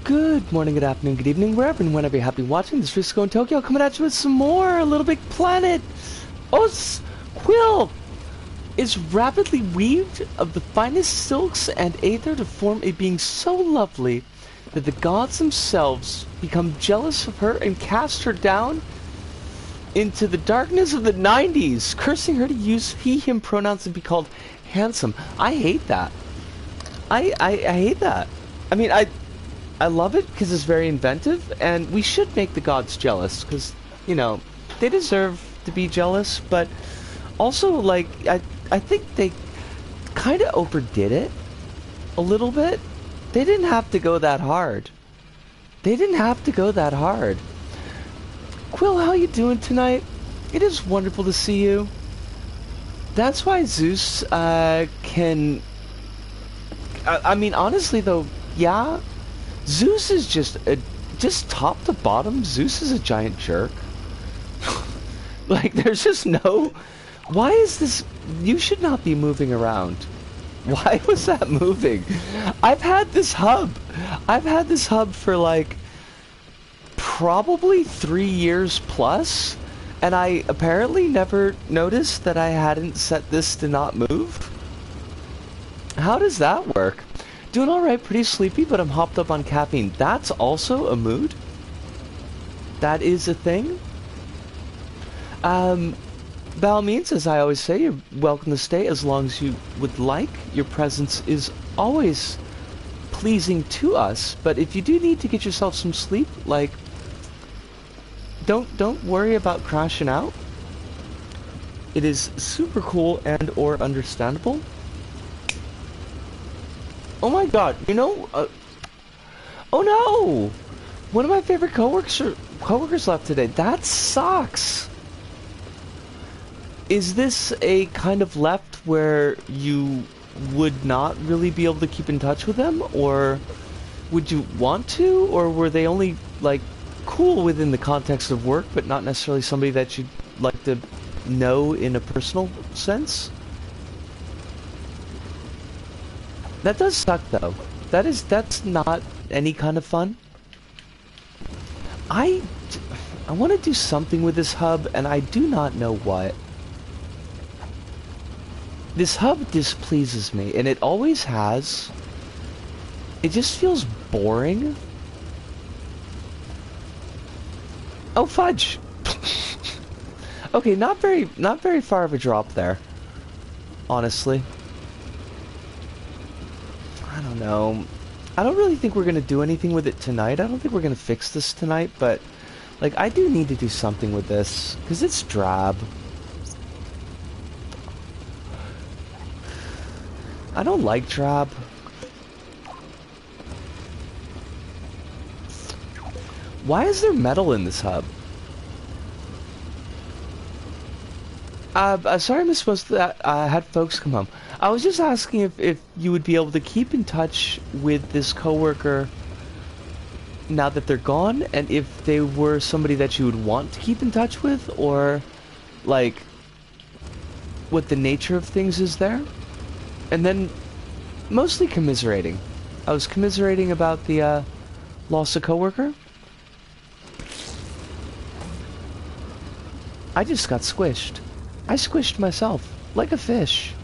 Good morning, good afternoon, good evening, wherever and whenever you're happy watching this Risco in Tokyo, coming at you with some more LittleBigPlanet. Quill is rapidly weaved of the finest silks and aether to form a being so lovely that the gods themselves become jealous of her and cast her down into the darkness of the 90s, cursing her to use he/him pronouns and be called handsome. I hate that. I hate that. I mean, I love it because it's very inventive, and we should make the gods jealous because, you know, they deserve to be jealous, but also, like, I think they kind of overdid it a little bit. They didn't have to go that hard. They didn't have to go that hard. Quill, how you doing tonight? It is wonderful to see you. That's why Zeus can... I mean, honestly, though, yeah... Zeus is just top to bottom, Zeus is a giant jerk. Like, there's just no... Why is this... You should not be moving around. Why was that moving? I've had this hub for, like, probably 3 years plus, and I apparently never noticed that I hadn't set this to not move. How does that work? Doing alright, pretty sleepy, but I'm hopped up on caffeine. That's also a mood? That is a thing? By all means, as I always say, you're welcome to stay as long as you would like. Your presence is always pleasing to us, but if you do need to get yourself some sleep, like, don't worry about crashing out. It is super cool and or understandable. Oh my god, you know, oh no! One of my favorite coworkers left today. That sucks! Is this a kind of left where you would not really be able to keep in touch with them? Or would you want to? Or were they only, like, cool within the context of work, but not necessarily somebody that you'd like to know in a personal sense? That does suck, though. That's not any kind of fun. I want to do something with this hub, and I do not know what. This hub displeases me, and it always has. It just feels boring. Oh, fudge! Okay, not very far of a drop there, honestly. I don't know. I don't really think we're going to do anything with it tonight. I don't think we're going to fix this tonight, but, like, I do need to do something with this, because it's drab. I don't like drab. Why is there metal in this hub? Sorry I missed most of that. I had folks come home. I was just asking if you would be able to keep in touch with this coworker now that they're gone, and if they were somebody that you would want to keep in touch with, or, like, what the nature of things is there. And then, mostly commiserating. I was commiserating about the, loss of coworker. I just got squished. I squished myself, like a fish.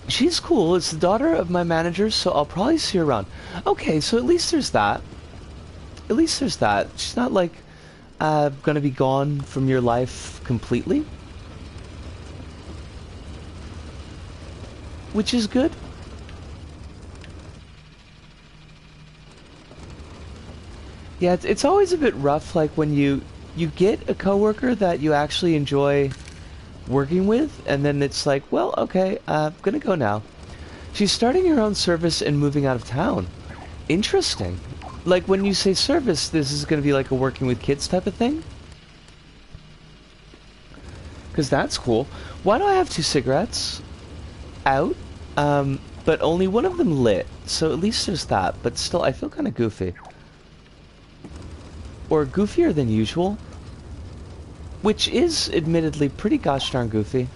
She's cool. It's the daughter of my manager, so I'll probably see her around. Okay, so at least there's that. At least there's that. She's not, like, gonna be gone from your life completely. Which is good. Yeah, it's always a bit rough, like, when you get a coworker that you actually enjoy working with, and then it's like, well, okay, I'm gonna go now. She's starting her own service and moving out of town. Interesting. Like, when you say service, this is gonna be like a working with kids type of thing? because that's cool. Why do I have 2 cigarettes out? But only one of them lit, so at least there's that. But still, I feel kind of goofy. Or goofier than usual. Which is, admittedly, pretty gosh darn goofy.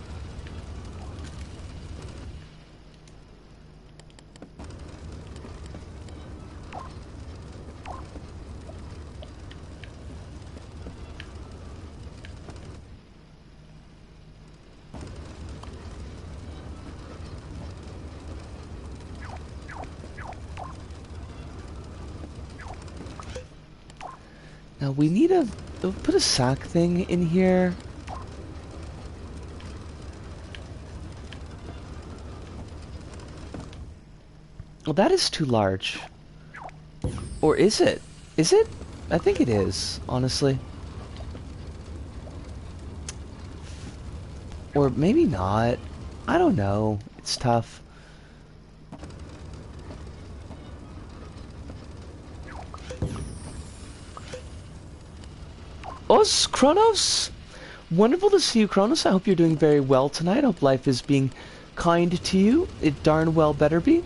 Now we need a put a sack thing in here. Well, that is too large. Or is it? Is it? I think it is, honestly. Or maybe not. I don't know. It's tough. Os, Kronos! Wonderful to see you, Kronos. I hope you're doing very well tonight. I hope life is being kind to you. It darn well better be.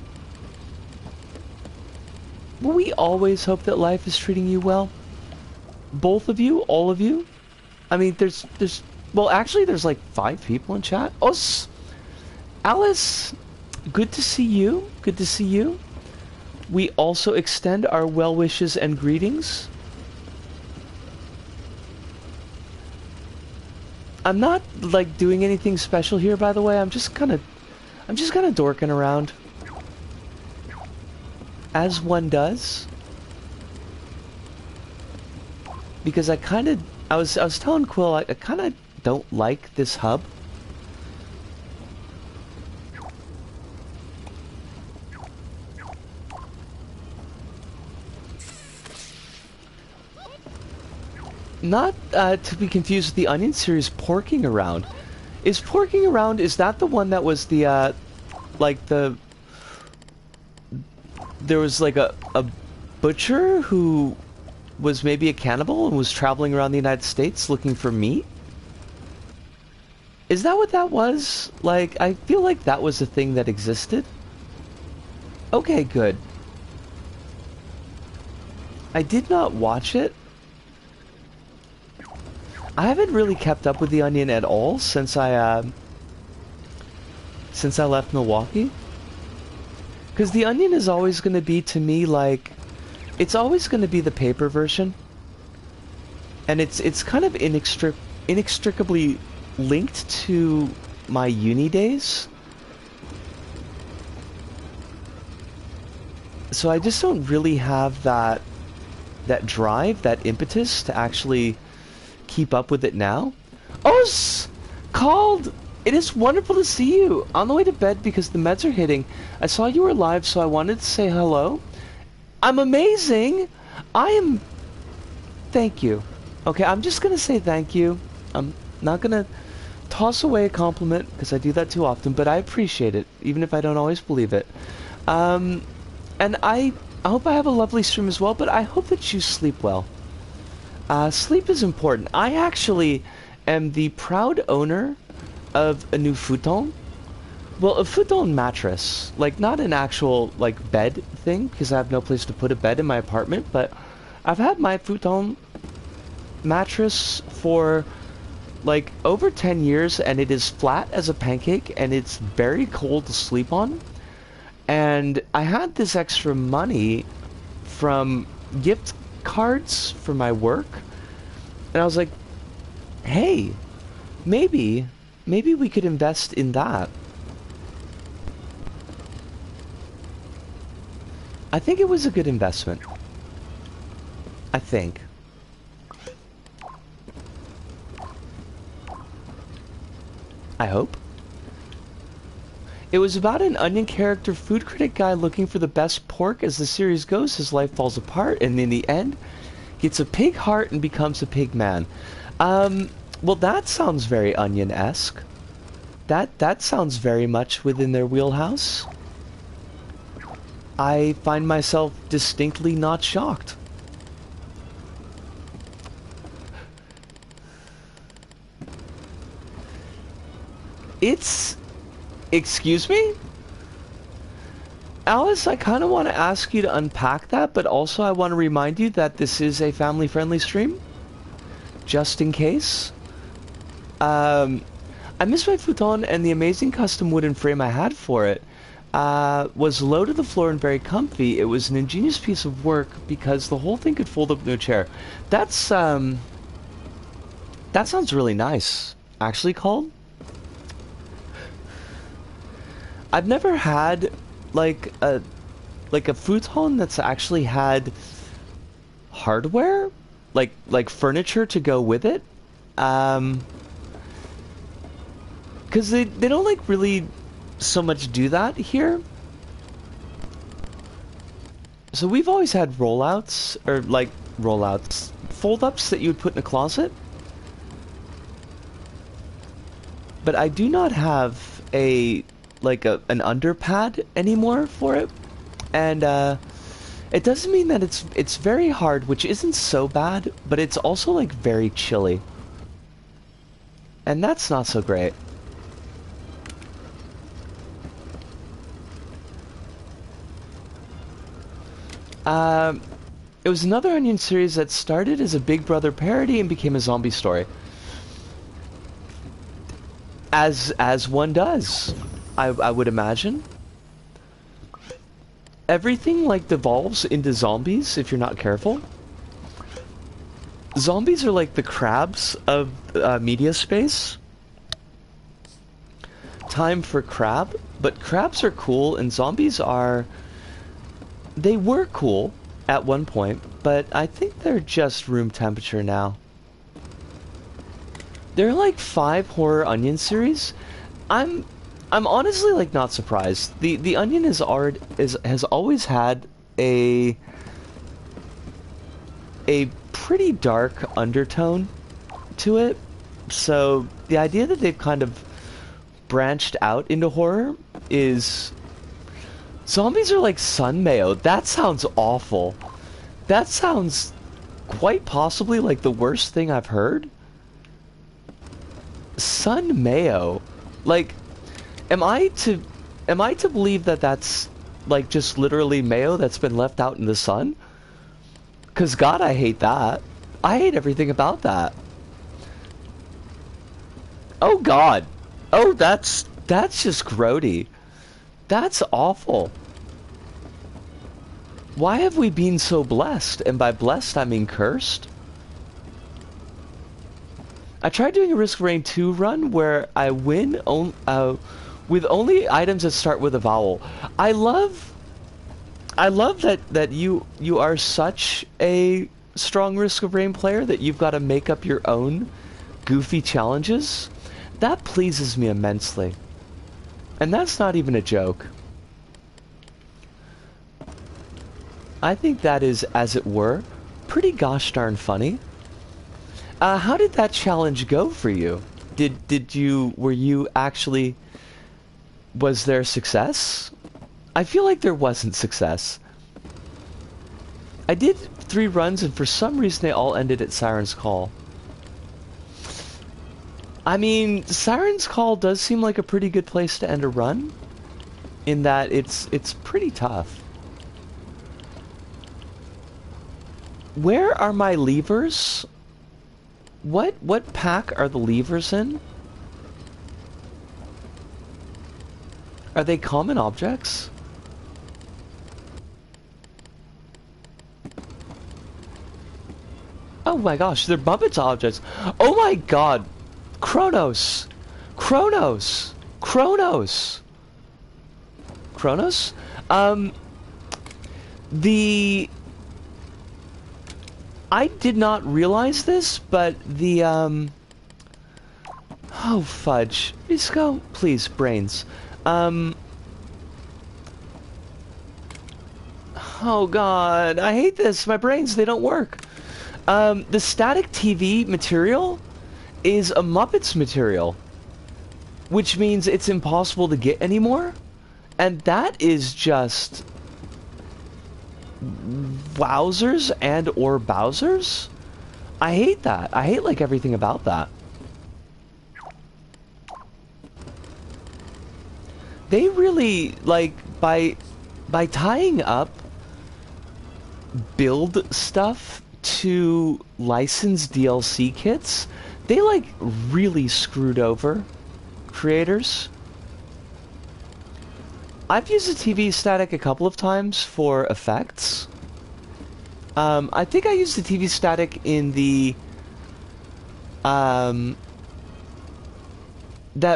Will we always hope that life is treating you well? Both of you? All of you? I mean, well, actually, there's like 5 people in chat. Os! Alice! Good to see you. Good to see you. We also extend our well wishes and greetings. I'm not like doing anything special here, by the way. I'm just kind of dorking around, as one does, because I was telling Quill I kind of don't like this hub. Not to be confused with the Onion series Porking Around. Is Porking Around, is that the one that was the, there was like a butcher who was maybe a cannibal and was traveling around the United States looking for meat? Is that what that was? Like, I feel like that was a thing that existed. Okay, good. I did not watch it. I haven't really kept up with the Onion at all since I left Milwaukee. Because the Onion is always going to be, to me, like, it's always going to be the paper version. And it's kind of inextricably linked to my uni days. So I just don't really have that drive, that impetus to actually keep up with it now. Os! Called! It is wonderful to see you! On the way to bed because the meds are hitting. I saw you were live, so I wanted to say hello. I'm amazing! I am... Thank you. Okay, I'm just gonna say thank you. I'm not gonna toss away a compliment, because I do that too often, but I appreciate it, even if I don't always believe it. And I hope I have a lovely stream as well, but I hope that you sleep well. Sleep is important. I actually am the proud owner of a new futon. Well, a futon mattress. Like, not an actual, like, bed thing, because I have no place to put a bed in my apartment, but I've had my futon mattress for, like, over 10 years, and it is flat as a pancake, and it's very cold to sleep on. And I had this extra money from gift cards for my work, and I was like, hey, maybe we could invest in that. I think it was a good investment. I think. I hope. It was about an Onion character food critic guy looking for the best pork. As the series goes, his life falls apart, and in the end, gets a pig heart and becomes a pig man. Well, that sounds very Onion-esque. That sounds very much within their wheelhouse. I find myself distinctly not shocked. It's... Excuse me? Alice, I kind of want to ask you to unpack that, but also I want to remind you that this is a family-friendly stream. Just in case. I missed my futon, and the amazing custom wooden frame I had for it was low to the floor and very comfy. It was an ingenious piece of work because the whole thing could fold up into a chair. That's, that sounds really nice, actually, Called. I've never had, like a futon that's actually had hardware, like furniture to go with it. Because they don't like really so much do that here. So we've always had rollouts, or like rollouts, fold-ups that you would put in a closet. But I do not have an underpad anymore for it. And it doesn't mean that it's very hard, which isn't so bad, but it's also like very chilly. And that's not so great. It was another Onion series that started as a Big Brother parody and became a zombie story. As one does, I would imagine. Everything like devolves into zombies if you're not careful. Zombies are like the crabs of media space. Time for crab, but crabs are cool and zombies are... They were cool at one point, but I think they're just room temperature now. There are like 5 horror Onion series. I'm honestly like not surprised. The Onion has always had a pretty dark undertone to it. So the idea that they've kind of branched out into horror is... Zombies are like sun mayo. That sounds awful. That sounds quite possibly like the worst thing I've heard. Sun mayo. Like, am I to believe that that's like just literally mayo that's been left out in the sun? 'Cause God, I hate that. I hate everything about that. Oh God. Oh, that's just grody. That's awful. Why have we been so blessed? And by blessed, I mean cursed. I tried doing a Risk of Rain 2 run where I win with only items that start with a vowel. I love that you are such a strong Risk of Rain player that you've got to make up your own goofy challenges. That pleases me immensely. And that's not even a joke. I think that is, as it were, pretty gosh darn funny. How did that challenge go for you? Was there success? I feel like there wasn't success. I did 3 runs and for some reason they all ended at Siren's Call. I mean, Siren's Call does seem like a pretty good place to end a run, in that it's pretty tough. Where are my levers? What pack are the levers in? Are they common objects? Oh my gosh, they're Muppets objects. Oh my god. Kronos! Kronos! Kronos! Kronos? I did not realize this, but oh fudge. Just go, please, brains. Oh god, I hate this. My brains, they don't work. The static TV material is a Muppets material, which means it's impossible to get anymore, and that is just wowzers and or Bowsers. I hate that. I hate like everything about that. They really, like, by tying up build stuff to licensed DLC kits, they, like, really screwed over creators. I've used a TV static a couple of times for effects. I think I used the TV static in the, that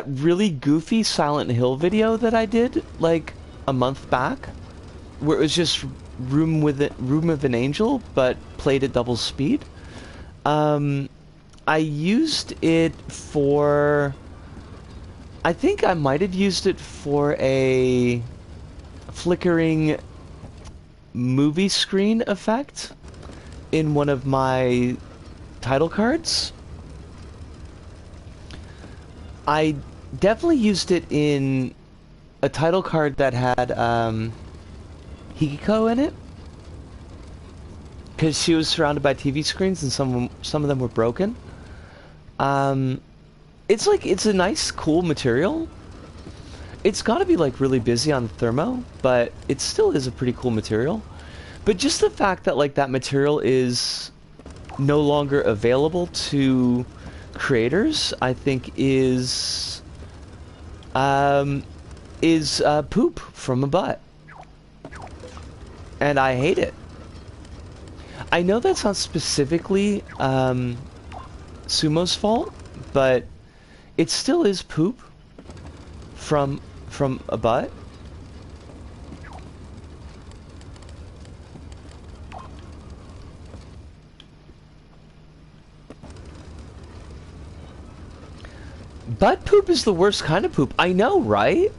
really goofy Silent Hill video that I did, like, a month back, where it was just Room of an Angel, but played at double speed. I used it for... I think I might have used it for a flickering movie screen effect in one of my title cards. I definitely used it in a title card that had Hikiko in it, because she was surrounded by TV screens and some of them were broken. It's like, it's a nice, cool material. It's got to be like really busy on the thermo, but it still is a pretty cool material. But just the fact that like that material is no longer available to creators, I think is poop from a butt. And I hate it. I know that's not specifically Sumo's fault, but it still is poop from a butt. Butt poop is the worst kind of poop. I know, right?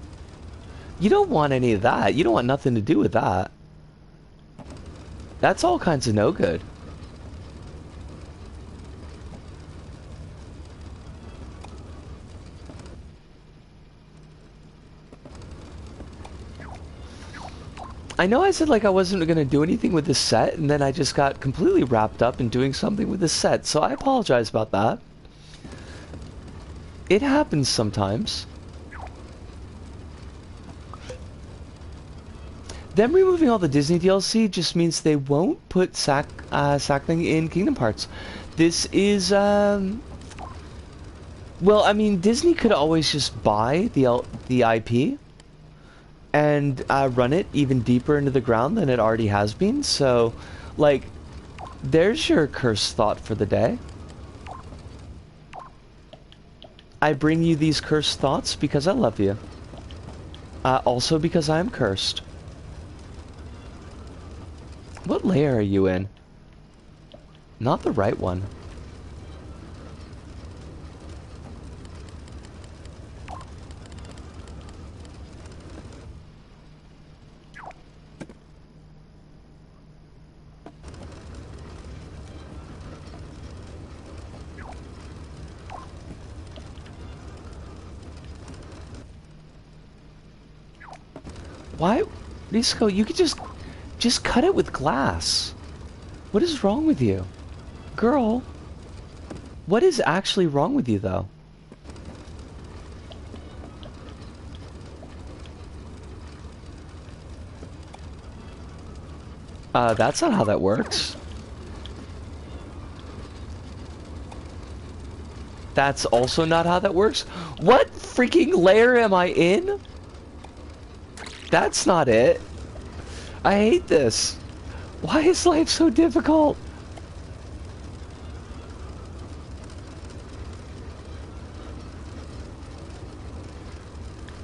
You don't want any of that. You don't want nothing to do with that. That's all kinds of no good. I know I said like I wasn't going to do anything with this set, and then I just got completely wrapped up in doing something with this set, so I apologize about that. It happens sometimes. Them removing all the Disney DLC just means they won't put Sackling in Kingdom Hearts. This is, well, I mean, Disney could always just buy the IP and run it even deeper into the ground than it already has been. So, like, there's your cursed thought for the day. I bring you these cursed thoughts because I love you. Also because I am cursed. What layer are you in? Not the right one. Why? Risco, you could just cut it with glass. What is wrong with you? Girl, what is actually wrong with you, though? That's not how that works. That's also not how that works. What freaking layer am I in? That's not it. I hate this. Why is life so difficult?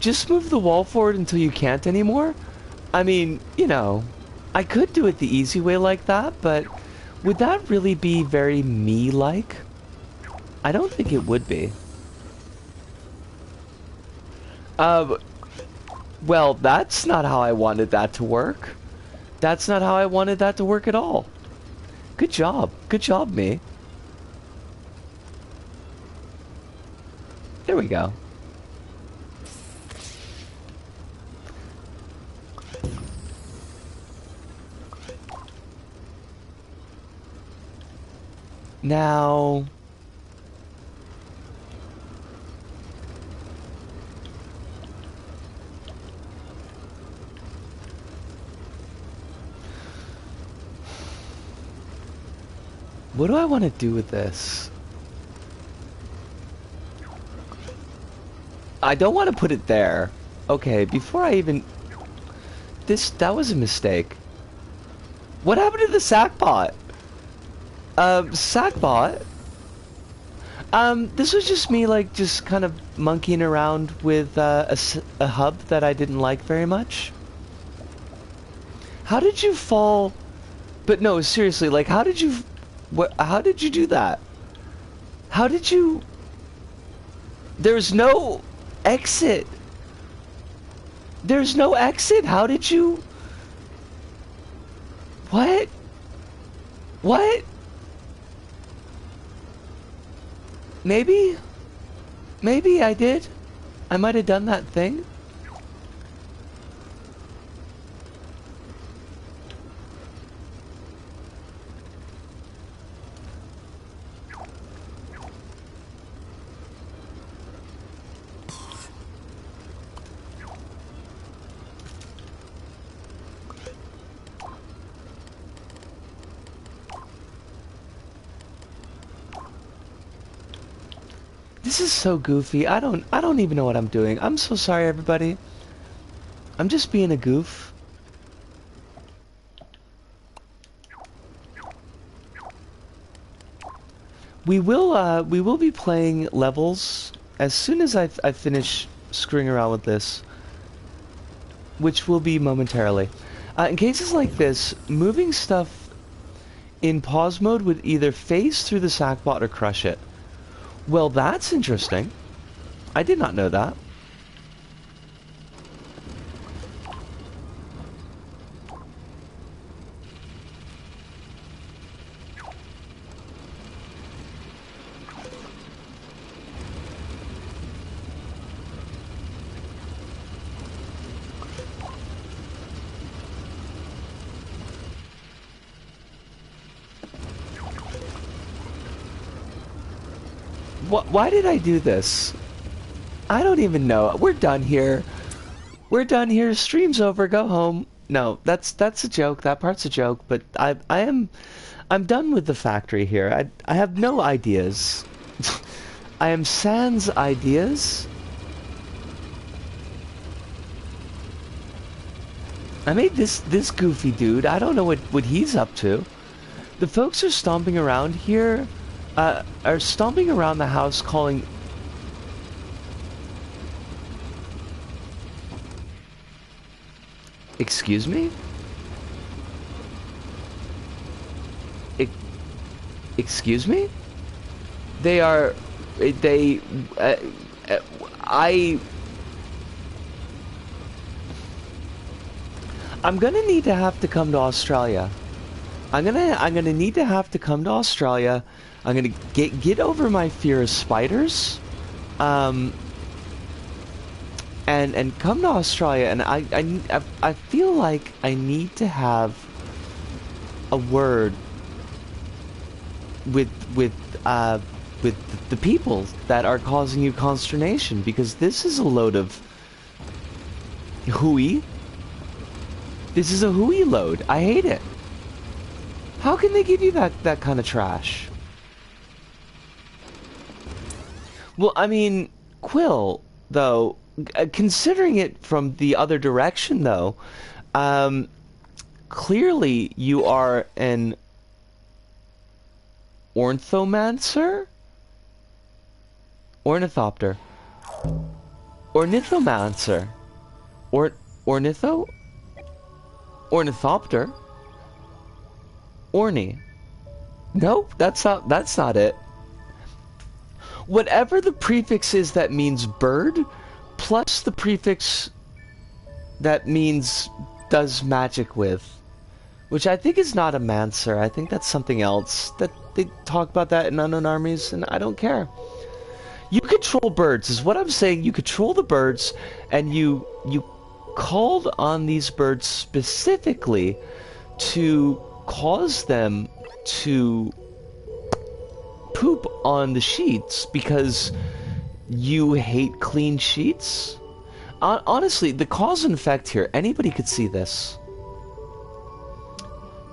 Just move the wall forward until you can't anymore? I mean, you know, I could do it the easy way like that, but would that really be very me-like? I don't think it would be. Well, that's not how I wanted that to work. That's not how I wanted that to work at all. Good job. Good job, me. There we go. Now... What do I want to do with this? I don't want to put it there. Okay, before I even... That was a mistake. What happened to the sackbot? Sackbot? This was just me, like, just kind of monkeying around with a hub that I didn't like very much. How did you fall? But no, seriously, like, how did you do that? How did you... There's no exit. There's no exit. How did you... What? What? Maybe I did. I might have done that thing. This is so goofy. I don't even know what I'm doing. I'm so sorry, everybody. I'm just being a goof. We will be playing levels as soon as I finish screwing around with this, which will be momentarily. In cases like this, moving stuff in pause mode would either phase through the sackbot or crush it. Well, that's interesting. I did not know that. Why did I do this? I don't even know. We're done here. We're done here. Stream's over. Go home. No, that's a joke. That part's a joke. But I'm done with the factory here. I have no ideas. I am sans ideas. I made this goofy dude. I don't know what he's up to. The folks are stomping around here. Are stomping around the house calling... Excuse me? Excuse me? They are... I'm gonna need to have to come to Australia. I'm gonna need to have to come to Australia. I'm gonna get over my fear of spiders, and come to Australia. And I feel like I need to have a word with the people that are causing you consternation, because this is a load of hooey. This is a hooey load. I hate it. How can they give you that kind of trash? Well, I mean, Quill, though, considering it from the other direction, though, clearly you are an ornithomancer? Ornithopter. Ornithomancer. Ornitho? Ornithopter? Orny. Nope, that's not it. Whatever the prefix is that means bird, plus the prefix that means does magic with, which I think is not a mancer. I think that's something else. That they talk about that in Unknown Armies, and I don't care. You control birds, is what I'm saying. You control the birds, and you called on these birds specifically to cause them to poop on the sheets because you hate clean sheets? Honestly, the cause and effect here, anybody could see this.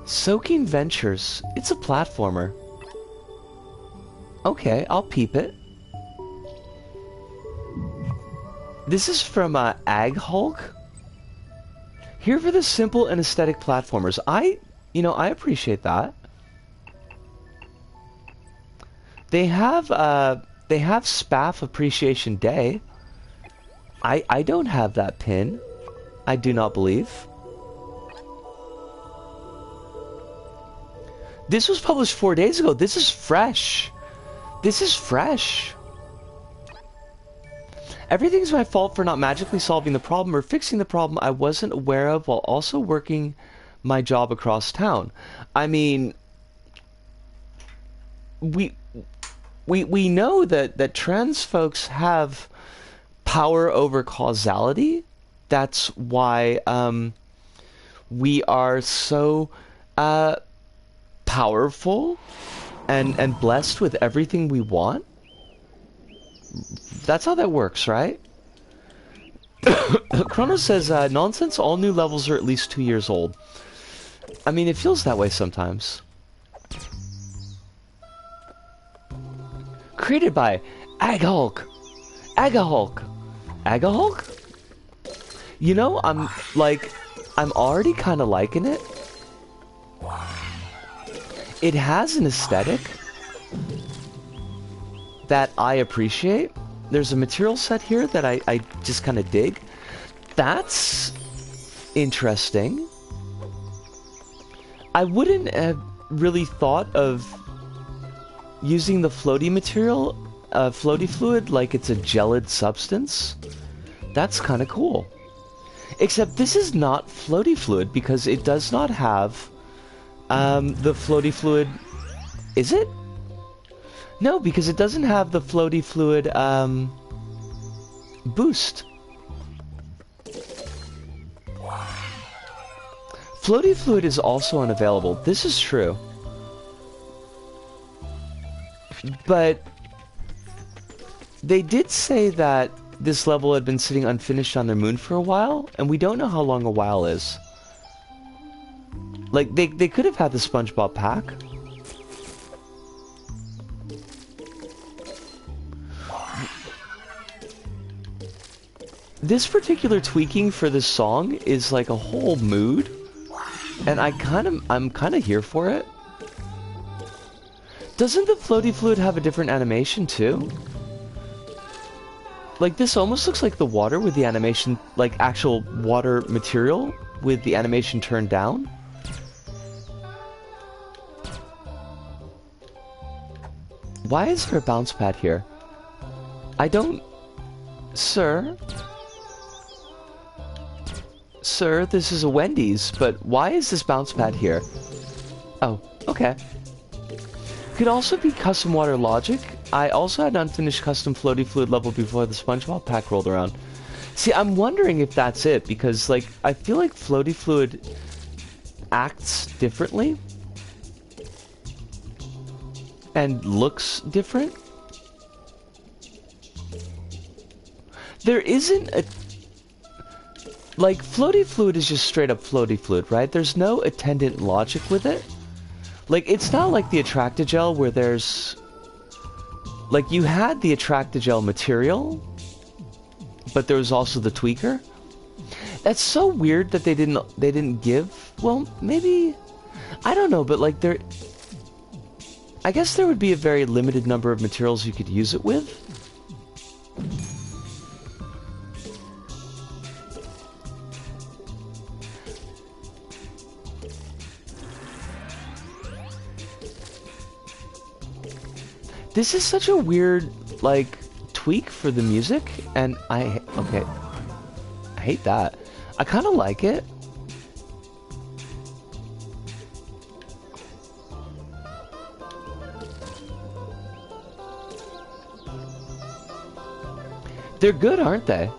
Soaking Ventures, it's a platformer. Okay, I'll peep it. This is from Ag Hulk. Here for the simple and aesthetic platformers. I appreciate that. They have Spaff Appreciation Day. I don't have that pin. I do not believe. This was published 4 days ago. This is fresh. This is fresh. Everything's my fault for not magically solving the problem or fixing the problem I wasn't aware of while also working my job across town. I mean, we know that trans folks have power over causality. That's why we are so powerful and blessed with everything we want. That's how that works, right? Chrono says, nonsense, all new levels are at least 2 years old. I mean, it feels that way sometimes. Created by Agahulk. Agahulk. Agahulk? You know, I'm already kind of liking it. It has an aesthetic that I appreciate. There's a material set here that I just kind of dig. That's interesting. I wouldn't have really thought of using the floaty material, floaty fluid, like it's a gelid substance. That's kind of cool. Except this is not floaty fluid because it does not have the floaty fluid. Is it? No, because it doesn't have the floaty fluid boost. Floaty fluid is also unavailable. This is true. But they did say that this level had been sitting unfinished on their moon for a while, and we don't know how long a while is. Like, they could have had the SpongeBob pack. This particular tweaking for this song is like a whole mood, and I'm kind of here for it. Doesn't the floaty fluid have a different animation too? Like, this almost looks like the water with the animation, like actual water material with the animation turned down. Why is there a bounce pad here? I don't... Sir? Sir, this is a Wendy's, but why is this bounce pad here? Oh, okay. Could also be custom water logic. I also had an unfinished custom floaty fluid level before the SpongeBob pack rolled around. See, I'm wondering if that's it, because, like, I feel like floaty fluid acts differently and looks different. There isn't a... Like, floaty fluid is just straight up floaty fluid, right? There's no attendant logic with it. Like, it's not like the Attractogel where there's... Like, you had the Attractogel material, but there was also the tweaker. That's so weird that they didn't give... Well, maybe... I don't know, but, like, there... I guess there would be a very limited number of materials you could use it with. This is such a weird, like, tweak for the music, and I hate that. I kind of like it. They're good, aren't they?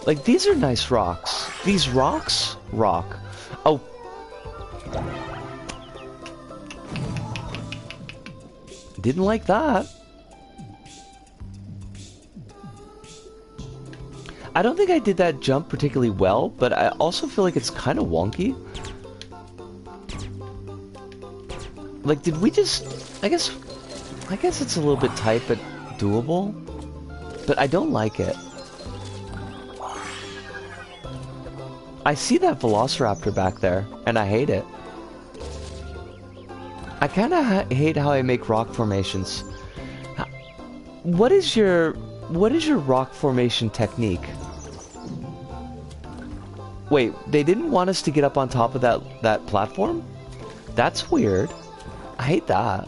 Like, these are nice rocks. These rocks rock. Oh. Didn't like that. I don't think I did that jump particularly well, but I also feel like it's kind of wonky. Like, did we just... I guess... I guess it's a little bit tight, but doable. But I don't like it. I see that Velociraptor back there, and I hate it. I kind of hate how I make rock formations. What is your rock formation technique? Wait, they didn't want us to get up on top of that platform? That's weird. I hate that.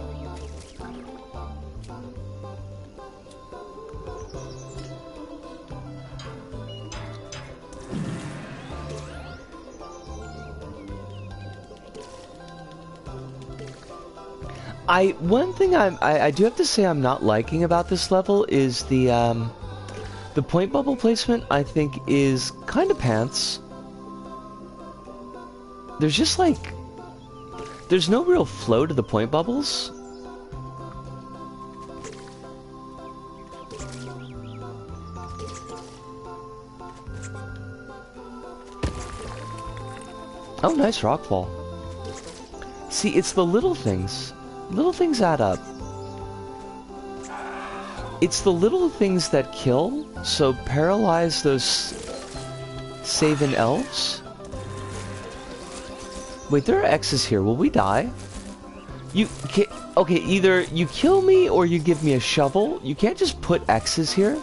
One thing I do have to say I'm not liking about this level is the point bubble placement. I think is kind of pants. There's just like there's no real flow to the point bubbles. Oh, nice rockfall. See, it's the little things. Little things add up. It's the little things that kill, so paralyze those Savan elves. Wait, there are X's here. Will we die? Okay, either you kill me or you give me a shovel. You can't just put X's here.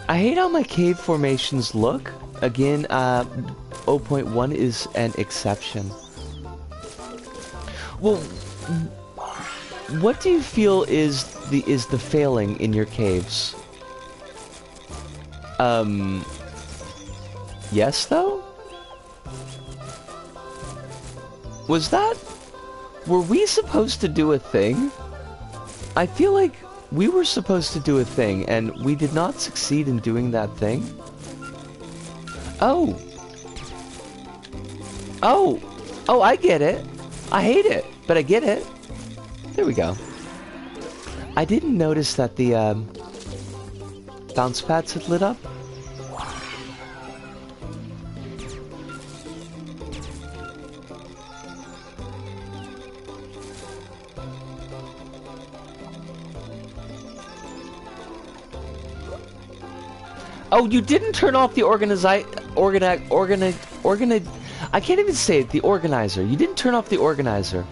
I hate how my cave formations look. Again, 0.1 is an exception. Well, what do you feel is the failing in your caves? Yes, though? Were we supposed to do a thing? I feel like we were supposed to do a thing, and we did not succeed in doing that thing. Oh, I get it. I hate it, but I get it. There we go. I didn't notice that the bounce pads had lit up. Oh, you didn't turn off the I can't even say it, the organizer. You didn't turn off the organizer.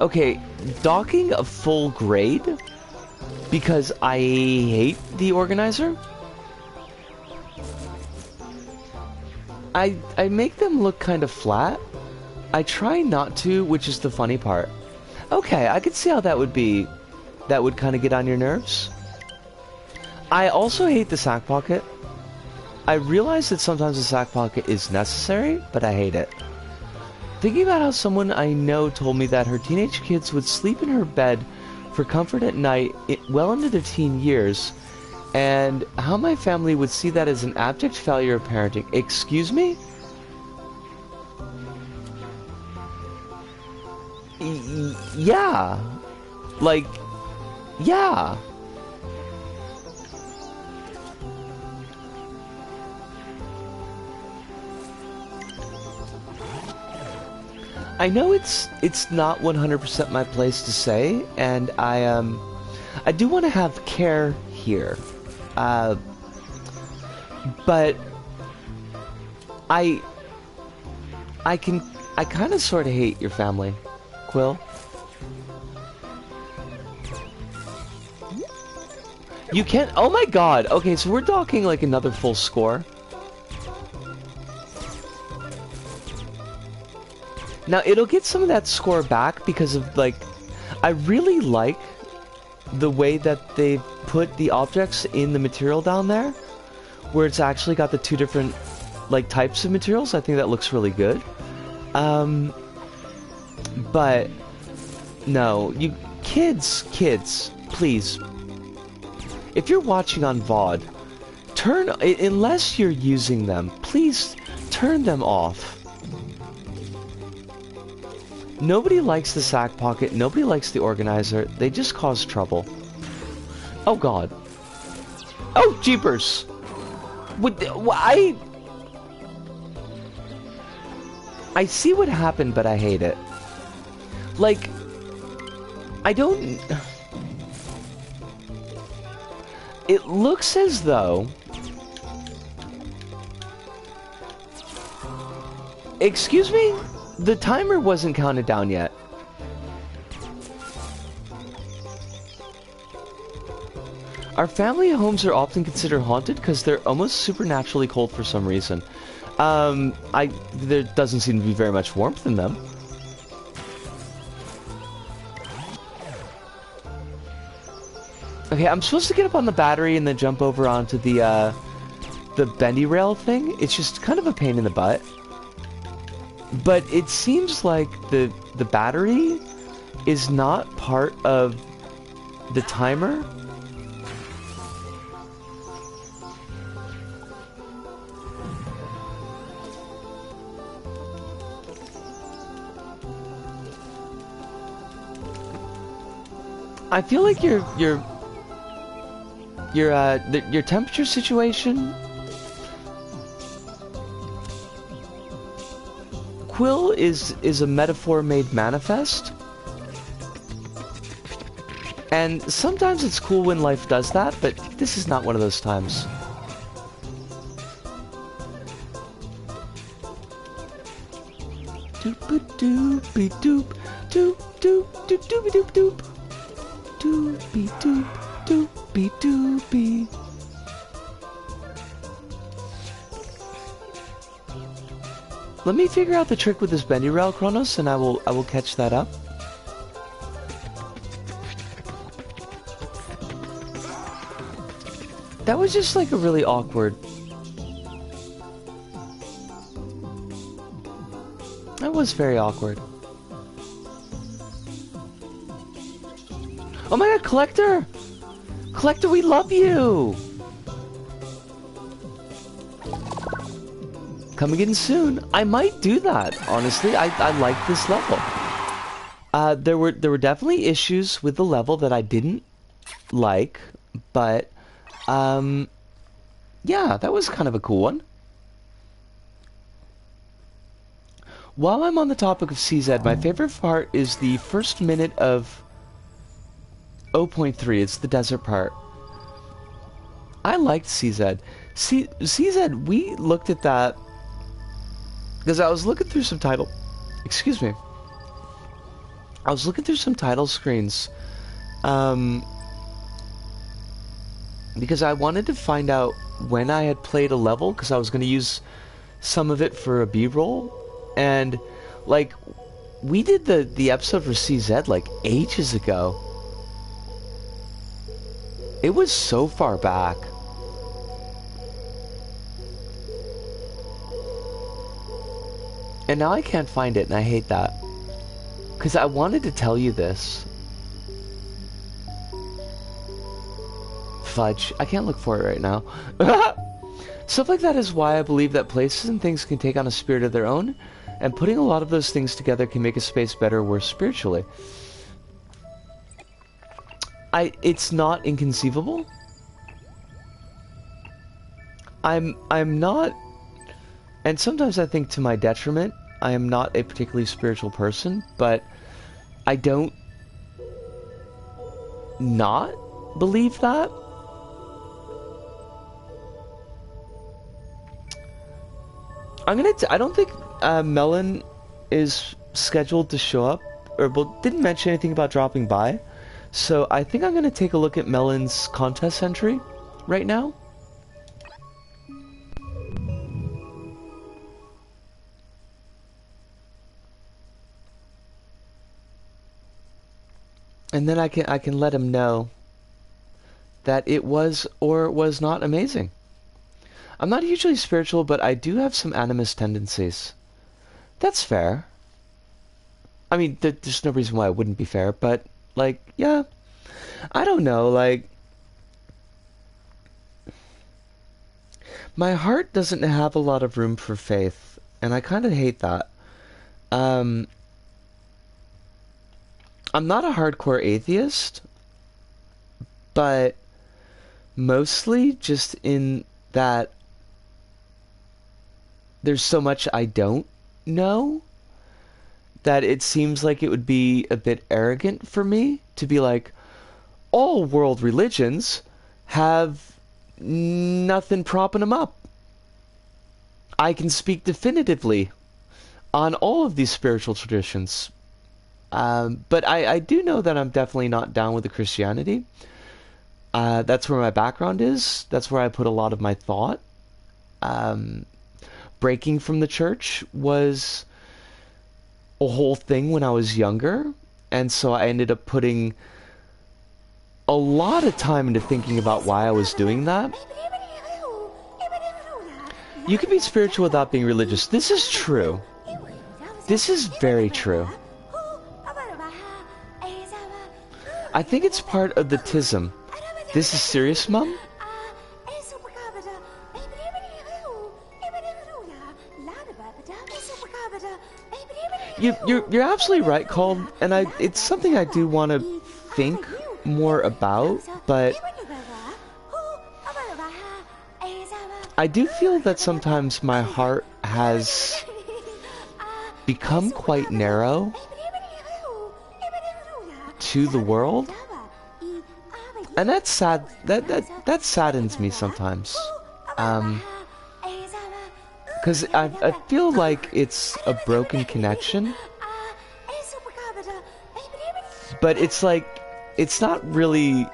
Okay, docking a full grade because I hate the organizer. I make them look kind of flat. I try not to, which is the funny part. Okay, I could see how that would be. That would kind of get on your nerves. I also hate the sack pocket. I realize that sometimes the sack pocket is necessary, but I hate it. Thinking about how someone I know told me that her teenage kids would sleep in her bed for comfort at night well into their teen years, and how my family would see that as an abject failure of parenting. Excuse me? Yeah. Like, yeah. I know it's not 100% my place to say, and I do want to have care here, but I kind of sort of hate your family, Quill. You can't. Oh my God. Okay, so we're docking like another full score. Now, it'll get some of that score back because of, like, I really like the way that they've put the objects in the material down there, where it's actually got the two different, like, types of materials. I think that looks really good. But, no, you, kids, please, if you're watching on VOD, unless you're using them, please turn them off. Nobody likes the sack pocket, nobody likes the organizer, they just cause trouble. Oh God. Oh, jeepers! I see what happened, but I hate it. Like, I don't... It looks as though... Excuse me? The timer wasn't counted down yet. Our family homes are often considered haunted because they're almost supernaturally cold for some reason. There doesn't seem to be very much warmth in them. Okay, I'm supposed to get up on the battery and then jump over onto the bendy rail thing. It's just kind of a pain in the butt. But it seems like the battery is not part of the timer. I feel like your temperature situation. Quill is a metaphor made manifest. And sometimes it's cool when life does that, but this is not one of those times. Doop-a-doop-a-doop, doop-doop-doop-doop-doop-doop. Doopy doop, doopy doopy. Let me figure out the trick with this bendy rail, Kronos, and I will catch that up. That was just like a really awkward. That was very awkward. Oh my god, Collector! Collector, we love you! Come again soon. I might do that, honestly. I like this level. There were definitely issues with the level that I didn't like, but yeah, that was kind of a cool one. While I'm on the topic of CZ, my favorite part is the first minute of 0.3, it's the desert part. I liked CZ. CZ, we looked at that because I was looking through some title... Excuse me. I was looking through some title screens because I wanted to find out when I had played a level because I was going to use some of it for a B-roll. And, like, we did the episode for CZ, like, ages ago. It was so far back. And now I can't find it, and I hate that. Because I wanted to tell you this. Fudge. I can't look for it right now. Stuff like that is why I believe that places and things can take on a spirit of their own, and putting a lot of those things together can make a space better or worse spiritually. It's not inconceivable. I'm not, and sometimes I think to my detriment, I am not a particularly spiritual person, but I don't not believe that. I don't think Melon is scheduled to show up, or didn't mention anything about dropping by. So I think I'm going to take a look at Melon's contest entry right now. And then I can let him know that it was or was not amazing. I'm not hugely spiritual, but I do have some animist tendencies. That's fair. I mean, there's no reason why it wouldn't be fair, but, like, yeah. I don't know, like... My heart doesn't have a lot of room for faith, and I kind of hate that. I'm not a hardcore atheist, but mostly just in that there's so much I don't know that it seems like it would be a bit arrogant for me to be like, all world religions have nothing propping them up. I can speak definitively on all of these spiritual traditions. But I do know that I'm definitely not down with the Christianity. That's where my background is. That's where I put a lot of my thought. Breaking from the church was a whole thing when I was younger. And so I ended up putting a lot of time into thinking about why I was doing that. You can be spiritual without being religious. This is true. This is very true. I think it's part of the tism. This is serious, Mum? You're absolutely right, Cole, and it's something I do want to think more about, but I do feel that sometimes my heart has become quite narrow to the world, and that's sad. That saddens me sometimes. Because I feel like it's a broken connection. But it's like, it's not really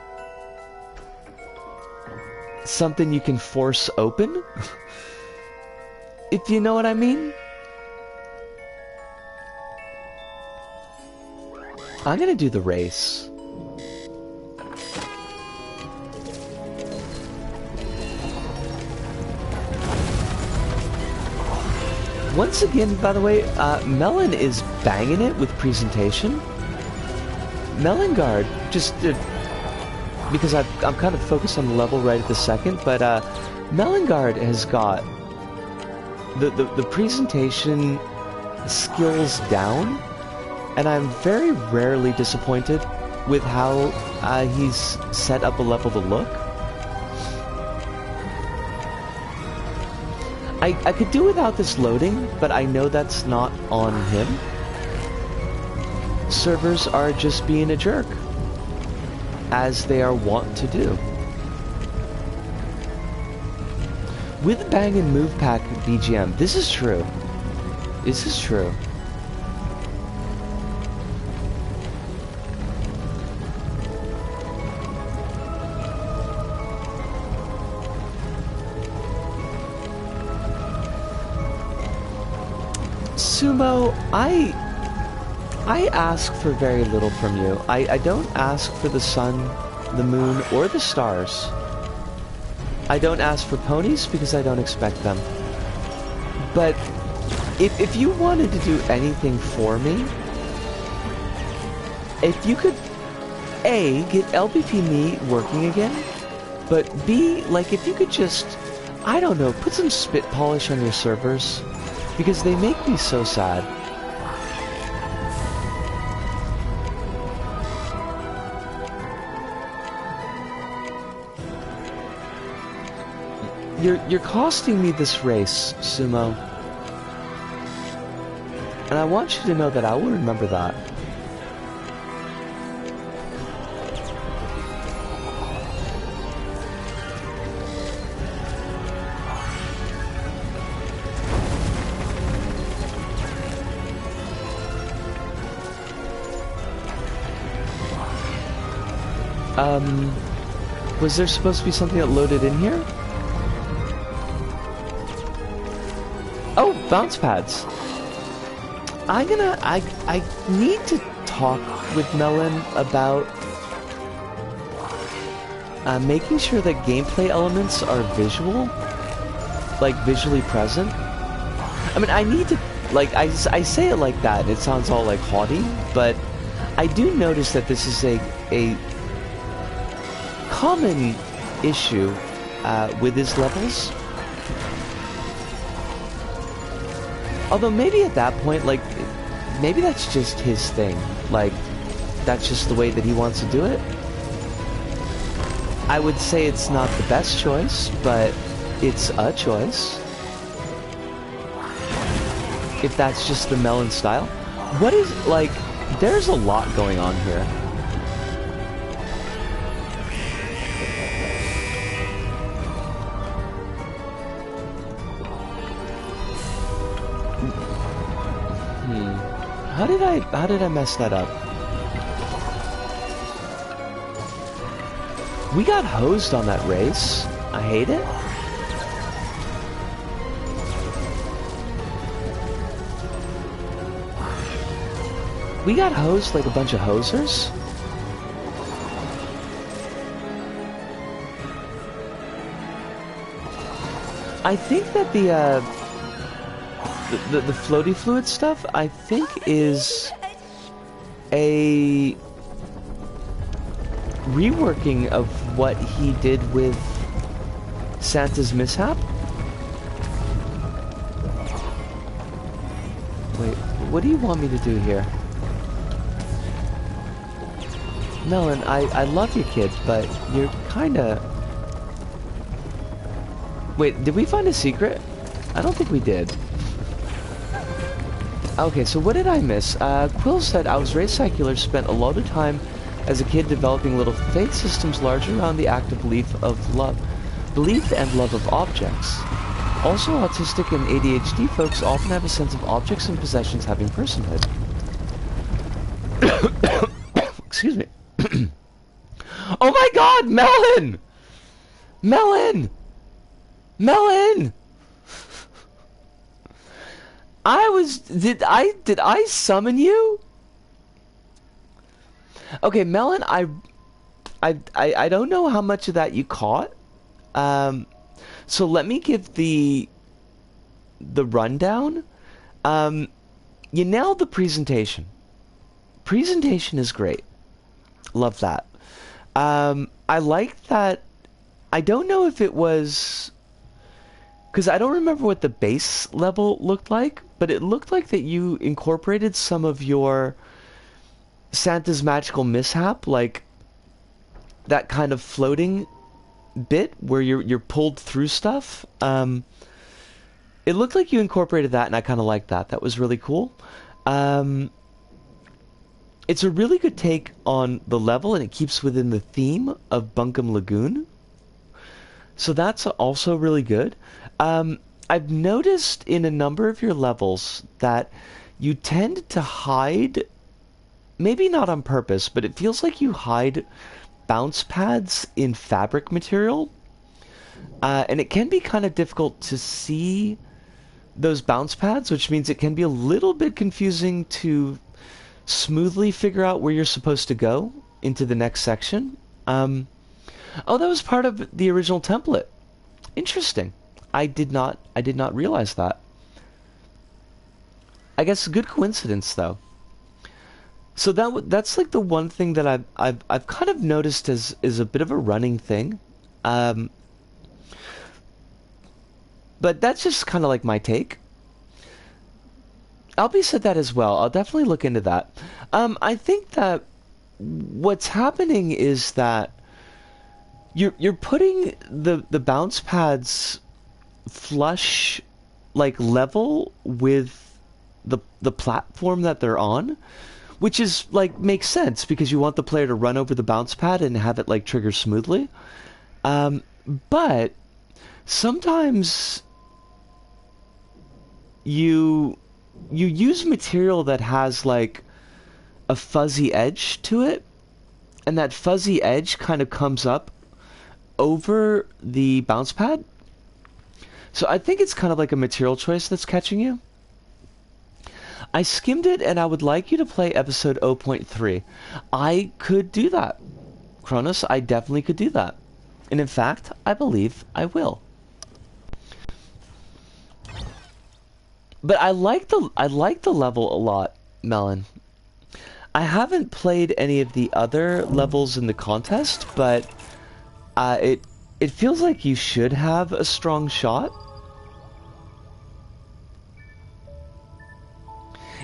something you can force open. If you know what I mean. I'm gonna do the race. Once again, by the way, Melon is banging it with presentation. Melongard, just because I'm kind of focused on the level right at the second, but Melongard has got the presentation skills down, and I'm very rarely disappointed with how he's set up a level to look. I could do without this loading, but I know that's not on him. Servers are just being a jerk, as they are wont to do. With Bang and Move Pack BGM, this is true. This is true. Sumo, I ask for very little from you. I don't ask for the sun, the moon, or the stars. I don't ask for ponies because I don't expect them. But if you wanted to do anything for me, if you could, A, get LBP me working again, but B, like if you could just, I don't know, put some spit polish on your servers. Because they make me so sad. You're costing me this race, Sumo. And I want you to know that I will remember that. Was there supposed to be something that loaded in here? Oh, bounce pads. I need to talk with Melon about making sure that gameplay elements are visual, like visually present. I mean, I need to, like, I say it like that, and it sounds all like haughty, but I do notice that this is a common issue with his levels. Although maybe at that point, like, maybe that's just his thing. Like, that's just the way that he wants to do it. I would say it's not the best choice, but it's a choice. If that's just the Melon style. What is, like, there's a lot going on here. How did I mess that up? We got hosed on that race. I hate it. We got hosed like a bunch of hosers. I think that the floaty fluid stuff, I think, is a reworking of what he did with Santa's mishap. Wait, what do you want me to do here? Melon, I love you, kid, but you're kinda... Wait, did we find a secret? I don't think we did. Okay, so what did I miss? Quill said I was raised secular, spent a lot of time as a kid developing little faith systems largely around the act of belief and love of objects. Also, autistic and ADHD folks often have a sense of objects and possessions having personhood. Excuse me. Oh my god, Melon! Melon! Melon! Did I summon you? Okay, Melon, I don't know how much of that you caught. So let me give the rundown. You nailed the presentation. Presentation is great. Love that. I like that. I don't know if it was... Because I don't remember what the base level looked like, but it looked like that you incorporated some of your Santa's magical mishap, like that kind of floating bit where you're pulled through stuff. It looked like you incorporated that, and I kind of liked that. That was really cool. It's a really good take on the level, and it keeps within the theme of Bunkum Lagoon. So that's also really good. I've noticed in a number of your levels that you tend to hide, maybe not on purpose, but it feels like you hide bounce pads in fabric material. And it can be kind of difficult to see those bounce pads, which means it can be a little bit confusing to smoothly figure out where you're supposed to go into the next section. Oh, that was part of the original template. Interesting. I did not realize that. I guess a good coincidence, though. So that's like the one thing that I've kind of noticed as is a bit of a running thing. But that's just kind of like my take. Albie said that as well. I'll definitely look into that. I think that what's happening is that you're putting the bounce pads flush, like level with the platform that they're on, which is like makes sense because you want the player to run over the bounce pad and have it like trigger smoothly. But sometimes you use material that has like a fuzzy edge to it, and that fuzzy edge kind of comes up over the bounce pad. So I think it's kind of like a material choice that's catching you. I skimmed it, and I would like you to play episode 0.3. I could do that. Kronos, I definitely could do that. And in fact, I believe I will. But I like the level a lot, Melon. I haven't played any of the other levels in the contest, but it feels like you should have a strong shot.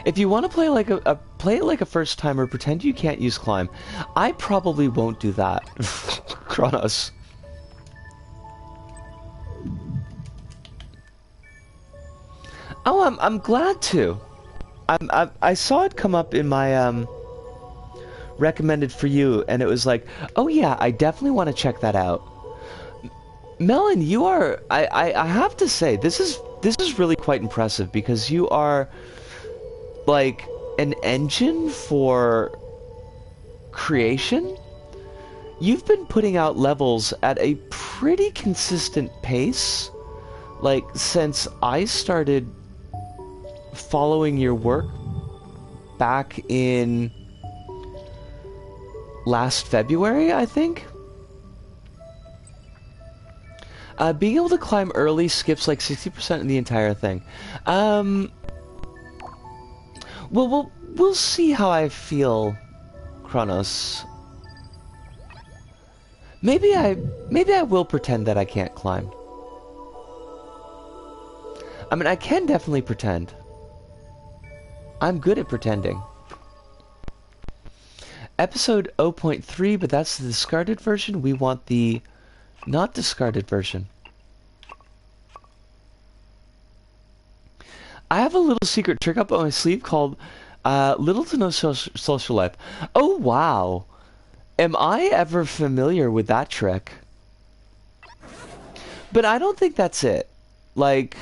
If you want to play like play it like a first timer, pretend you can't use climb. I probably won't do that, Kronos. Oh, I'm glad to. I saw it come up in my recommended for you, and it was like, oh yeah, I definitely want to check that out. Melon, you are. I have to say, this is really quite impressive because you are like an engine for creation, you've been putting out levels at a pretty consistent pace, like, since I started following your work back in last February, I think. Being able to climb early skips like 60% of the entire thing. Well, we'll see how I feel, Kronos. Maybe I will pretend that I can't climb. I mean, I can definitely pretend. I'm good at pretending. Episode 0.3, but that's the discarded version. We want the not discarded version. I have a little secret trick up on my sleeve called little to no social life. Oh, wow. Am I ever familiar with that trick? But I don't think that's it. Like,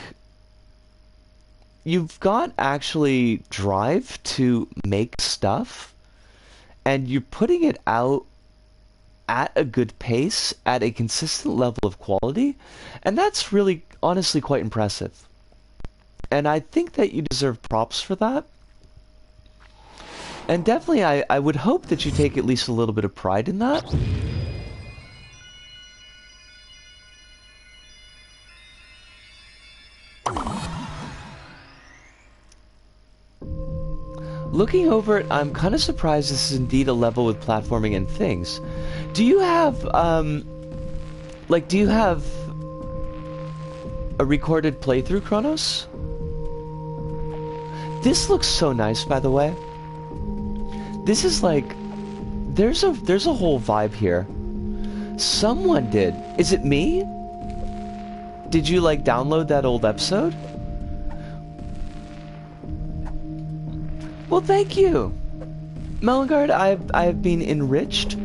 you've got actually drive to make stuff, and you're putting it out at a good pace, at a consistent level of quality, and that's really, honestly, quite impressive. And I think that you deserve props for that. And definitely, I would hope that you take at least a little bit of pride in that. Looking over it, I'm kind of surprised this is indeed a level with platforming and things. Do you have, do you have a recorded playthrough, Kronos? This looks so nice, by the way. This is like, there's a whole vibe here. Someone did. Is it me? Did you, like, download that old episode? Well, thank you. Melangard, I've been enriched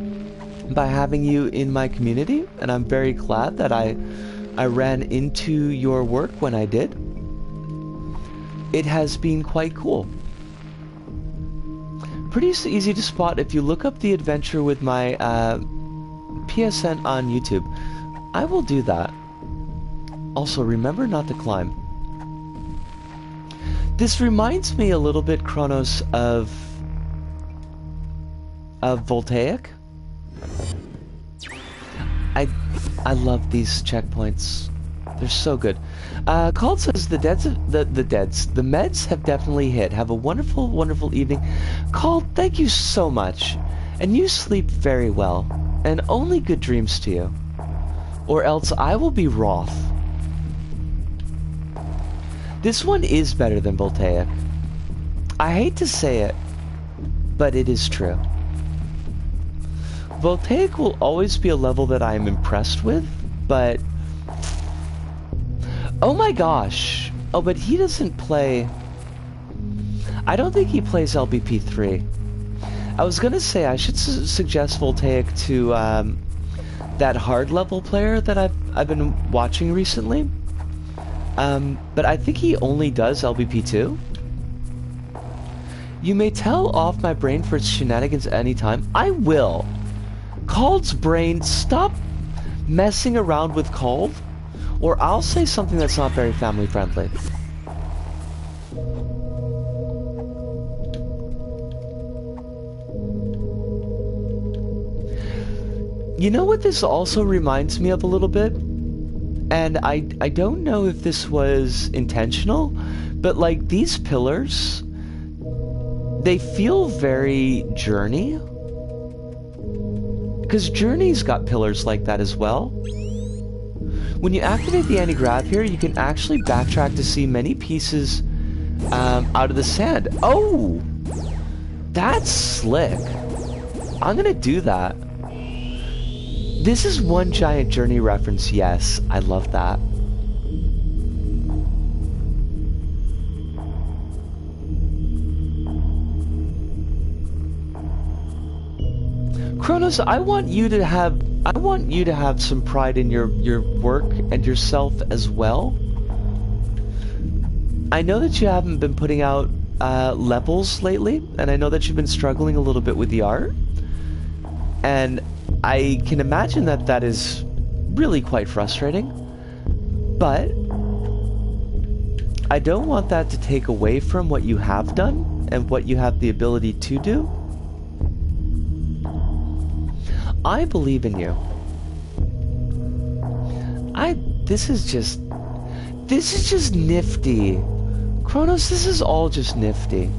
by having you in my community, and I'm very glad that I ran into your work when I did. It has been quite cool. Pretty easy to spot if you look up the adventure with my PSN on YouTube. I will do that. Also, remember not to climb. This reminds me a little bit, Kronos, of Voltaic. I love these checkpoints. They're so good. Called says the meds have definitely hit. Have a wonderful, wonderful evening. Called, thank you so much. And you sleep very well. And only good dreams to you. Or else I will be wroth. This one is better than Voltaic. I hate to say it, but it is true. Voltaic will always be a level that I am impressed with, but... Oh my gosh! Oh, but he doesn't play... I don't think he plays LBP3. I was gonna say I should suggest Voltaic to that hard level player that I've been watching recently. But I think he only does LBP2. You may tell off my brain for its shenanigans at any time. I will. Cald's brain, stop messing around with Cald, or I'll say something that's not very family friendly. You know what this also reminds me of a little bit? And I don't know if this was intentional, but like these pillars, they feel very Journey. Because Journey's got pillars like that as well. When you activate the anti-grav here, you can actually backtrack to see many pieces out of the sand. Oh! That's slick. I'm gonna do that. This is one giant Journey reference, yes. I love that. Kronos, I want you to have some pride in your work and yourself as well. I know that you haven't been putting out levels lately, and I know that you've been struggling a little bit with the art. And I can imagine that that is really quite frustrating. But I don't want that to take away from what you have done and what you have the ability to do. I believe in you. This is just nifty. Kronos, this is all just nifty.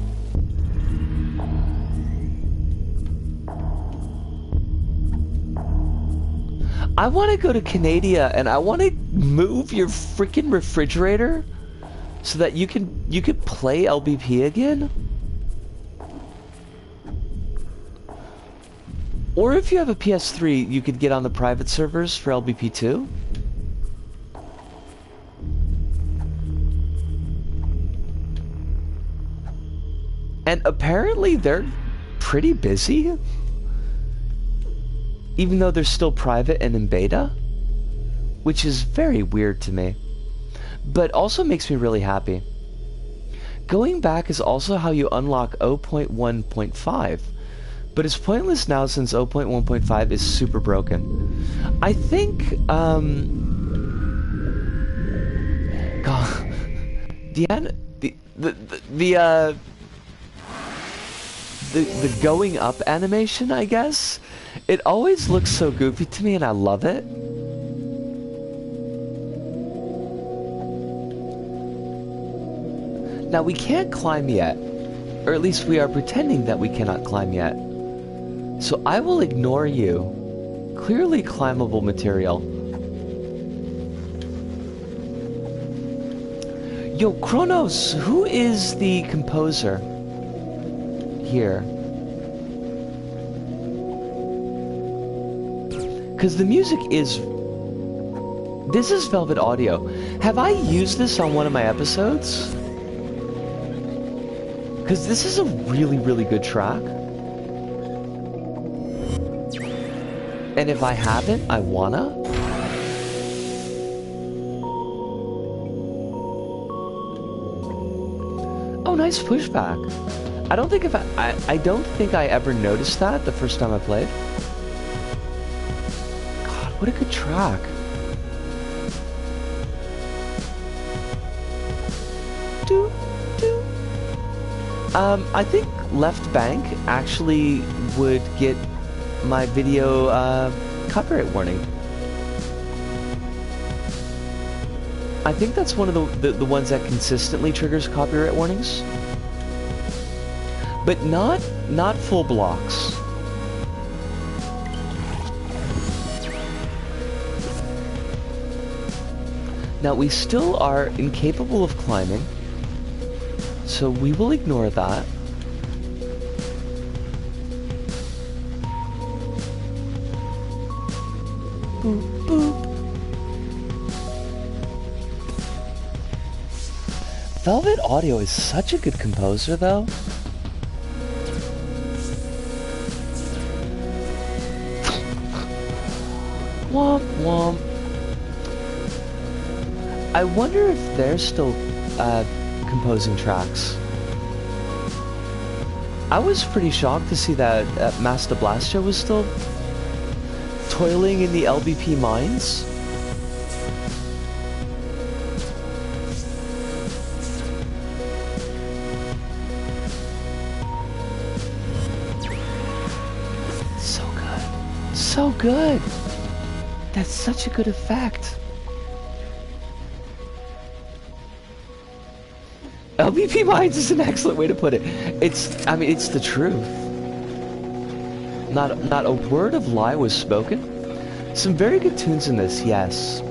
I want to go to Canada and I want to move your freaking refrigerator so that you can play LBP again. Or if you have a PS3, you could get on the private servers for LBP 2. And apparently they're pretty busy, even though they're still private and in beta, which is very weird to me, but also makes me really happy. Going back is also how you unlock 0.1.5, but it's pointless now since 0.1.5 is super broken. I think, God, the going up animation, I guess, it always looks so goofy to me and I love it. Now we can't climb yet, or at least we are pretending that we cannot climb yet. So I will ignore you. Clearly climbable material. Yo, Kronos, who is the composer here? Because the music is... This is Velvet Audio. Have I used this on one of my episodes? Because this is a really, really good track. And if I haven't, I wanna. Oh, nice pushback. I don't think I don't think I ever noticed that the first time I played. God, what a good track. Do, do. I think Left Bank actually would get my video copyright warning. I think that's one of the ones that consistently triggers copyright warnings. But not full blocks. Now we still are incapable of climbing, so we will ignore that. Boop, boop. Velvet Audio is such a good composer, though. Womp womp. I wonder if they're still composing tracks. I was pretty shocked to see that Master Blaster was still toiling in the LBP mines. So good. So good. That's such a good effect. LBP mines is an excellent way to put it. I mean, it's the truth. Not a word of lie was spoken. Some very good tunes in this, yes.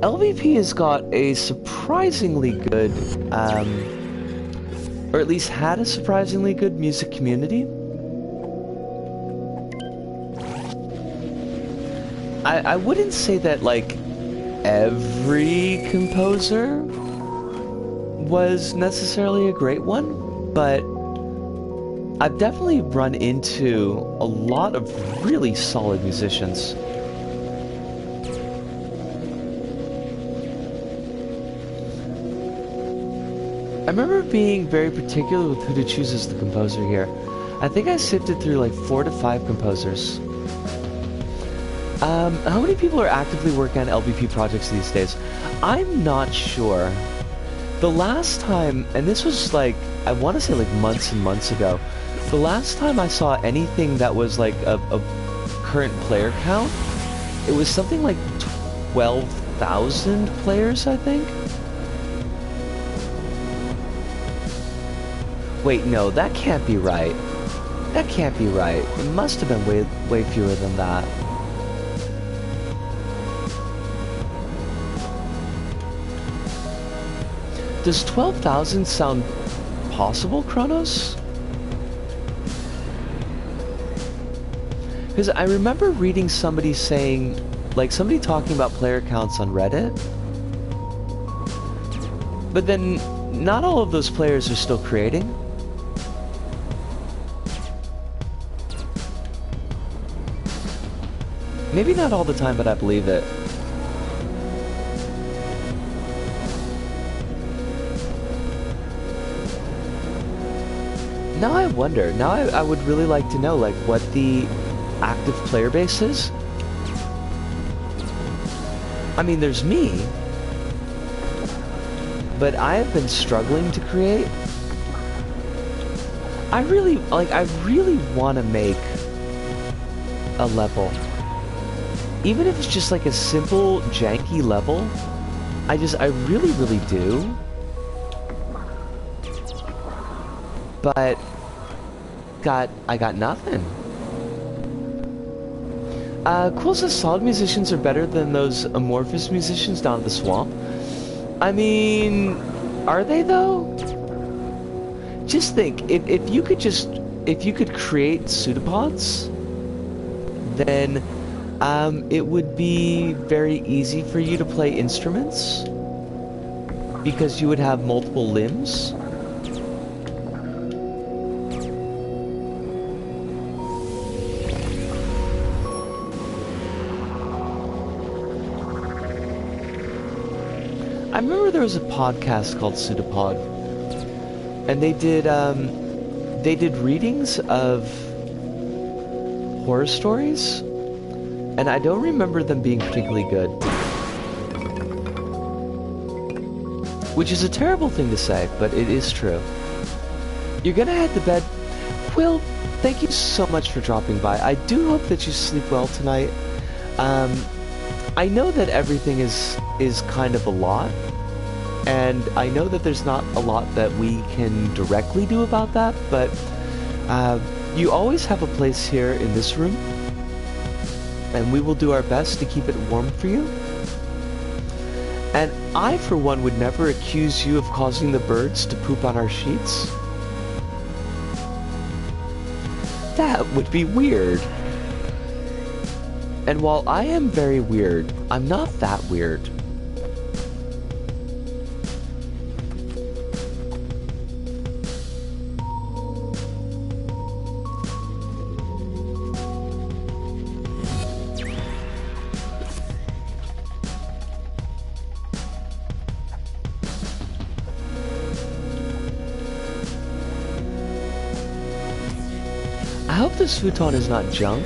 LBP has got a surprisingly good, or at least had a surprisingly good music community. I wouldn't say that, like, every composer was necessarily a great one, but I've definitely run into a lot of really solid musicians. remember being very particular with who to choose as the composer here. I think I sifted through like 4 to 5 composers. How many people are actively working on LBP projects these days? I'm not sure. The last time, and this was like, I want to say like months and months ago, the last time I saw anything that was like a current player count, it was something like 12,000 players, I think. Wait, no, that can't be right. That can't be right. It must have been way fewer than that. Does 12,000 sound possible, Kronos? Because I remember reading somebody saying, like somebody talking about player counts on Reddit, but then not all of those players are still creating. Maybe not all the time, but I believe it. Now I wonder, now I would really like to know like what the active player base is. I mean, there's me, but I have been struggling to create. I really want to make a level. Even if it's just like a simple, janky level, I really do. But I got nothing. Quill says solid musicians are better than those amorphous musicians down at the swamp. I mean, are they though? Just think, if you could create pseudopods, then it would be very easy for you to play instruments because you would have multiple limbs. I remember there was a podcast called Pseudopod, and they did readings of horror stories, and I don't remember them being particularly good. Which is a terrible thing to say, but it is true. You're gonna head to bed. Quill, thank you so much for dropping by. I do hope that you sleep well tonight. I know that everything is kind of a lot, and I know that there's not a lot that we can directly do about that, but you always have a place here in this room, and we will do our best to keep it warm for you. And I, for one, would never accuse you of causing the birds to poop on our sheets. That would be weird. And while I am very weird, I'm not that weird. I hope this futon is not junk.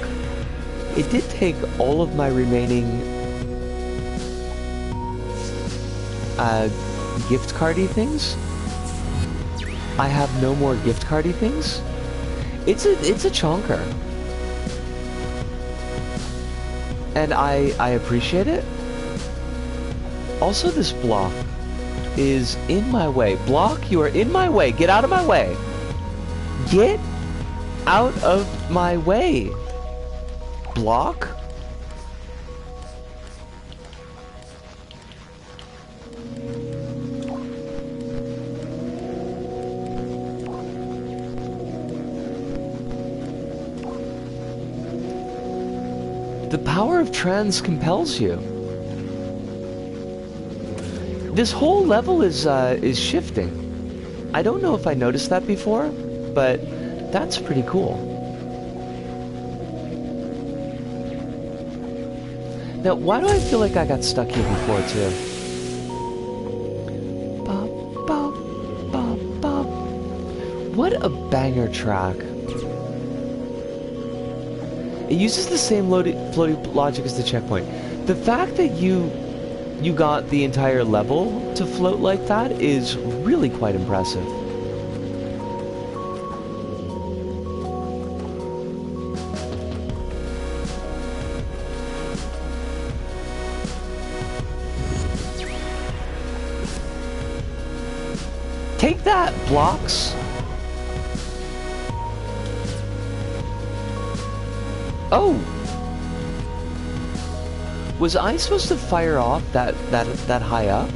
It did take all of my remaining gift cardy things. I have no more gift cardy things. It's a chonker. And I appreciate it. Also, this block is in my way. Block, you are in my way. Get out of my way. Get out of my way. Block? The power of trans compels you. This whole level is shifting. I don't know if I noticed that before, but that's pretty cool. Now, why do I feel like I got stuck here before, too? Bop, bop, bop. What a banger track. It uses the same floaty logic as the checkpoint. The fact that you got the entire level to float like that is really quite impressive. Take that, blocks! Oh! Was I supposed to fire off that high up?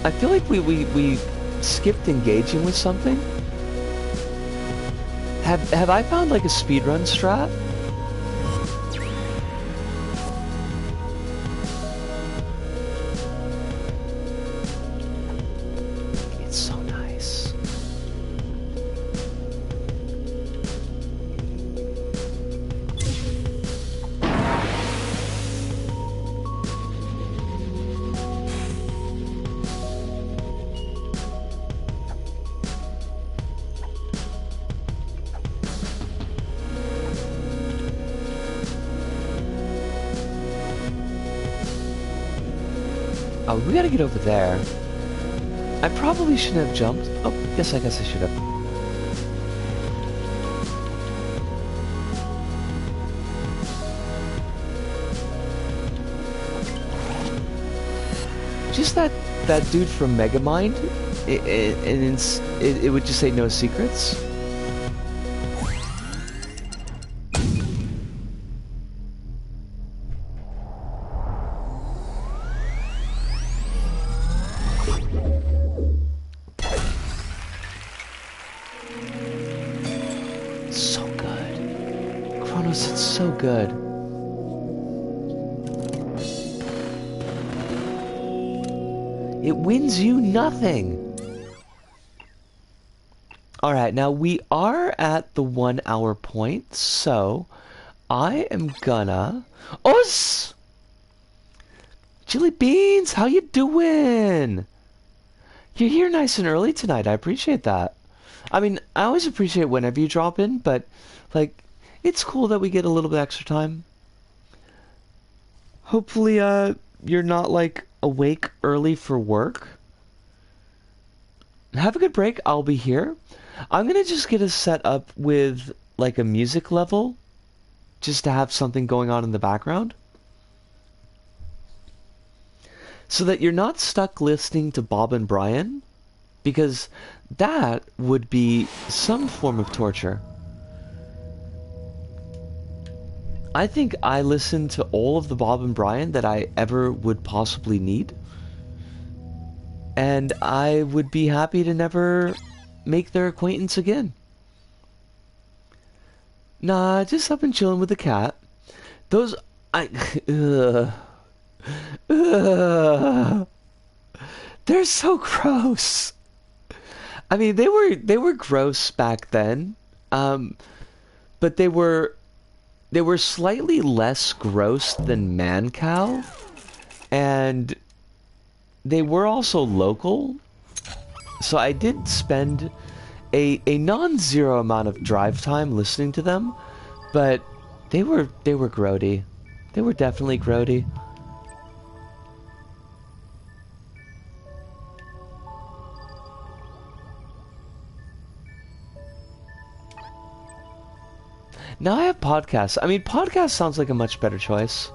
I feel like we skipped engaging with something. Have I found like a speedrun strat? It's so nice. Oh, we gotta get over there. I probably shouldn't have jumped. Oh, yes, I guess I should have. Just that dude from Megamind, it would just say no secrets. So good. Chronos, it's so good. It wins you nothing. Alright, now we are at the 1 hour point, so I am gonna... Us! Chili Beans, how you doing? You're here nice and early tonight, I appreciate that. I mean, I always appreciate whenever you drop in, but, like, it's cool that we get a little bit extra time. Hopefully, you're not, like, awake early for work. Have a good break, I'll be here. I'm gonna just get us set up with, like, a music level, just to have something going on in the background. So that you're not stuck listening to Bob and Brian, because that would be some form of torture. I think I listen to all of the Bob and Brian that I ever would possibly need. And I would be happy to never make their acquaintance again. Nah, just up and chilling with the cat. Those... They're so gross. I mean, they were gross back then, but they were slightly less gross than Man Cow, and they were also local. So I did spend a non-zero amount of drive time listening to them, but they were grody. They were definitely grody. Now I have podcasts. I mean, podcast sounds like a much better choice.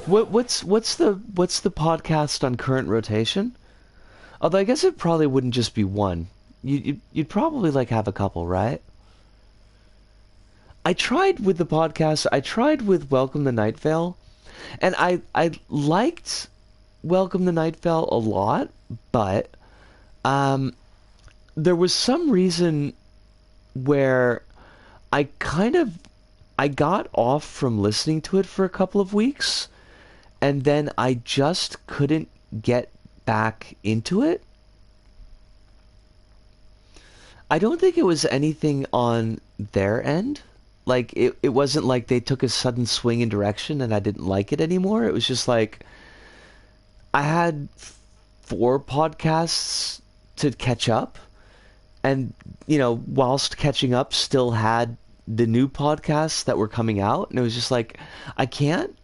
What's the podcast on current rotation? Although I guess it probably wouldn't just be one. You'd probably like have a couple, right? I tried with the podcast. I tried with Welcome to Night Vale. And I liked Welcome to Night Vale a lot, but there was some reason where I got off from listening to it for a couple of weeks, and then I just couldn't get back into it. I don't think it was anything on their end. Like, it wasn't like they took a sudden swing in direction and I didn't like it anymore. It was just like, I had 4 podcasts to catch up, and, whilst catching up, still had the new podcasts that were coming out, and it was just like, I can't.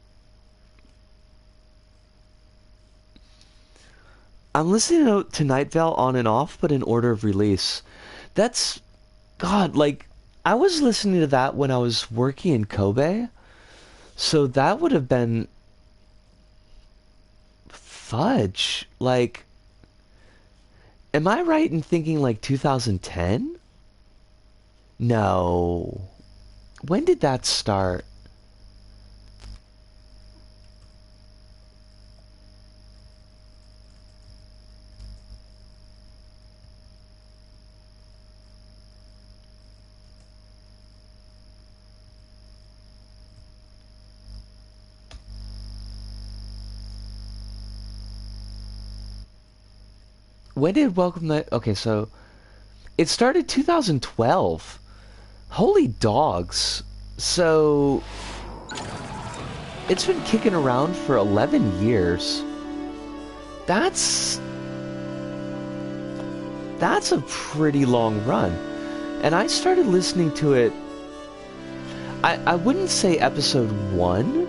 I'm listening to Night Vale on and off, but in order of release. That's, God, like, I was listening to that when I was working in Kobe, so that would have been fudge. Like, am I right in thinking like 2010? No. When did that start? When did Welcome Night... Okay, so it started 2012. Holy dogs. So it's been kicking around for 11 years. That's a pretty long run. And I started listening to it, I wouldn't say episode 1,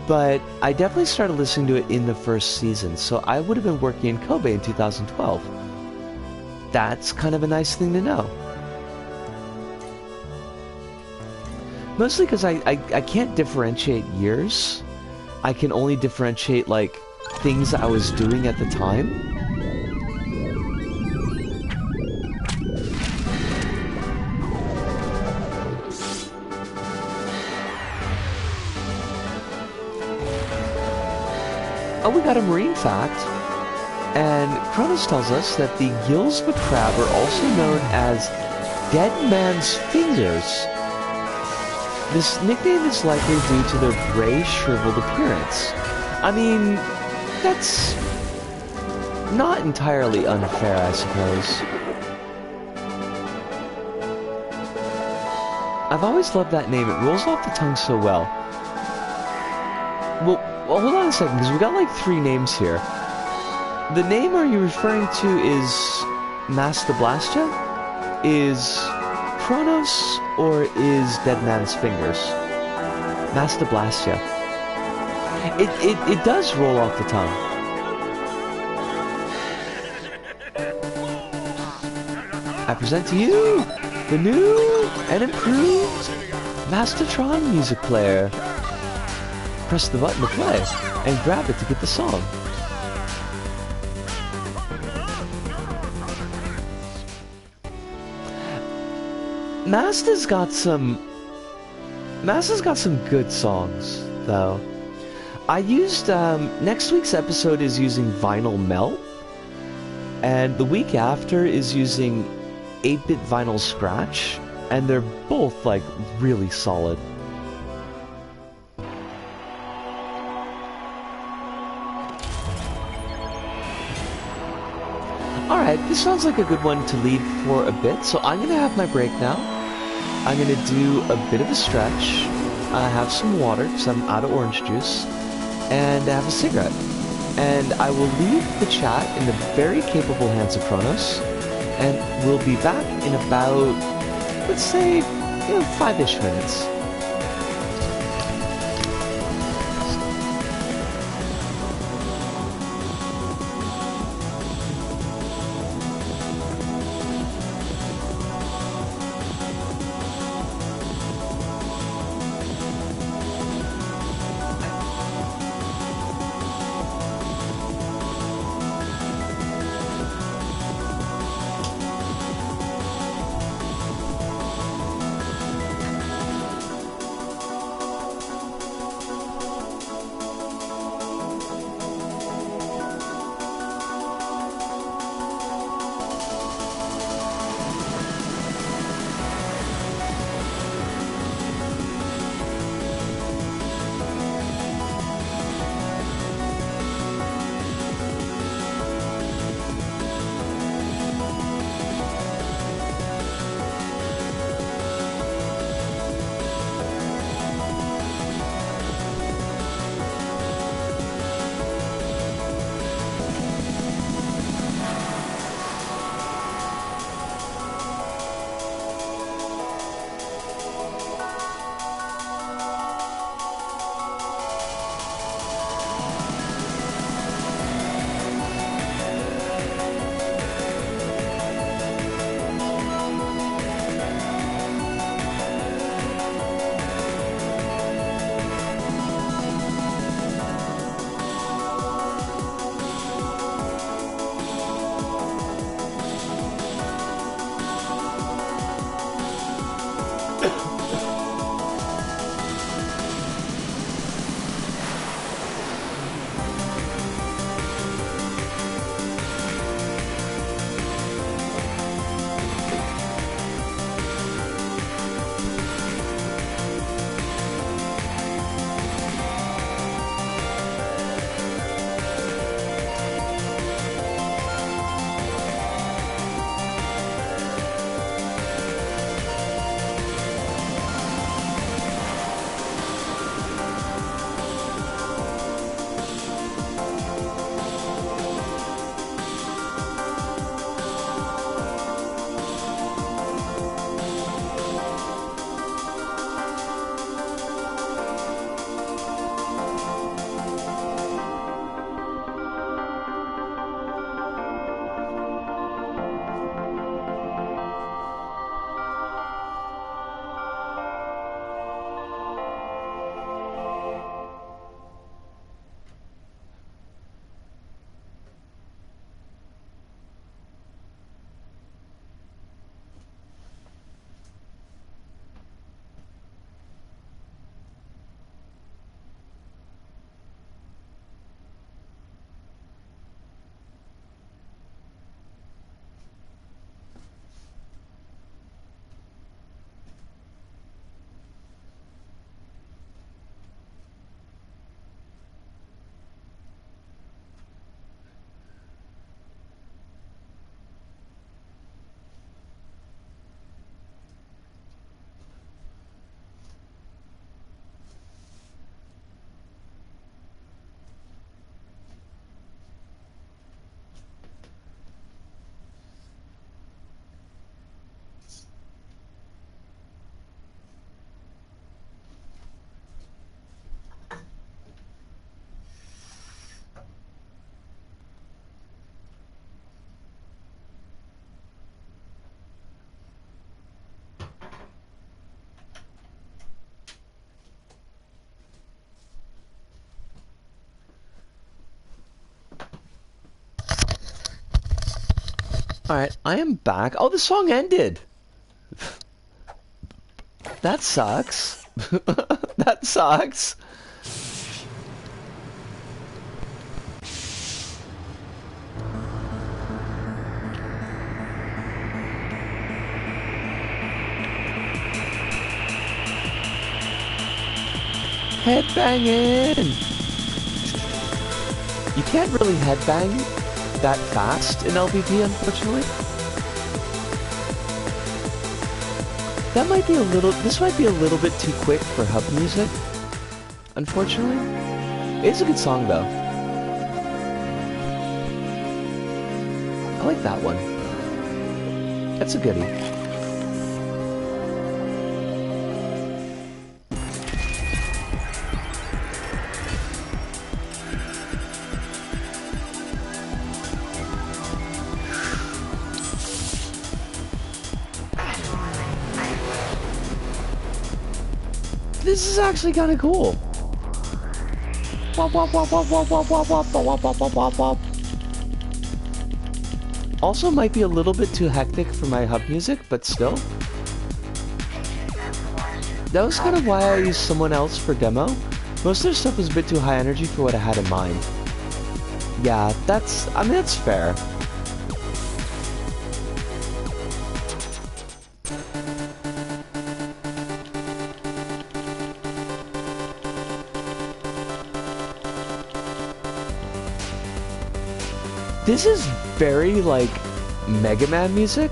but I definitely started listening to it in the first season. So I would have been working in Kobe in 2012. That's kind of a nice thing to know. Mostly because I can't differentiate years. I can only differentiate, like, things I was doing at the time. Oh, we got a marine fact. And Kronos tells us that the gills of a crab are also known as dead man's fingers. This nickname is likely due to their gray, shriveled appearance. I mean, that's not entirely unfair, I suppose. I've always loved that name. It rolls off the tongue so well. Well, hold on a second, because we got like 3 names here. The name are you referring to is Mastablastia? Is Kronos, or is Dead Man's Fingers? Mastablastia. It does roll off the tongue. I present to you the new and improved Mastertron music player. Press the button to play and grab it to get the song. Masta's got some good songs, though. I used, next week's episode is using Vinyl Melt, and the week after is using 8-Bit Vinyl Scratch, and they're both, like, really solid. Alright, this sounds like a good one to lead for a bit, so I'm gonna have my break now. I'm gonna do a bit of a stretch, have some water, because I'm out of orange juice, and have a cigarette. And I will leave the chat in the very capable hands of Kronos, and we'll be back in about, let's say, 5-ish minutes. Alright, I am back. Oh, the song ended! That sucks. That sucks. Headbanging! You can't really headbang that fast in LVP, unfortunately. That might be a little, this might be a little bit too quick for hub music, unfortunately. It's a good song though. I like that one. That's a goodie. This is actually kind of cool. Also might be a little bit too hectic for my hub music, but still. That was kind of why I used someone else for demo. Most of their stuff was a bit too high energy for what I had in mind. Yeah, I mean, that's fair. This is very, like, Mega Man music,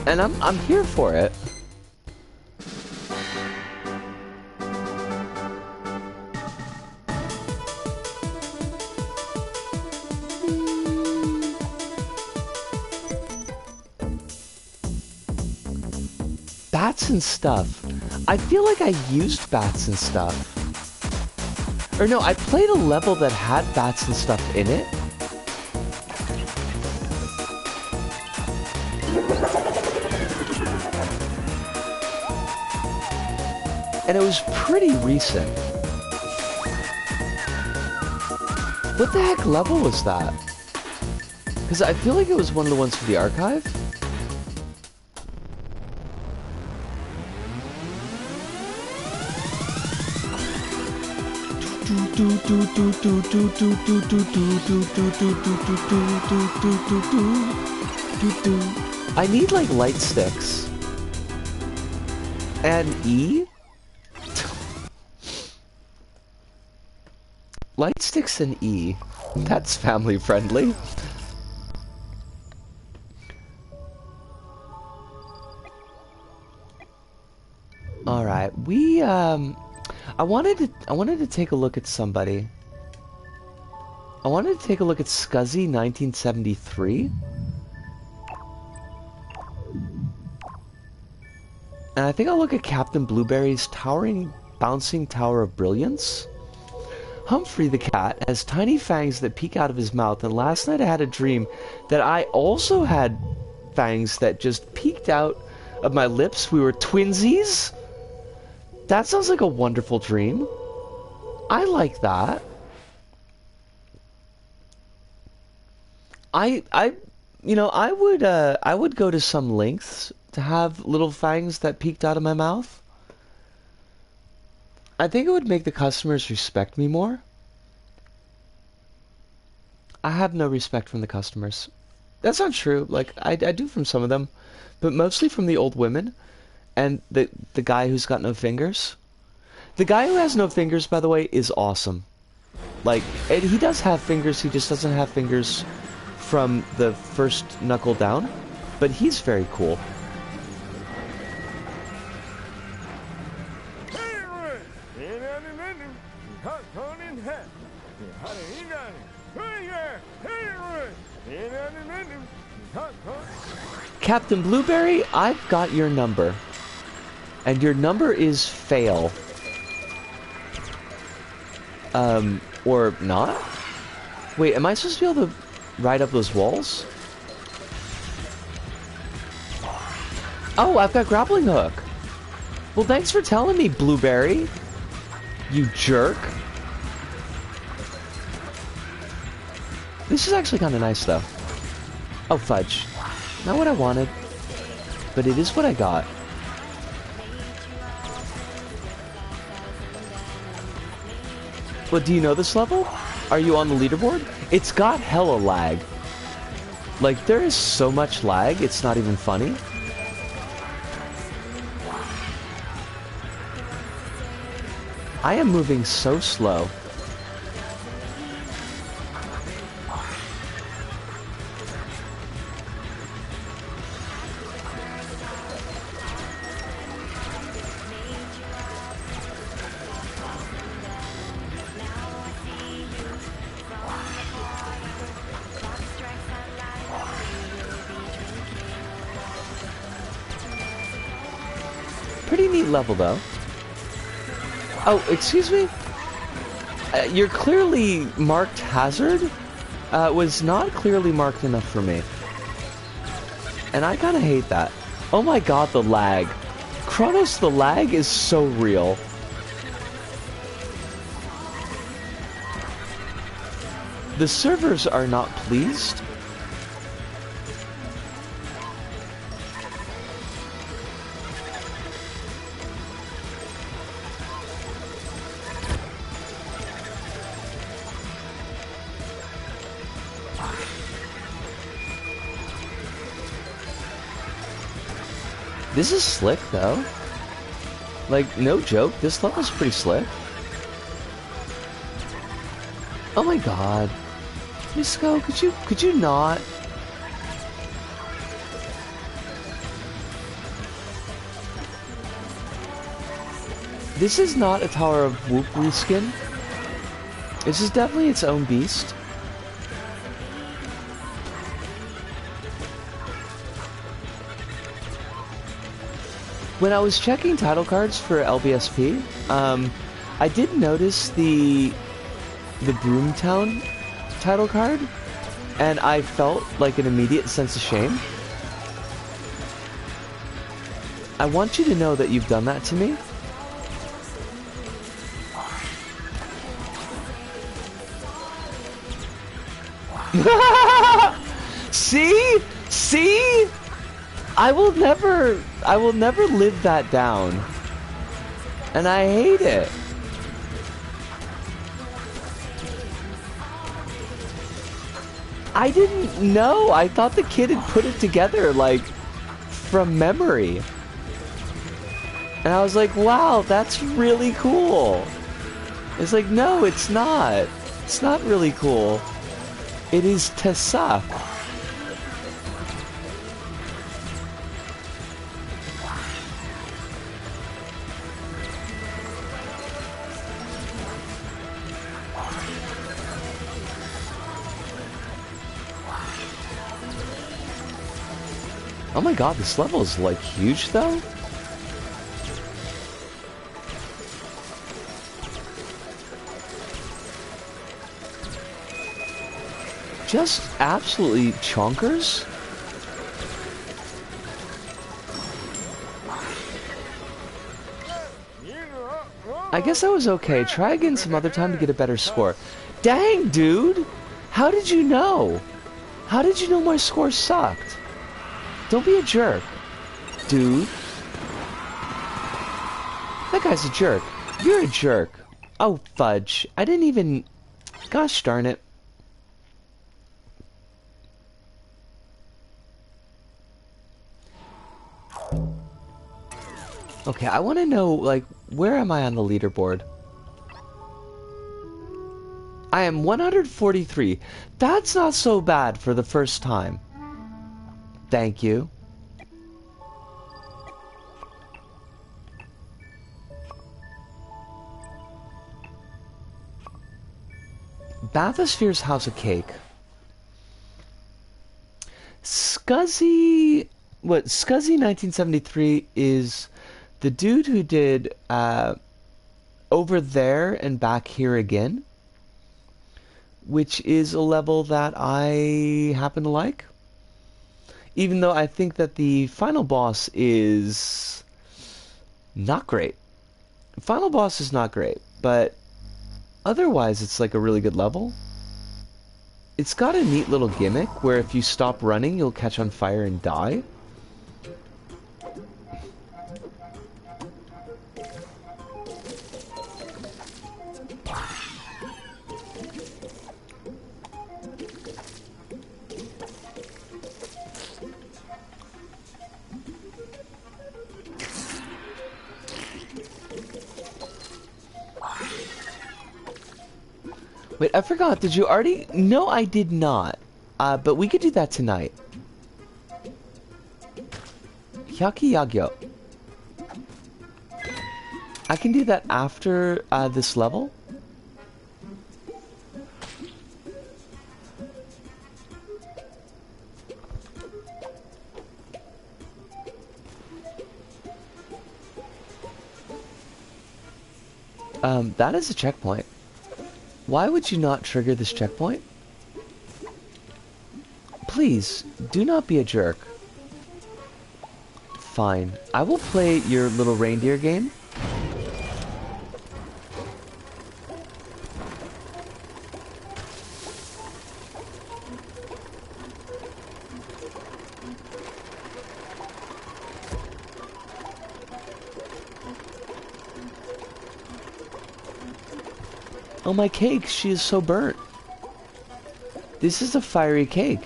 and I'm here for it. Bats and stuff. I feel like I used bats and stuff. Or no, I played a level that had bats and stuff in it. And it was pretty recent. What the heck level was that? Because I feel like it was one of the ones for the archive. I need like light sticks. And E? Light sticks and E. That's family friendly. Alright, I wanted to take a look at somebody. I wanted to take a look at Scuzzy 1973. And I think I'll look at Captain Blueberry's towering, bouncing tower of brilliance. Humphrey the cat has tiny fangs that peek out of his mouth, and last night I had a dream that I also had fangs that just peeked out of my lips. We were twinsies. That sounds like a wonderful dream. I like that. You know, I would go to some lengths to have little fangs that peeked out of my mouth. I think it would make the customers respect me more. I have no respect from the customers. That's not true. Like, I do from some of them, but mostly from the old women and the guy who's got no fingers. The guy who has no fingers, by the way, is awesome. Like, and he does have fingers, he just doesn't have fingers from the first knuckle down, but he's very cool. Captain Blueberry, I've got your number. And your number is fail. Or not? Wait, am I supposed to be able to ride up those walls? Oh, I've got grappling hook. Well, thanks for telling me, Blueberry. You jerk. This is actually kind of nice, though. Oh, fudge. Not what I wanted. But it is what I got. Well, do you know this level? Are you on the leaderboard? It's got hella lag. Like, there is so much lag, it's not even funny. I am moving so slow. Pretty neat level, though. Oh, excuse me? You're clearly marked hazard? Was not clearly marked enough for me. And I kinda hate that. Oh my god, the lag. Kronos, the lag is so real. The servers are not pleased. This is slick, though. Like, no joke, this level's pretty slick. Oh my god. Misco, could you not? This is not a Tower of Whoop reskin. This is definitely its own beast. When I was checking title cards for LBSP, I did notice the Broomtown title card, and I felt like an immediate sense of shame. I want you to know that you've done that to me. See? See? I will never live that down. And I hate it. I didn't know. I thought the kid had put it together, like, from memory. And I was like, wow, that's really cool. It's like, no, it's not. It's not really cool. It is to suck. Oh my god, this level is like huge though? Just absolutely chonkers? I guess I was okay. Try again some other time to get a better score. Dang, dude! How did you know? How did you know my score sucked? Don't be a jerk, dude. That guy's a jerk. You're a jerk. Oh, fudge. I didn't even... Gosh darn it. Okay, I want to know, like, where am I on the leaderboard? I am 143. That's not so bad for the first time. Thank you. Bathysphere's House of Cake. Scuzzy... What, Scuzzy 1973 is the dude who did Over There and Back Here Again, which is a level that I happen to like. Even though I think that the final boss is not great. Final boss is not great, but otherwise it's like a really good level. It's got a neat little gimmick where if you stop running, you'll catch on fire and die. Wait, I forgot. Did you already? No, I did not. But we could do that tonight. Hyaki Yagyo. I can do that after this level. That is a checkpoint. Why would you not trigger this checkpoint? Please, do not be a jerk. Fine. I will play your little reindeer game. Oh, my cake, she is so burnt. This is a fiery cake.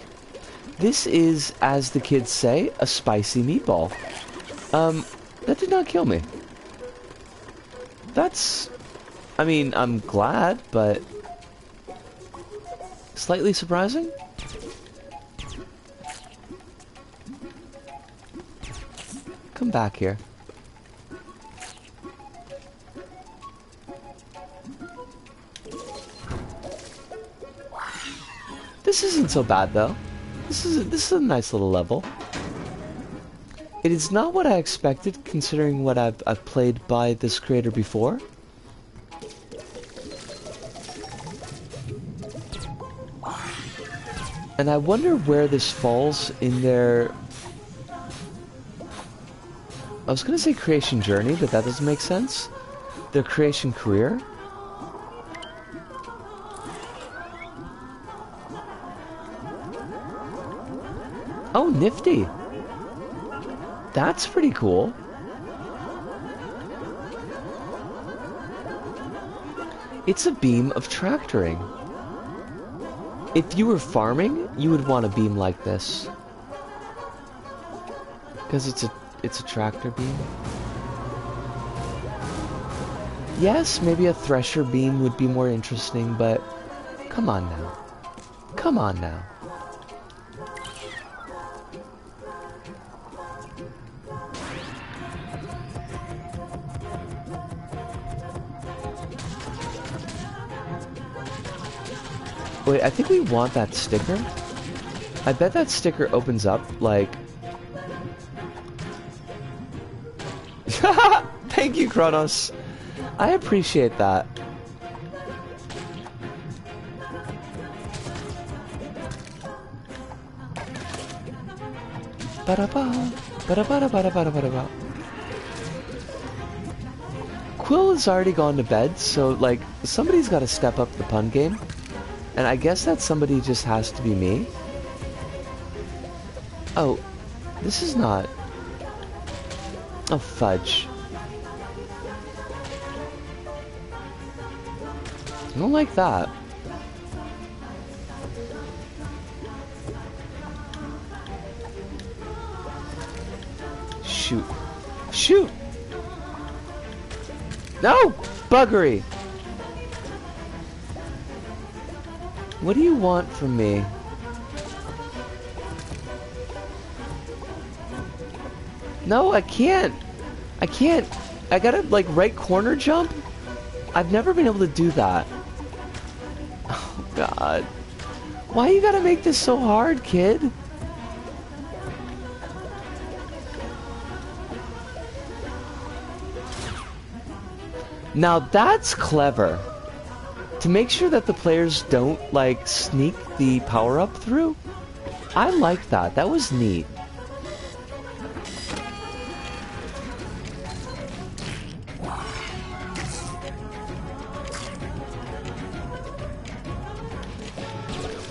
This is, as the kids say, a spicy meatball. That did not kill me. That's... I mean, I'm glad, but... slightly surprising? Come back here. This isn't so bad, though. This is a nice little level. It is not what I expected, considering what I've played by this creator before. And I wonder where this falls in their... I was gonna say creation journey, but that doesn't make sense. Their creation career. Oh, nifty. That's pretty cool. It's a beam of tractoring. If you were farming, you would want a beam like this. Because it's a tractor beam. Yes, maybe a thresher beam would be more interesting, but come on now. Come on now. Wait, I think we want that sticker. I bet that sticker opens up, like... Thank you, Kronos. I appreciate that. Ba-da-ba, ba-da-ba-da-ba-da-ba-da-ba. Quill has already gone to bed, so, like, somebody's got to step up the pun game. And I guess that somebody just has to be me. Oh, this is not... Oh, fudge. I don't like that. Shoot. Shoot! No! Buggery! What do you want from me? No, I can't. I can't. I gotta, like, right corner jump? I've never been able to do that. Oh, God. Why you gotta make this so hard, kid? Now that's clever. To make sure that the players don't, like, sneak the power-up through. I like that. That was neat.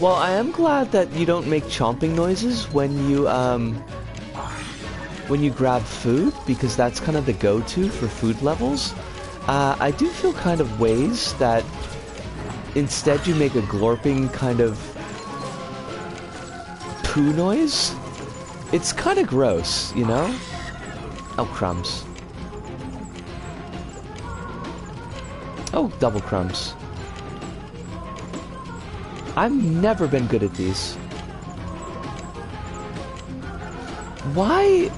Well, I am glad that you don't make chomping noises when you grab food, because that's kind of the go-to for food levels. I do feel kind of ways that instead you make a glorping kind of poo noise. It's kind of gross, you know? Oh, crumbs. Oh, double crumbs. I've never been good at these. Why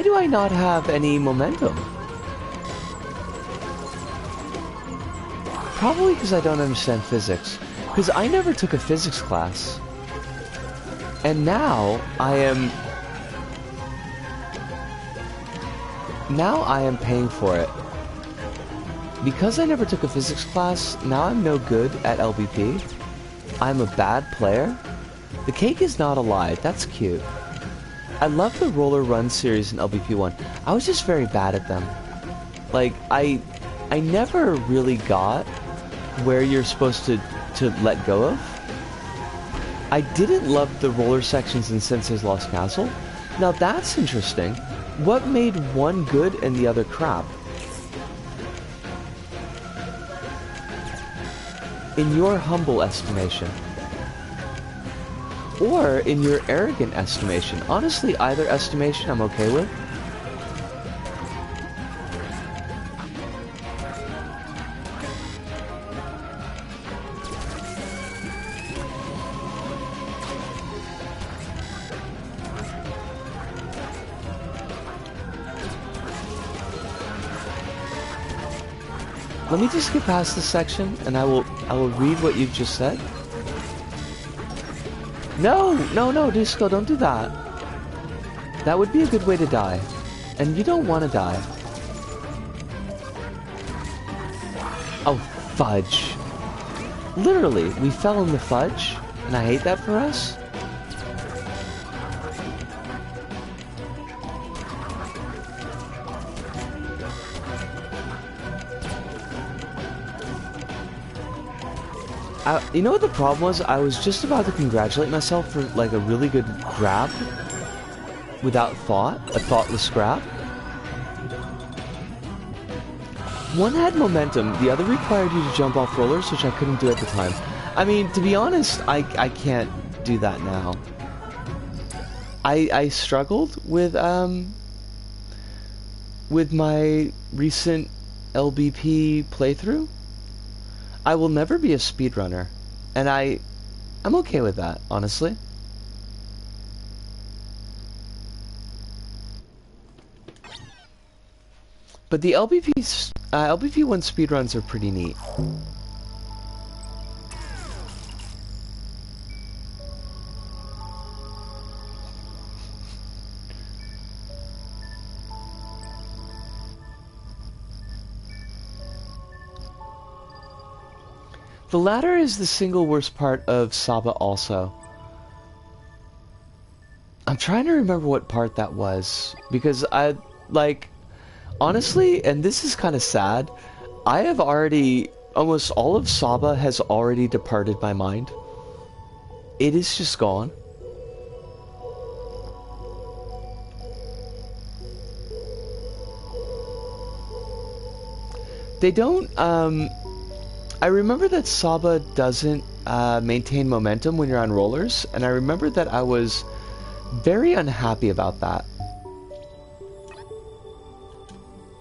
do I not have any momentum? Probably because I don't understand physics. Because I never took a physics class. And now I am paying for it. Because I never took a physics class, now I'm no good at LBP. I'm a bad player. The cake is not a lie. That's cute. I love the roller run series in LBP1. I was just very bad at them. Like, I never really got where you're supposed to let go of. I didn't love the roller sections in Sensei's Lost Castle. Now that's interesting. What made one good and the other crap? In your humble estimation. Or in your arrogant estimation. Honestly, either estimation I'm okay with. Let me just get past this section, and I will read what you've just said. No, Disco, don't do that. That would be a good way to die. And you don't want to die. Oh, fudge. Literally, we fell in the fudge, and I hate that for us. You know what the problem was? I was just about to congratulate myself for, like, a really good grab. Without thought. A thoughtless grab. One had momentum, the other required you to jump off rollers, which I couldn't do at the time. I mean, to be honest, I can't do that now. I struggled with my recent LBP playthrough. I will never be a speedrunner, and I'm okay with that, honestly. But the LBP1 speedruns are pretty neat. The latter is the single worst part of Saba also. I'm trying to remember what part that was, because honestly, and this is kind of sad, I have already, almost all of Saba has already departed my mind. It is just gone. They don't, I remember that Saba doesn't maintain momentum when you're on rollers, and I remember that I was very unhappy about that.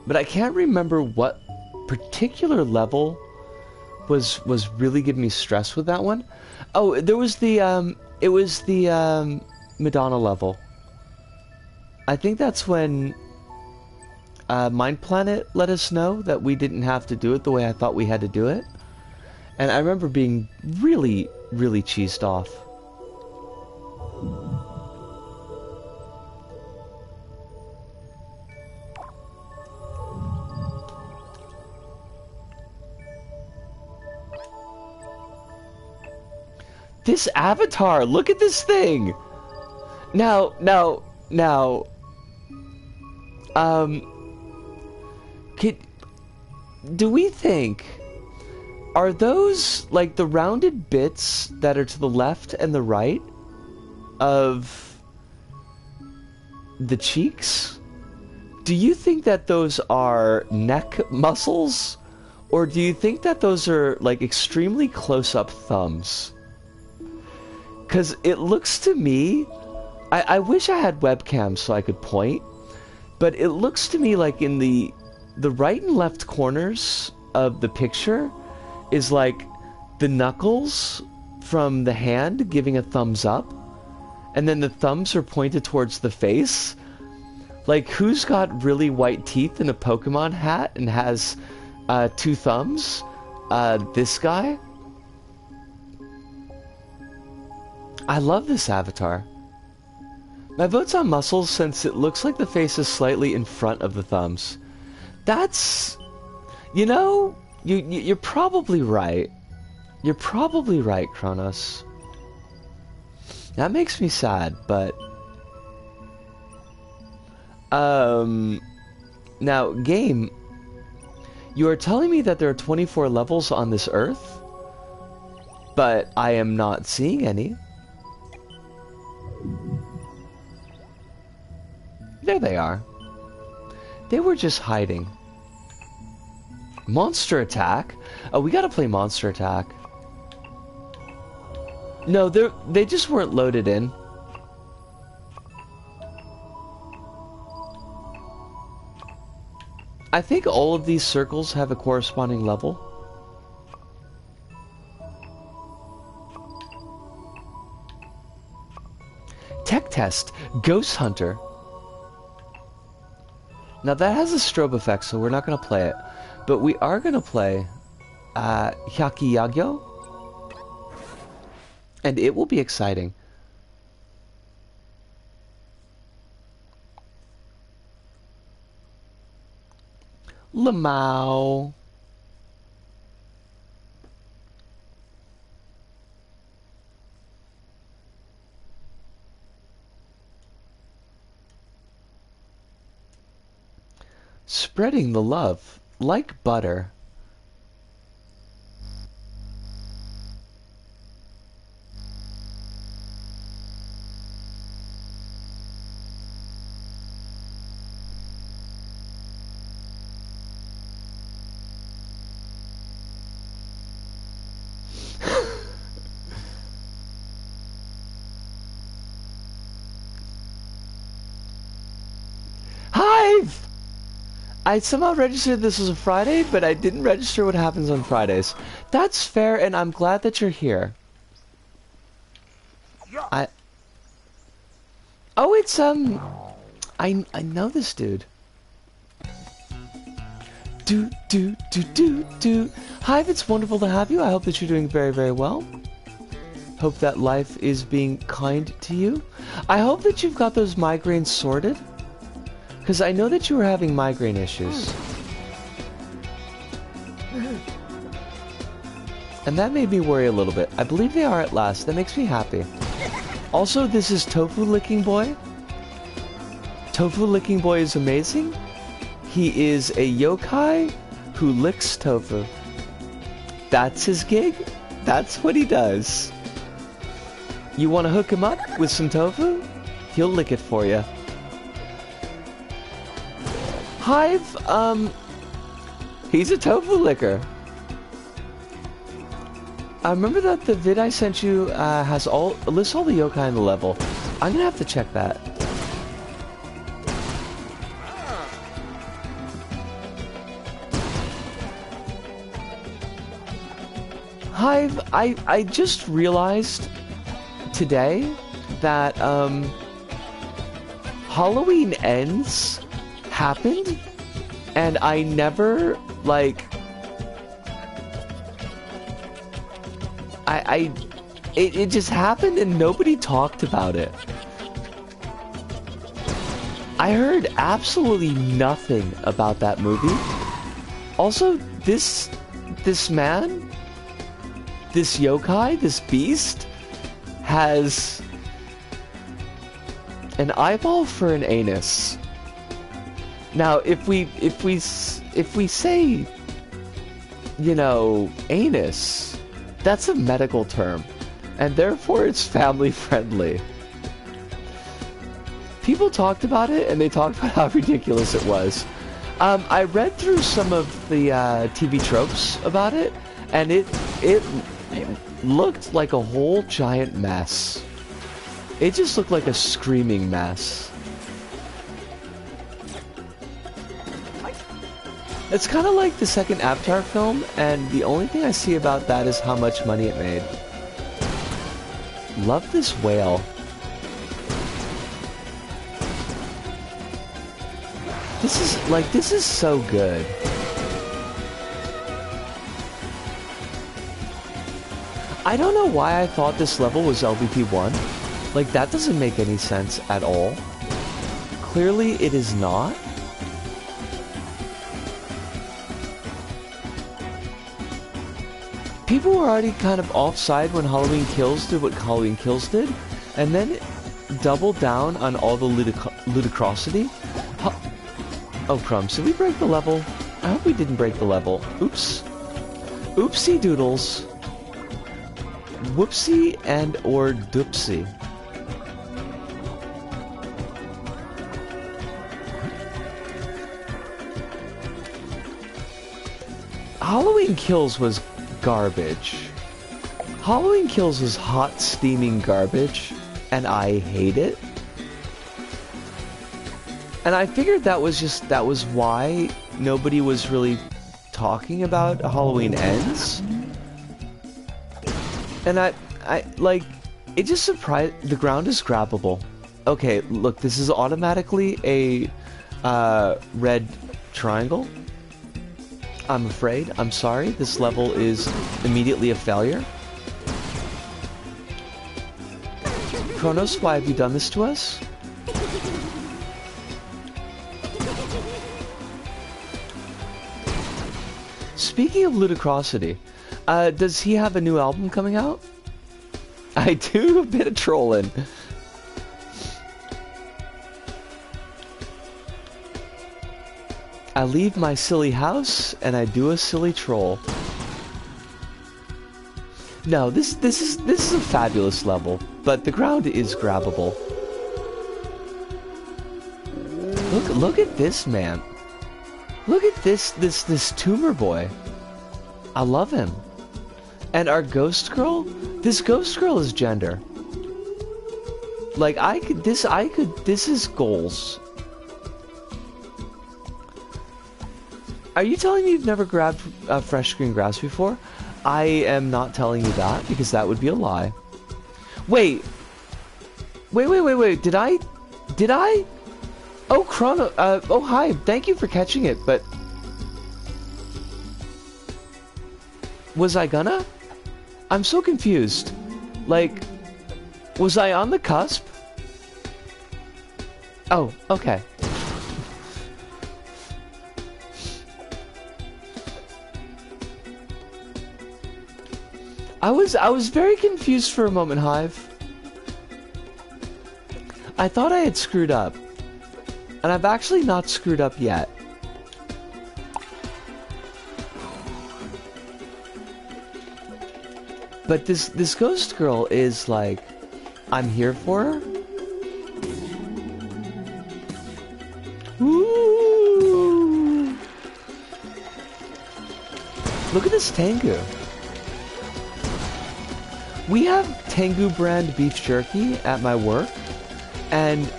But I can't remember what particular level was really giving me stress with that one. Oh, there was the it was the Madonna level. I think that's when PtaER let us know that we didn't have to do it the way I thought we had to do it. And I remember being really, really cheesed off. This avatar, look at this thing! Now, do we think... Are those, like, the rounded bits that are to the left and the right of the cheeks? Do you think that those are neck muscles? Or do you think that those are, like, extremely close-up thumbs? Because it looks to me... I wish I had webcams so I could point, but it looks to me like in the right and left corners of the picture is like the knuckles from the hand giving a thumbs up, and then the thumbs are pointed towards the face. Like, who's got really white teeth in a Pokemon hat and has 2 thumbs? This guy? I love this avatar. My vote's on muscles since it looks like the face is slightly in front of the thumbs. That's... You know, you're probably right. You're probably right, Kronos. That makes me sad, but... Now, game... You are telling me that there are 24 levels on this Earth? But I am not seeing any. There they are. They were just hiding. Monster Attack? Oh, we gotta play Monster Attack. No, they just weren't loaded in. I think all of these circles have a corresponding level. Tech Test, Ghost Hunter. Now that has a strobe effect, so we're not going to play it. But we are going to play Hyakiyagyo. And it will be exciting. Lamau. Spreading the love like butter. Hive! I somehow registered this as a Friday, but I didn't register what happens on Fridays. That's fair, and I'm glad that you're here. Oh, it's, I know this dude. Hive, it's wonderful to have you. I hope that you're doing very, very well. Hope that life is being kind to you. I hope that you've got those migraines sorted. Because I know that you were having migraine issues. And that made me worry a little bit. I believe they are at last. That makes me happy. Also, this is Tofu Licking Boy. Tofu Licking Boy is amazing. He is a yokai who licks tofu. That's his gig. That's what he does. You want to hook him up with some tofu? He'll lick it for you. Hive, he's a tofu licker. I remember that the vid I sent you lists all the yokai in the level. I'm gonna have to check that. Hive, I just realized today that Halloween Ends happened, and I never, like, it just happened and nobody talked about it. I heard absolutely nothing about that movie. Also, this man, this yokai, this beast, has an eyeball for an anus. Now, if we say you know, anus. That's a medical term, and therefore it's family friendly. People talked about it, and they talked about how ridiculous it was. I read through some of the TV tropes about it, and it looked like a whole giant mess. It just looked like a screaming mess. It's kind of like the second Avatar film, and the only thing I see about that is how much money it made. Love this whale. This is so good. I don't know why I thought this level was LBP1. Like, that doesn't make any sense at all. Clearly, it is not. People were already kind of offside when Halloween Kills did what Halloween Kills did, and then it doubled down on all the ludicrosity. Oh, crumbs. Did we break the level? I hope we didn't break the level. Oops. Oopsie doodles. Whoopsie and or doopsie. Halloween Kills was garbage. Halloween Kills was hot, steaming garbage, and I hate it. And I figured that was why nobody was really talking about Halloween Ends. And I like, it just surprised, the ground is grabbable. Okay, look, this is automatically a red triangle. I'm afraid, I'm sorry, this level is immediately a failure. Kronos, why have you done this to us? Speaking of ludicrosity, does he have a new album coming out? I do a bit of trolling. I leave my silly house and I do a silly troll. No, this is a fabulous level, but the ground is grabbable. Look at this man. Look at this tumor boy. I love him. And our ghost girl? This ghost girl is gender. Like, this is goals. Are you telling me you've never grabbed fresh green grass before? I am not telling you that, because that would be a lie. Wait. Did I? Oh, Chrono, oh hi, thank you for catching it, but... Was I gonna? I'm so confused. Like, was I on the cusp? Oh, okay. I was very confused for a moment, Hive. I thought I had screwed up. And I've actually not screwed up yet. But this ghost girl is like, I'm here for her. Ooh. Look at this Tengu. We have Tengu brand beef jerky at my work, and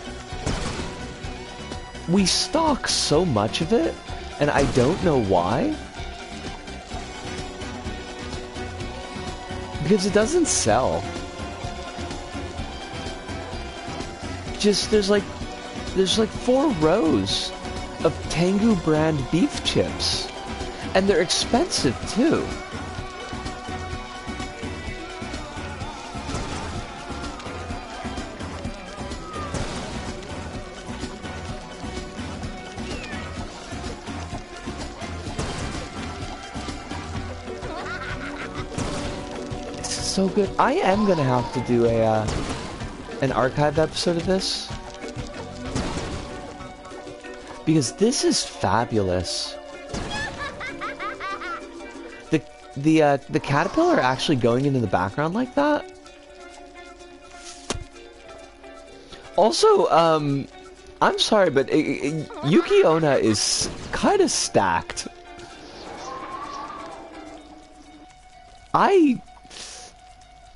we stock so much of it, and I don't know why. Because it doesn't sell. Just, there's like 4 rows of Tengu brand beef chips. And they're expensive too. So good. I am gonna have to do a an archive episode of this, because this is fabulous. The the caterpillar actually going into the background like that. Also, I'm sorry, but Yuki Onna is kind of stacked. I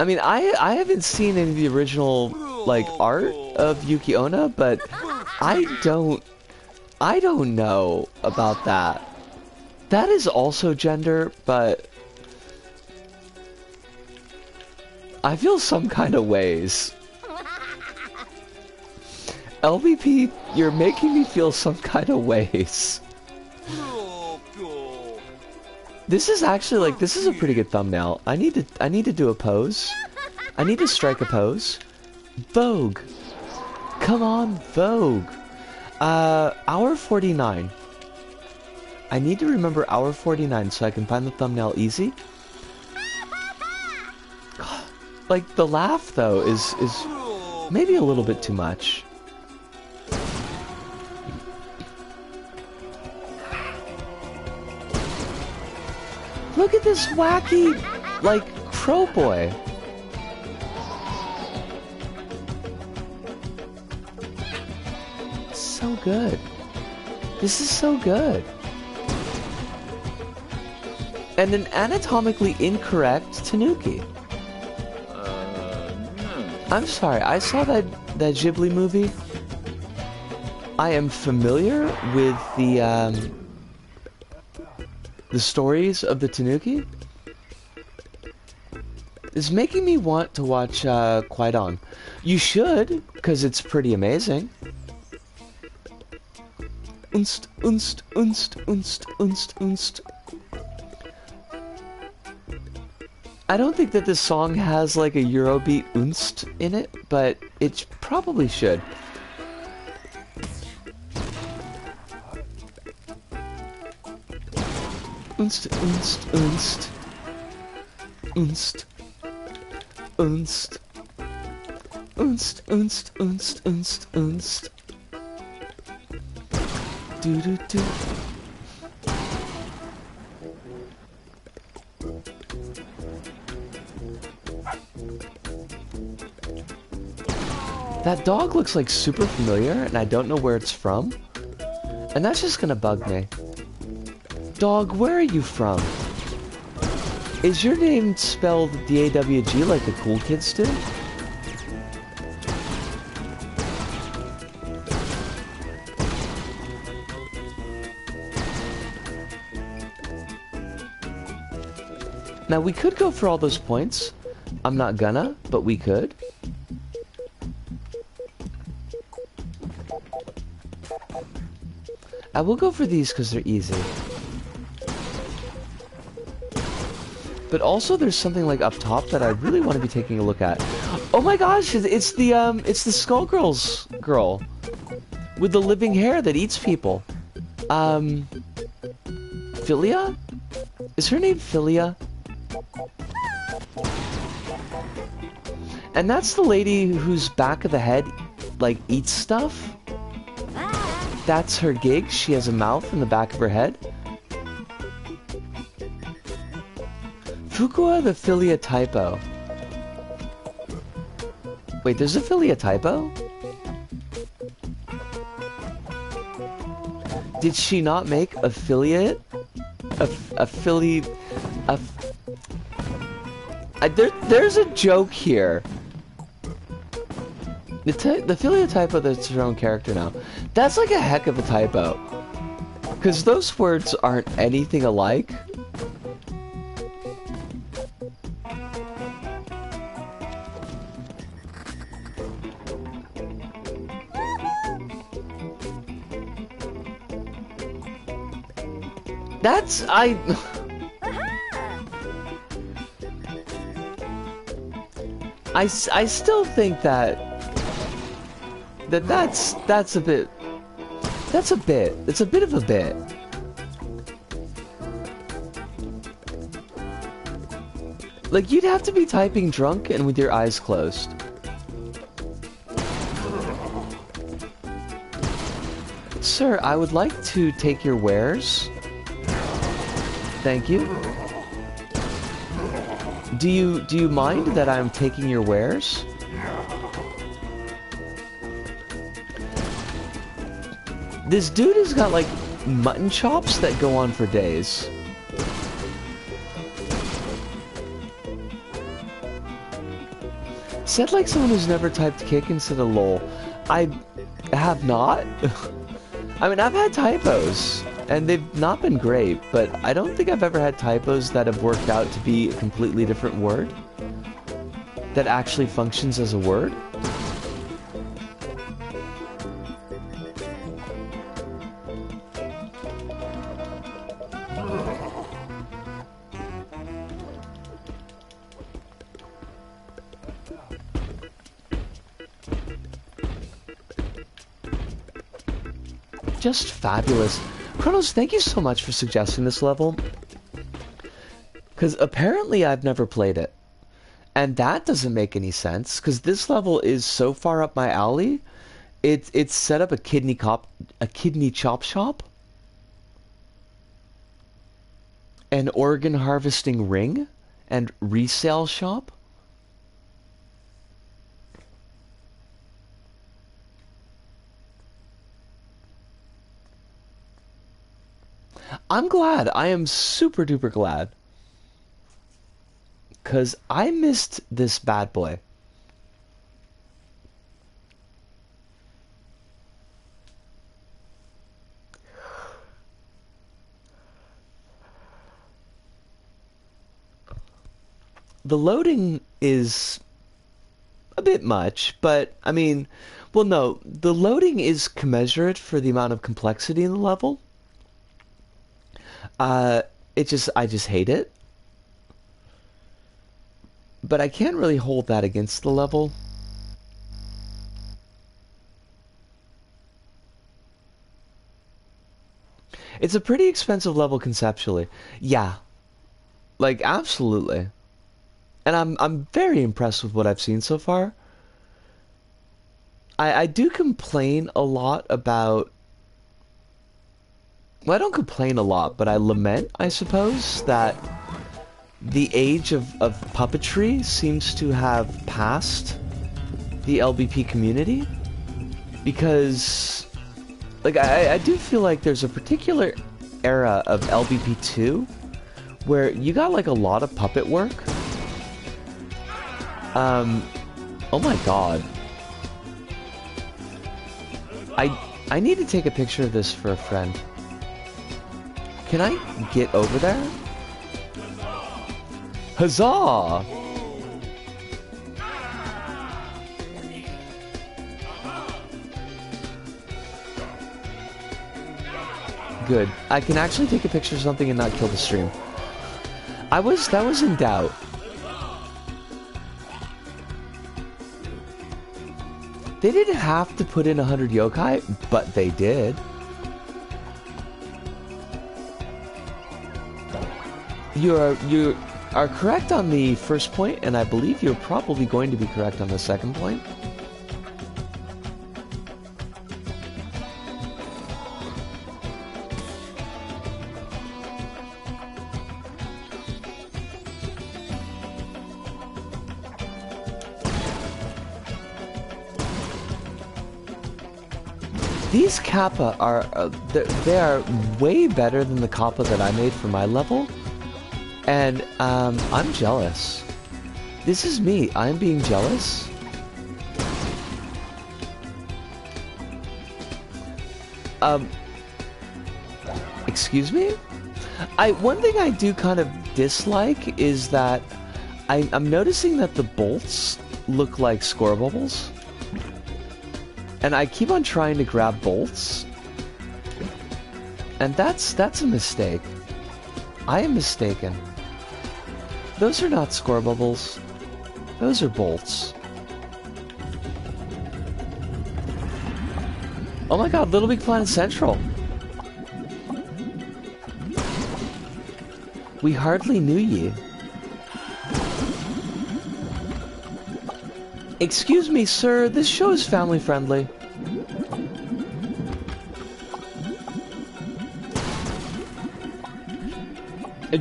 mean, I haven't seen any of the original, like, art of Yuki Onna, but I don't know about that. That is also gender, but I feel some kind of ways. LVP, you're making me feel some kind of ways. This is actually, like, this is a pretty good thumbnail. I need to do a pose. I need to strike a pose. Vogue. Come on, Vogue. Hour 49. I need to remember hour 49 so I can find the thumbnail easy. Like, the laugh, though, is maybe a little bit too much. Look at this wacky, like, crow boy. So good. This is so good. And an anatomically incorrect Tanuki. I'm sorry, I saw that Ghibli movie. I am familiar with the stories of the Tanuki. It's making me want to watch Kwai-Dong. You should, because it's pretty amazing. Unst, unst, unst, unst, unst, unst. I don't think that this song has like a Eurobeat unst in it, but it probably should. Unst, unst, unst. Unst. Unst. Unst, unst, unst, unst, unst. Do do do. That dog looks like super familiar, and I don't know where it's from. And that's just gonna bug me. Dog, where are you from? Is your name spelled D-A-W-G like the cool kids do? Now, we could go for all those points. I'm not gonna, but we could. I will go for these because they're easy. But also there's something like up top that I really want to be taking a look at. Oh my gosh, it's the Skullgirls girl with the living hair that eats people. Philia? Is her name Philia? And that's the lady whose back of the head like eats stuff. That's her gig. She has a mouth in the back of her head. Fukua the Philia typo. Wait, there's a Philia typo? Did she not make affiliate? There's a joke here. The Philia typo, that's her own character now. That's like a heck of a typo. Because those words aren't anything alike. That's... I still think that's a bit... It's a bit of a bit. Like, you'd have to be typing drunk and with your eyes closed. Sir, I would like to take your wares. Thank you. Do you mind that I'm taking your wares? This dude has got like mutton chops that go on for days. Said like someone who's never typed kick instead of lol. I have not. I mean, I've had typos, and they've not been great, but I don't think I've ever had typos that have worked out to be a completely different word that actually functions as a word. Just fabulous. Chronos, thank you so much for suggesting this level. Because apparently I've never played it. And that doesn't make any sense, because this level is so far up my alley. It's set up a kidney chop shop. An organ harvesting ring. And resale shop. I'm glad. I am super duper glad. Because I missed this bad boy. The loading is a bit much, but I mean, well, no, the loading is commensurate for the amount of complexity in the level. I just hate it. But I can't really hold that against the level. It's a pretty expensive level conceptually. Yeah. Like, absolutely. And I'm very impressed with what I've seen so far. I do complain a lot about... Well, I don't complain a lot, but I lament, I suppose, that the age of puppetry seems to have passed the LBP community. Because, like, I do feel like there's a particular era of LBP2 where you got, like, a lot of puppet work. Oh my god. I need to take a picture of this for a friend. Can I get over there? Huzzah! Good. I can actually take a picture of something and not kill the stream. That was in doubt. They didn't have to put in 100 yokai, but they did. You are correct on the first point, and I believe you're probably going to be correct on the second point. These kappa are, they are way better than the kappa that I made for my level. And, I'm jealous. This is me. I'm being jealous. Excuse me? One thing I do kind of dislike is that I'm noticing that the bolts look like score bubbles. And I keep on trying to grab bolts. And that's a mistake. I am mistaken. Those are not score bubbles. Those are bolts. Oh my god, LittleBigPlanet Central. We hardly knew ye. Excuse me, sir, this show is family friendly.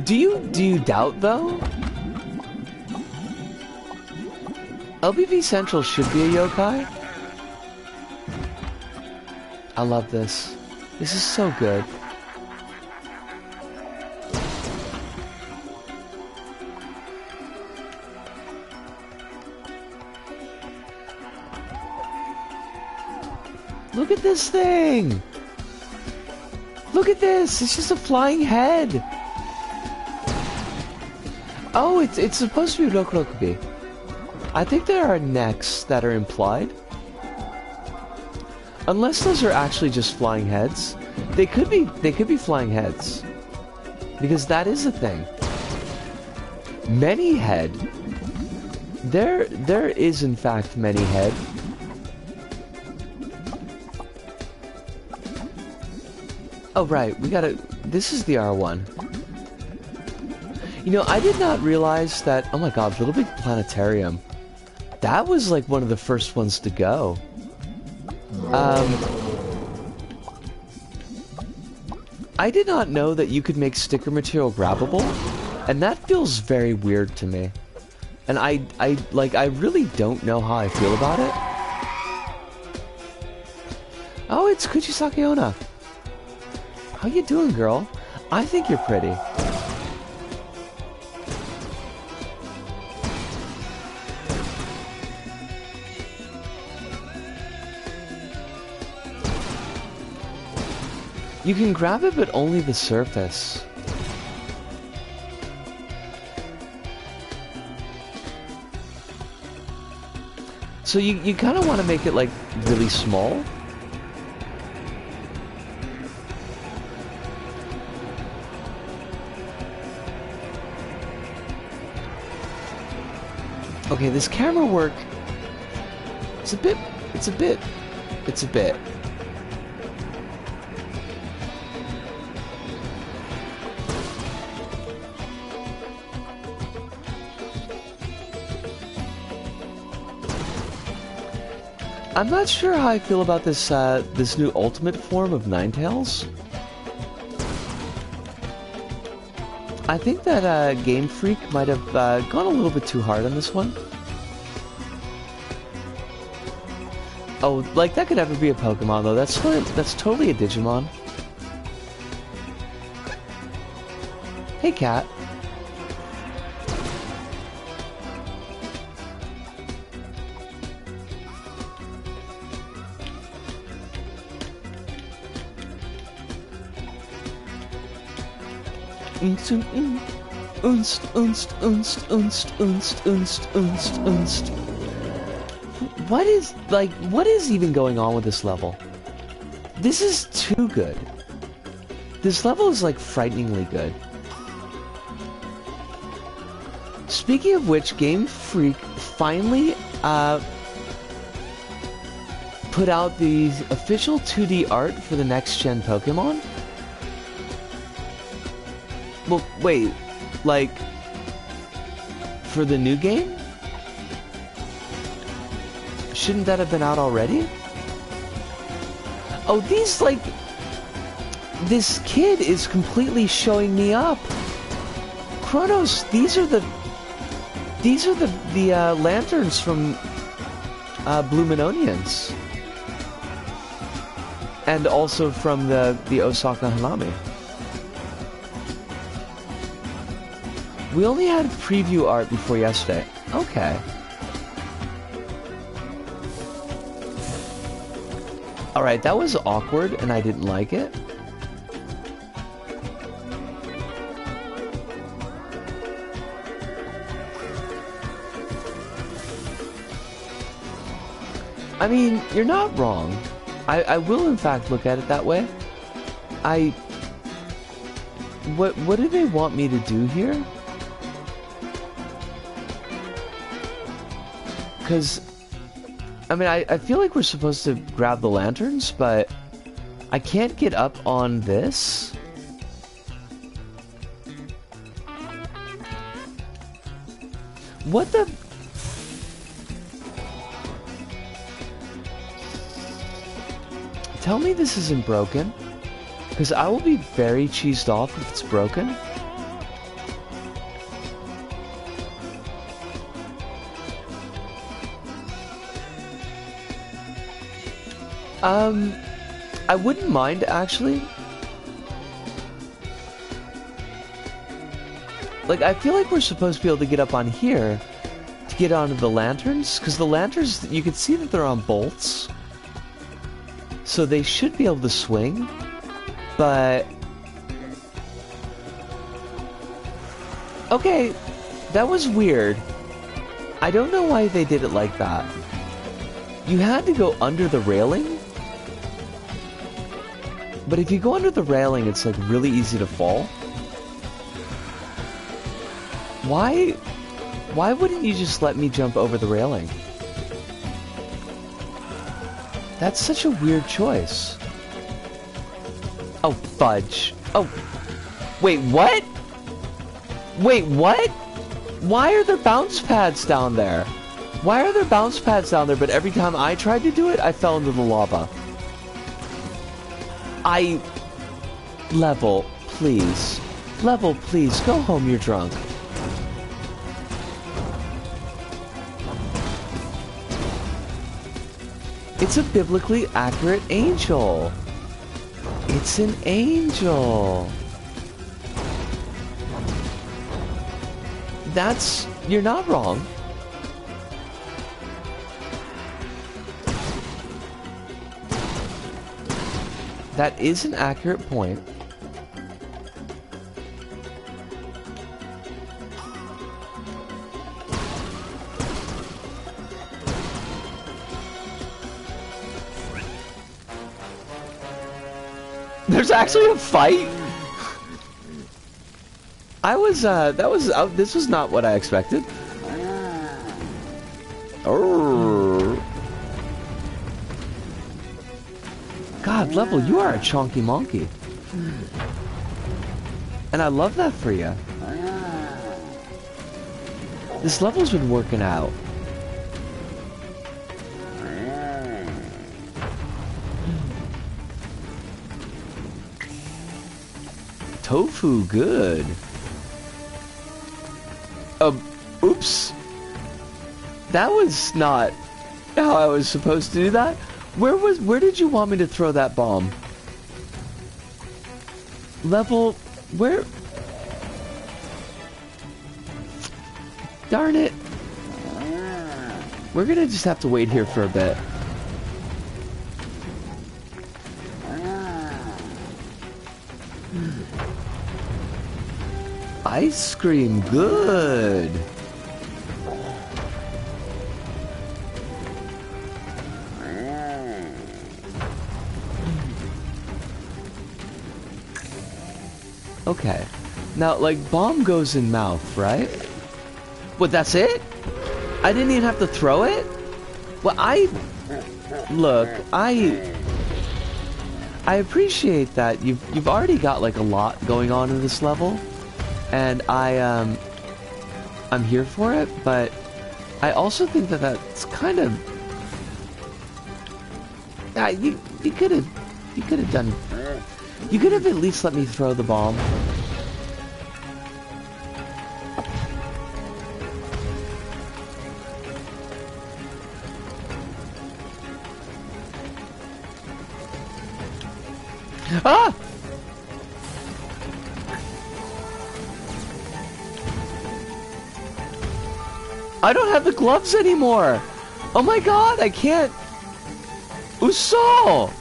Do you doubt, though? LBV Central should be a yokai. I love this. This is so good. Look at this thing! Look at this! It's just a flying head! Oh, it's supposed to be Rokurokubi. I think there are necks that are implied. Unless those are actually just flying heads. They could be flying heads. Because that is a thing. Many head. There is in fact many head. Oh right, this is the R1. You know, I did not realize that, oh my god, Little Big Planetarium. That was like one of the first ones to go. I did not know that you could make sticker material grabbable, and that feels very weird to me. And I really don't know how I feel about it. Oh, it's Kuchisake Onna. How you doing, girl? I think you're pretty. You can grab it, but only the surface. So you kind of want to make it, like, really small? Okay, this camera work... It's a bit... I'm not sure how I feel about this this new ultimate form of Ninetales. I think that Game Freak might have gone a little bit too hard on this one. Oh, like that could ever be a Pokemon though. That's totally a Digimon. Hey, cat. What is even going on with this level? This is too good. This level is like frighteningly good. Speaking of which, Game Freak finally put out the official 2D art for the next gen Pokemon. Well, wait, like, for the new game? Shouldn't that have been out already? Oh, these, like, this kid is completely showing me up. Kronos, these are the lanterns from Blue Minonians. And also from the Osaka Hanami. We only had preview art before yesterday. Okay. Alright, that was awkward and I didn't like it. I mean, you're not wrong. I will in fact look at it that way. What do they want me to do here? Because, I mean, I feel like we're supposed to grab the lanterns, but I can't get up on this. What the... Tell me this isn't broken, because I will be very cheesed off if it's broken. I wouldn't mind, actually. Like, I feel like we're supposed to be able to get up on here to get onto the lanterns, because the lanterns, you can see that they're on bolts. So they should be able to swing, but... Okay, that was weird. I don't know why they did it like that. You had to go under the railing? But if you go under the railing, it's like really easy to fall. Why wouldn't you just let me jump over the railing? That's such a weird choice. Oh, fudge. Oh, wait, what? Wait, what? Why are there bounce pads down there? Why are there bounce pads down there, but every time I tried to do it, I fell into the lava? Level, please. Level, please. Go home, you're drunk. It's a biblically accurate angel. It's an angel. You're not wrong. That is an accurate point. There's actually a fight? This was not what I expected. Oh. God, Level, you are a chonky monkey. And I love that for you. This level's been working out. Tofu, good. Oops. That was not how I was supposed to do that. Where did you want me to throw that bomb? Level, where? Darn it. We're gonna just have to wait here for a bit. Ice cream, good. Okay. Now, like, bomb goes in mouth, right? What, that's it? I didn't even have to throw it? Well, look, I appreciate that you've already got, like, a lot going on in this level. And I'm here for it, but I also think that that's kind of... you could have done... You could have at least let me throw the bomb. Ah! I don't have the gloves anymore! Oh my god, I can't... Usol!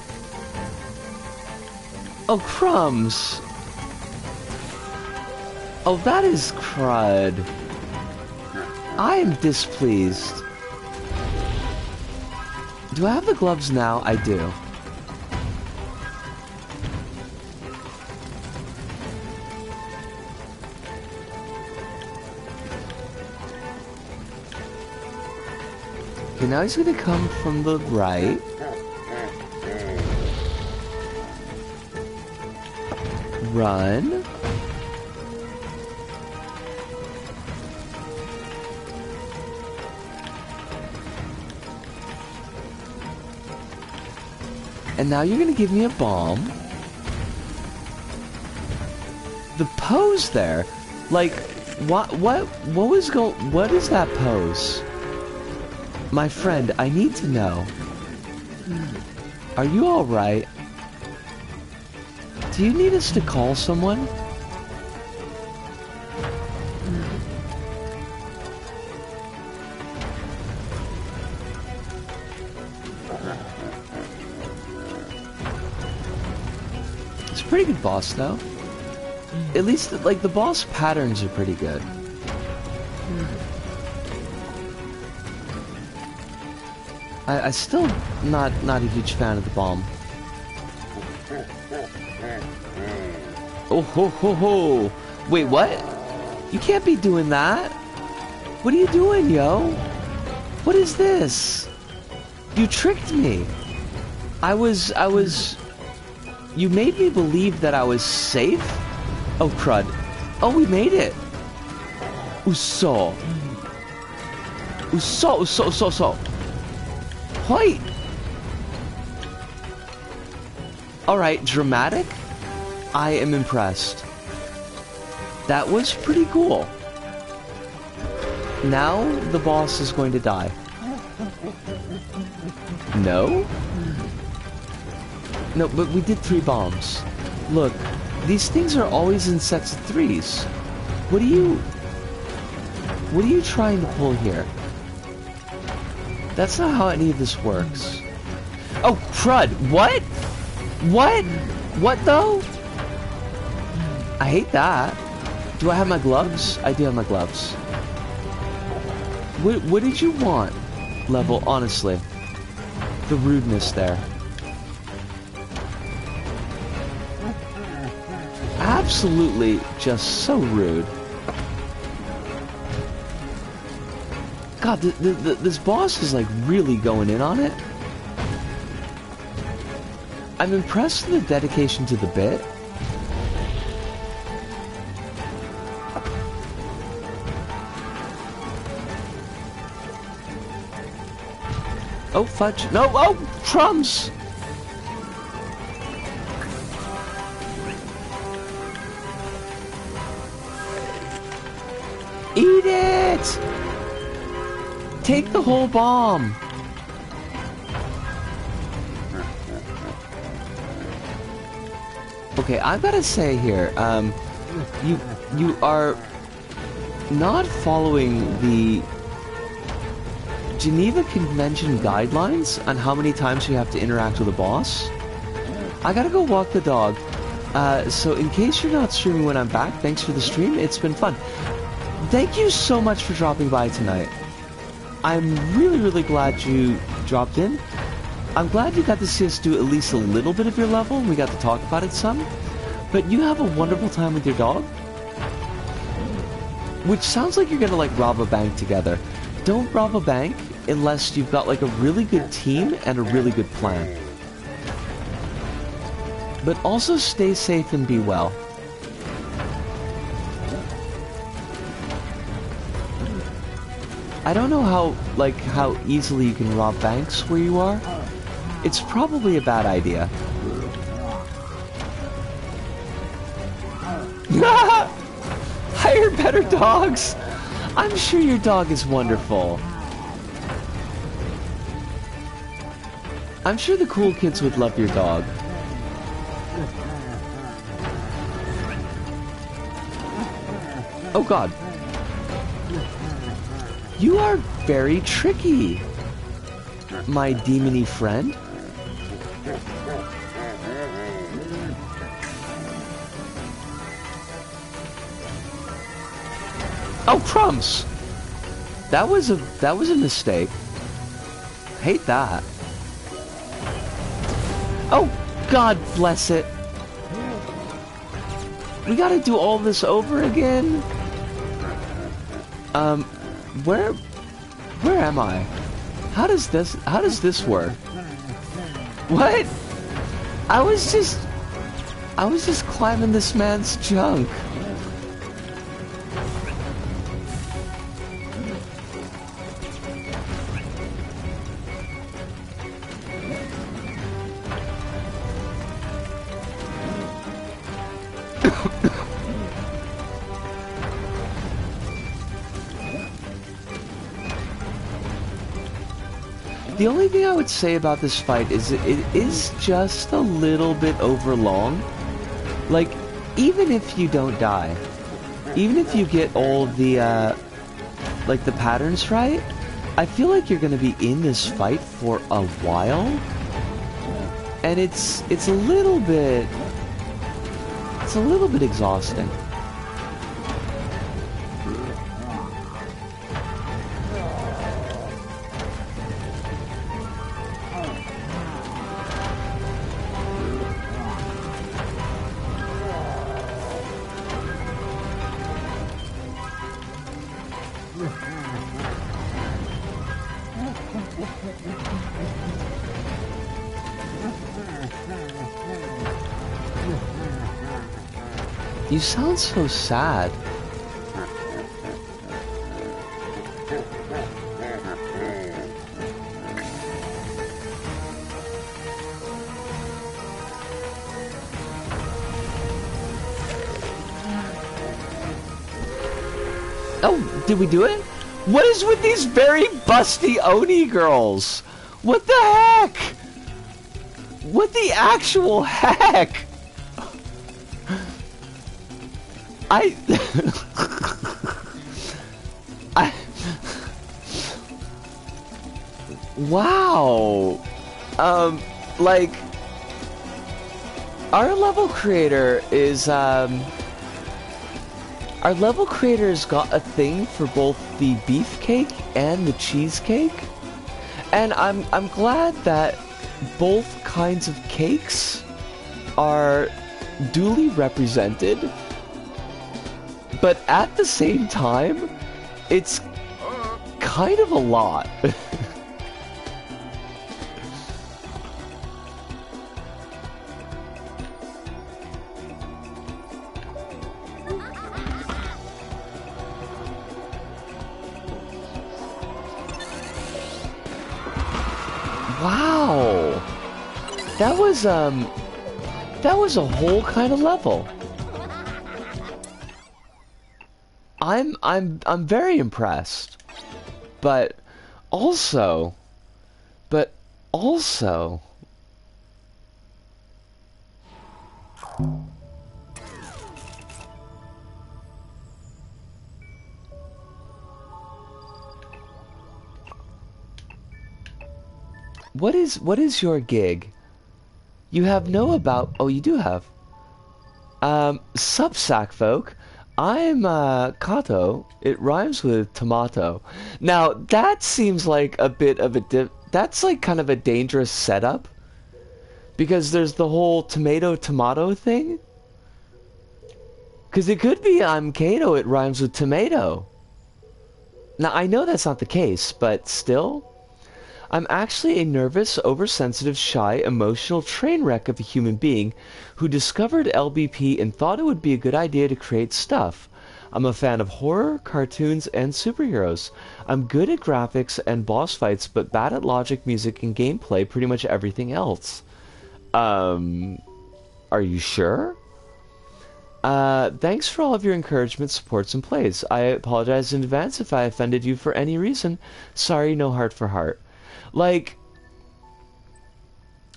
Oh, crumbs. Oh, that is crud. I am displeased. Do I have the gloves now? I do. Okay, now he's gonna come from the right. Run. And now you're gonna give me a bomb. The pose there, like, what is that pose? My friend, I need to know. Are you alright? Do you need us to call someone? It's a pretty good boss, though. At least, like, the boss patterns are pretty good. I still not a huge fan of the bomb. Oh ho ho ho! Wait, what? You can't be doing that! What are you doing, yo? What is this? You tricked me! You made me believe that I was safe? Oh crud. Oh, we made it! Uso. Uso. Wait! Alright, dramatic? I am impressed. That was pretty cool. Now the boss is going to die. No? No, but we did 3 bombs. Look, these things are always in sets of 3s. What are you trying to pull here? That's not how any of this works. Oh, crud! What? What? What, though? I hate that. Do I have my gloves? I do have my gloves. What did you want, Level, honestly? The rudeness there. Absolutely just so rude. God, this boss is like really going in on it. I'm impressed with the dedication to the bit. Oh, fudge. No, oh, crumbs! Eat it! Take the whole bomb! Okay, I gotta say here, you are not following the Geneva Convention guidelines on how many times you have to interact with a boss. I gotta go walk the dog. So in case you're not streaming when I'm back, thanks for the stream, it's been fun. Thank you so much for dropping by tonight. I'm really glad you dropped in. I'm glad you got to see us do at least a little bit of your level, and we got to talk about it some. But you have a wonderful time with your dog. Which sounds like you're gonna like rob a bank together. Don't rob a bank unless you've got like a really good team and a really good plan. But also stay safe and be well. I don't know how easily you can rob banks where you are. It's probably a bad idea. Hire better dogs! I'm sure your dog is wonderful. I'm sure the cool kids would love your dog. Oh god. You are very tricky, my demony friend. Oh, crumbs! That was a mistake. Hate that. Oh, God bless it. We gotta do all this over again? Where am I? How does this work? What? I was just climbing this man's junk. The only thing I would say about this fight is it is just a little bit overlong. Like, even if you don't die, even if you get all the, like, the patterns right, I feel like you're gonna be in this fight for a while. And it's a little bit exhausting. You sound so sad. Oh, did we do it? What is with these very busty Oni girls? What the heck? What the actual heck? Wow. Like, our level creator's got a thing for both the beefcake and the cheesecake. And I'm glad that both kinds of cakes are duly represented. But at the same time, it's kind of a lot. Wow. That was a whole kind of level. I'm very impressed. But also what is your gig? You have no about... Oh, you do have. Sup, sack folk. I'm, Kato. It rhymes with tomato. Now, that seems like a bit of a that's like kind of a dangerous setup. Because there's the whole tomato thing. Because it could be I'm Kato, it rhymes with tomato. Now, I know that's not the case, but still... I'm actually a nervous, oversensitive, shy, emotional train wreck of a human being who discovered LBP and thought it would be a good idea to create stuff. I'm a fan of horror, cartoons, and superheroes. I'm good at graphics and boss fights, but bad at logic, music, and gameplay, pretty much everything else. Are you sure? Thanks for all of your encouragement, supports, and plays. I apologize in advance if I offended you for any reason. Sorry, no heart for heart. Like,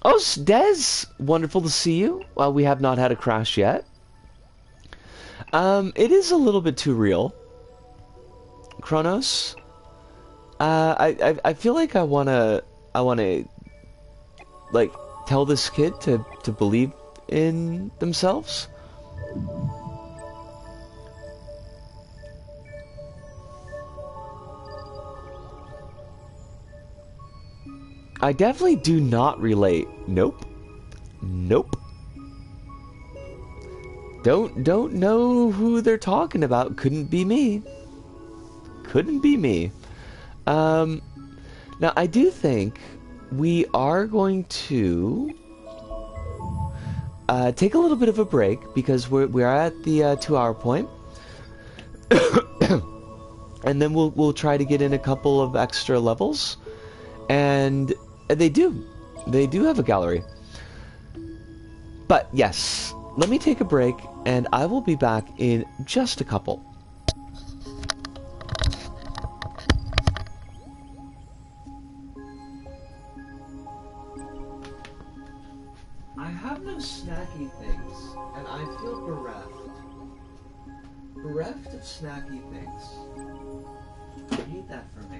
oh, Des, wonderful to see you. Well, we have not had a crash yet. It is a little bit too real. Kronos. I feel like I wanna like tell this kid to believe in themselves. I definitely do not relate. Nope. Nope. Don't know who they're talking about. Couldn't be me. Couldn't be me. Now I do think we are going to take a little bit of a break because we are at the 2-hour point. And then we'll try to get in a couple of extra levels. And they do have a gallery. But yes, let me take a break and I will be back in just a couple. when I feel bereft of snacky things. Read that for me.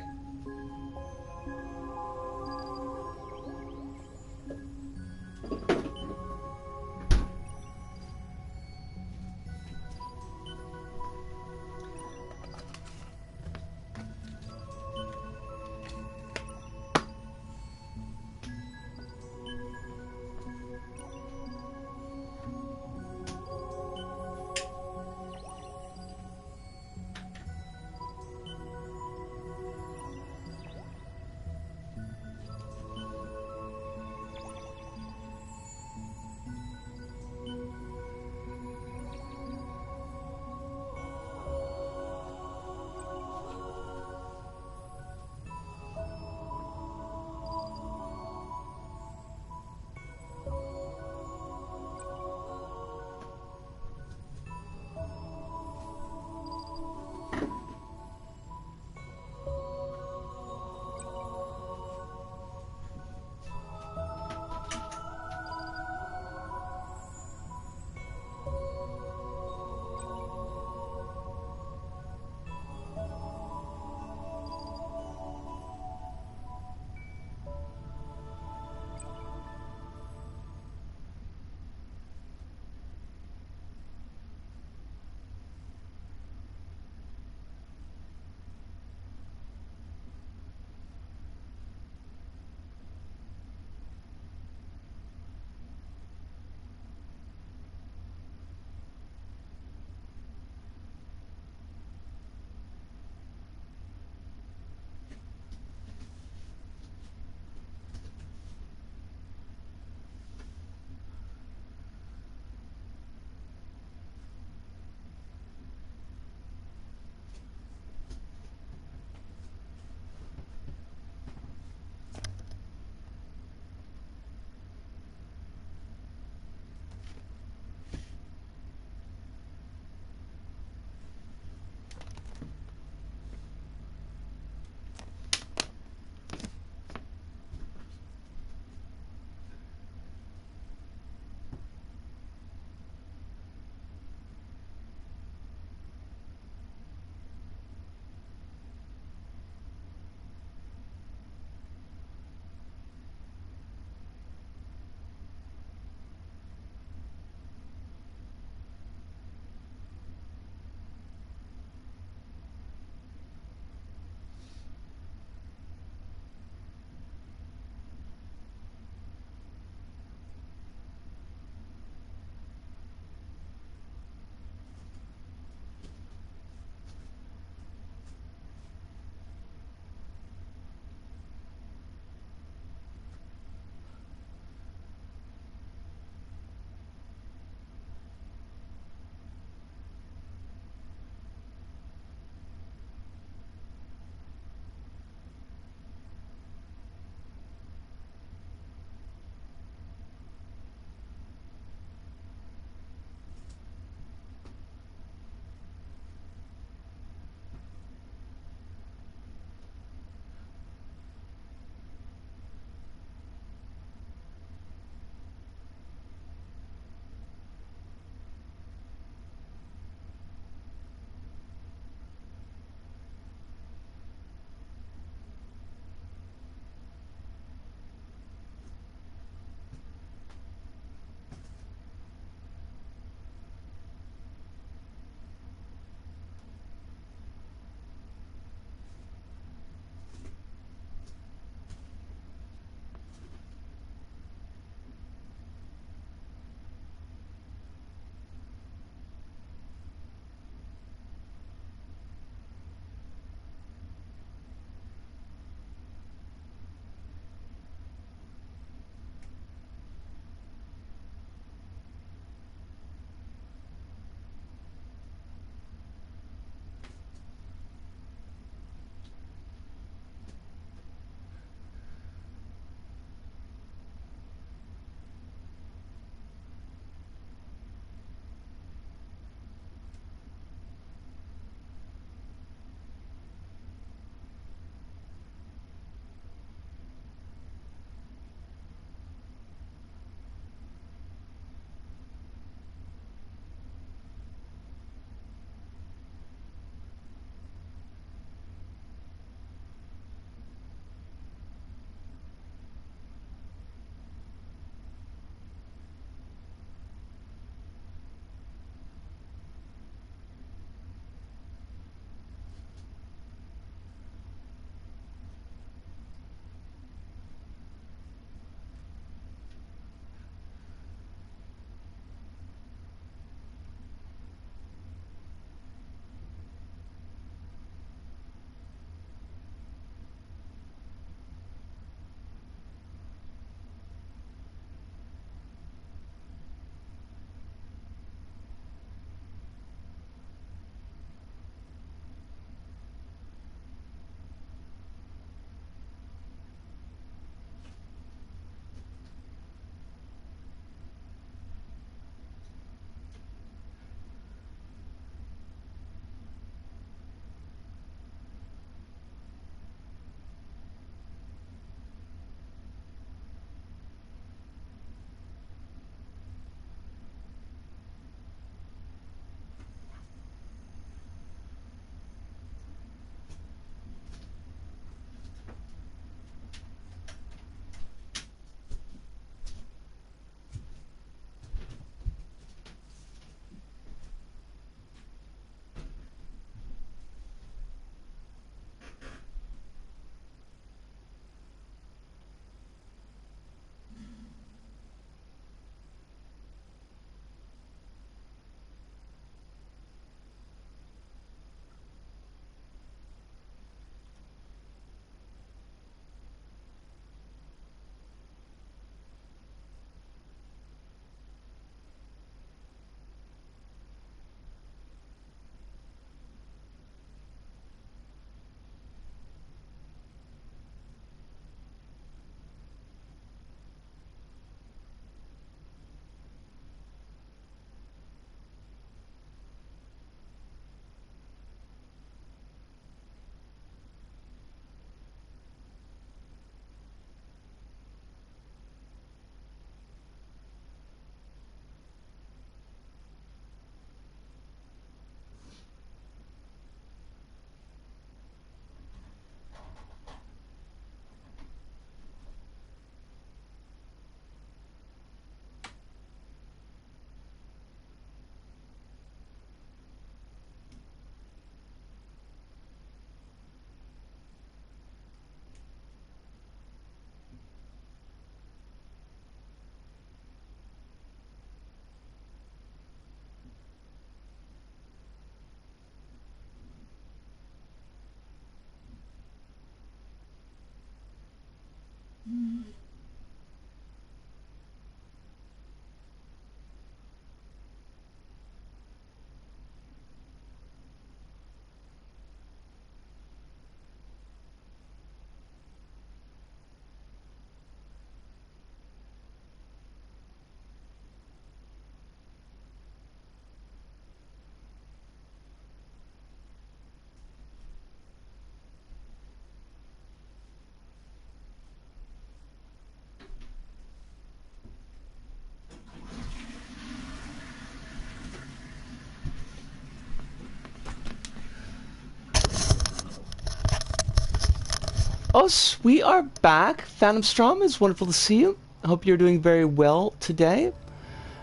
Us, we are back. Phantom Strom, it's wonderful to see you. I hope you're doing very well today.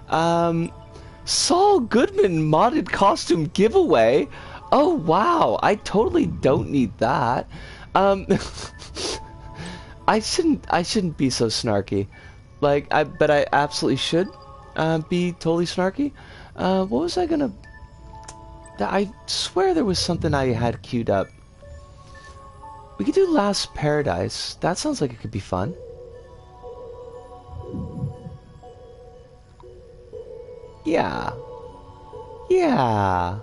Saul Goodman modded costume giveaway. Oh wow, I totally don't need that. I shouldn't be so snarky. Like, but I absolutely should be totally snarky. What was I gonna... I swear there was something I had queued up. We could do Last Paradise. That sounds like it could be fun. Yeah. Yeah.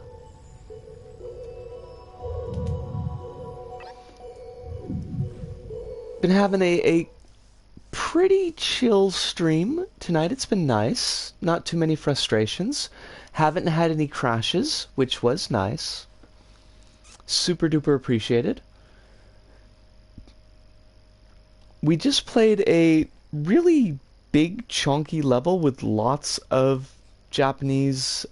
Been having a pretty chill stream tonight. It's been nice. Not too many frustrations. Haven't had any crashes, which was nice. Super duper appreciated. We just played a really big chunky level with lots of Japanese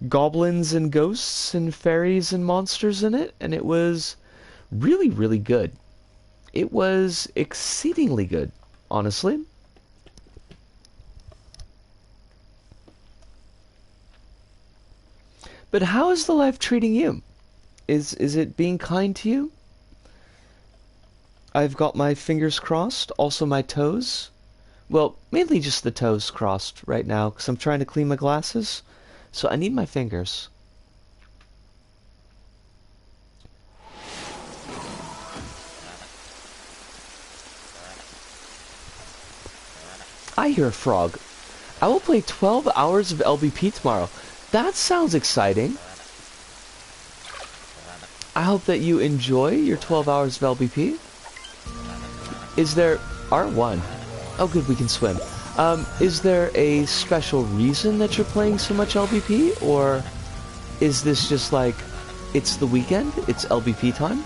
goblins and ghosts and fairies and monsters in it, and it was really, really good. It was exceedingly good, honestly. But how is the life treating you? Is it being kind to you? I've got my fingers crossed, also my toes. Well, mainly just the toes crossed right now, because I'm trying to clean my glasses, so I need my fingers. I hear a frog. I will play 12 hours of LBP tomorrow. That sounds exciting. I hope that you enjoy your 12 hours of LBP. Is there... R1. Oh good, we can swim. Is there a special reason that you're playing so much LBP? Or is this just like, it's the weekend, it's LBP time?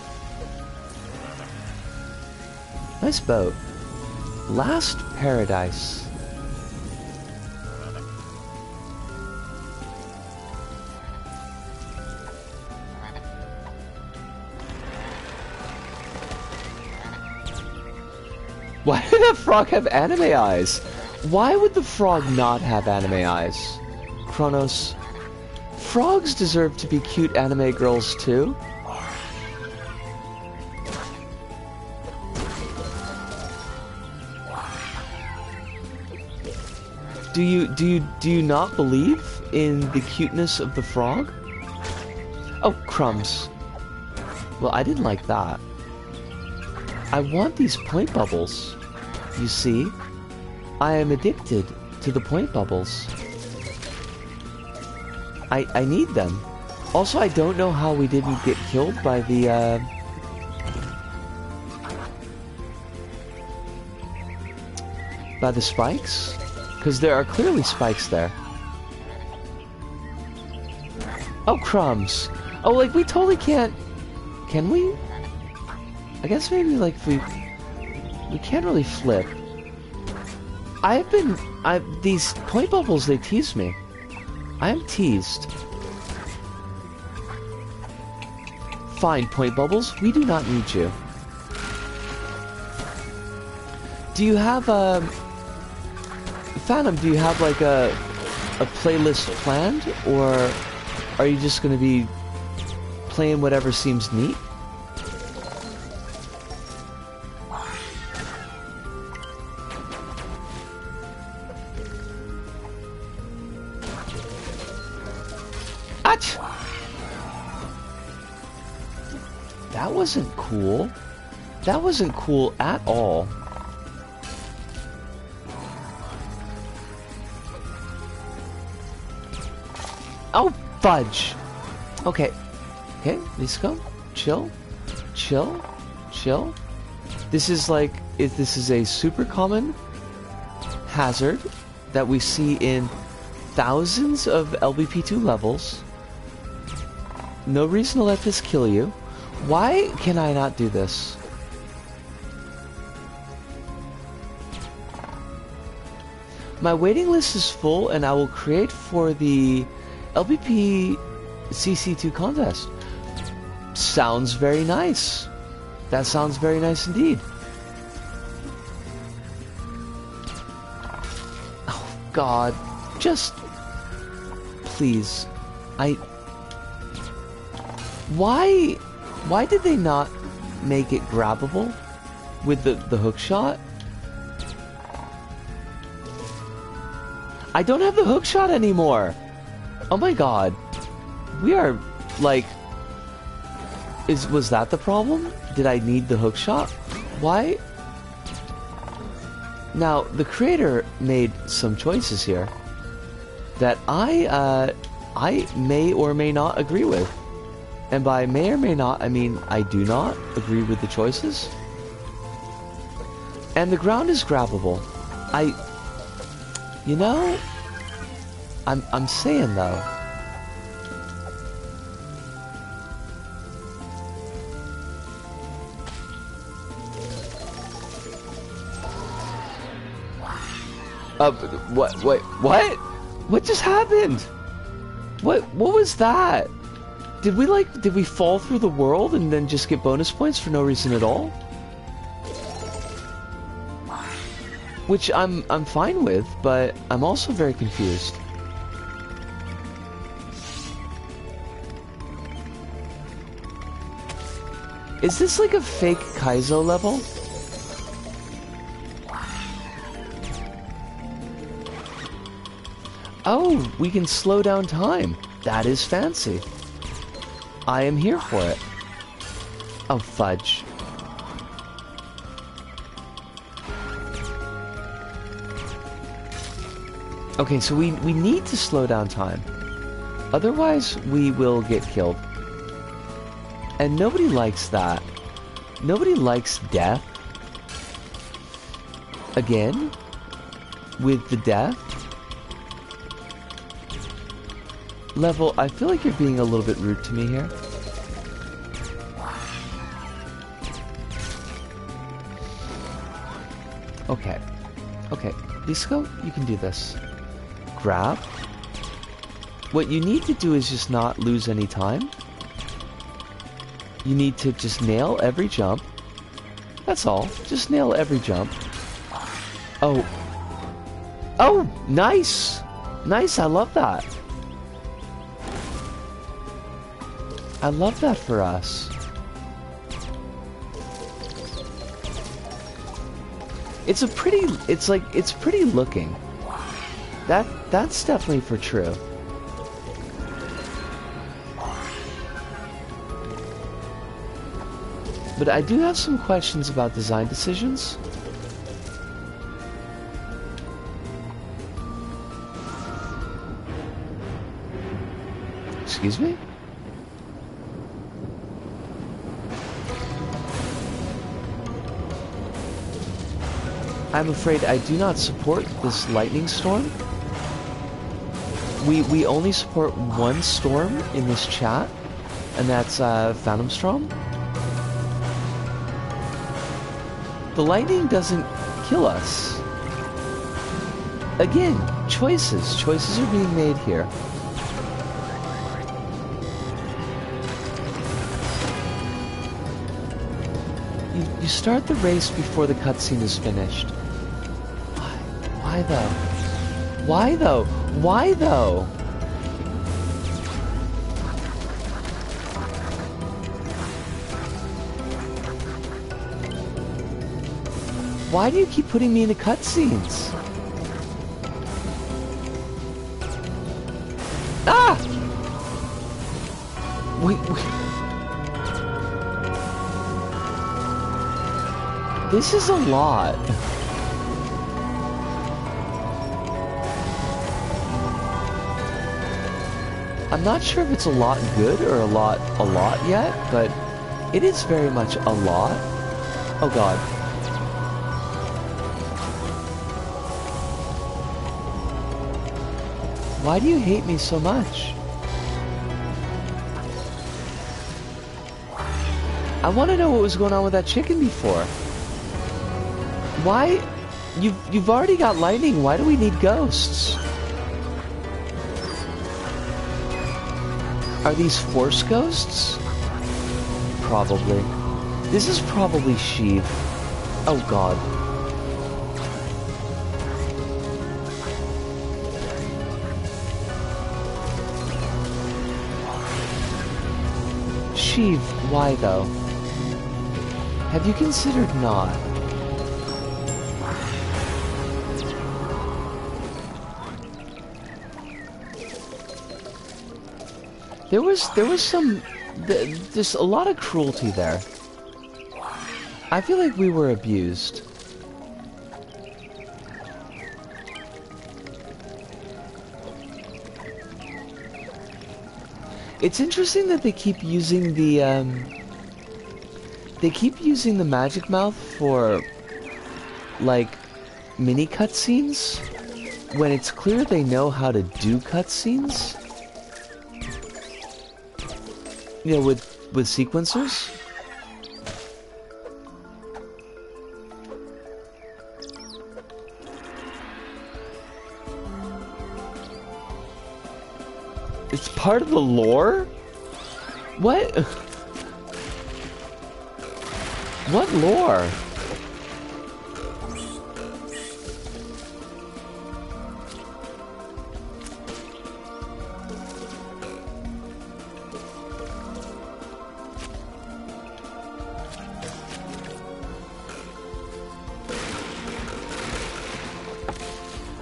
Nice boat. Last Paradise. Why did that frog have anime eyes? Why would the frog not have anime eyes? Kronos. Frogs deserve to be cute anime girls too. Do you not believe in the cuteness of the frog? Oh, crumbs. Well, I didn't like that. I want these point bubbles. You see? I am addicted to the point bubbles. I need them. Also, I don't know how we didn't get killed by the, by the spikes? Because there are clearly spikes there. Oh, crumbs. Oh, like, we totally can't... Can we? I guess maybe, like, if we can't really flip. These point bubbles, they tease me. I am teased. Fine, point bubbles, we do not need you. Do you have, Phantom, do you have, like, a playlist planned? Or are you just gonna be playing whatever seems neat? That wasn't cool. That wasn't cool at all. Oh, fudge. Okay. Okay, let's go. Chill. Chill. Chill. This is like, if this is a super common hazard that we see in thousands of LBP2 levels. No reason to let this kill you. Why can I not do this? My waiting list is full and I will create for the LBP CC2 contest. Sounds very nice. That sounds very nice indeed. Oh, God. Just... Please. Why did they not make it grabbable with the hook shot? I don't have the hook shot anymore. Oh my God. We are, like... Was that the problem? Did I need the hook shot? Why? Now, the creator made some choices here that I may or may not agree with. And by may or may not, I mean I do not agree with the choices. And the ground is grabbable. You know, I'm saying though, what? What just happened? What was that? Did we fall through the world and then just get bonus points for no reason at all? Which I'm fine with, but I'm also very confused. Is this like a fake Kaizo level? Oh, we can slow down time. That is fancy. I am here for it. Oh, fudge. Okay, so we need to slow down time. Otherwise, we will get killed. And nobody likes that. Nobody likes death. Again? With the death? Level, I feel like you're being a little bit rude to me here. Okay. Okay, Disco, you can do this. Grab. What you need to do is just not lose any time. You need to just nail every jump. That's all. Just nail every jump. Oh. Oh, nice! Nice, I love that. I love that for us. It's pretty looking. That's definitely for true. But I do have some questions about design decisions. Excuse me? I'm afraid I do not support this lightning storm. We only support one storm in this chat, and that's Phantom Storm. The lightning doesn't kill us. Again, choices. Choices are being made here. You start the race before the cutscene is finished. Why though? Why though? Why though? Why do you keep putting me in the cutscenes? Ah! Wait. This is a lot. I'm not sure if it's a lot good or a lot yet, but it is very much a lot. Oh god. Why do you hate me so much? I want to know what was going on with that chicken before. Why? You've already got lightning. Why do we need ghosts? Are these force ghosts? Probably. This is probably Sheev. Oh god. Sheev, why though? Have you considered not? There was some, just a lot of cruelty there. I feel like we were abused. It's interesting that they keep using the magic mouth for like mini cutscenes when it's clear they know how to do cutscenes. You know, with sequencers. It's part of the lore? What? What lore?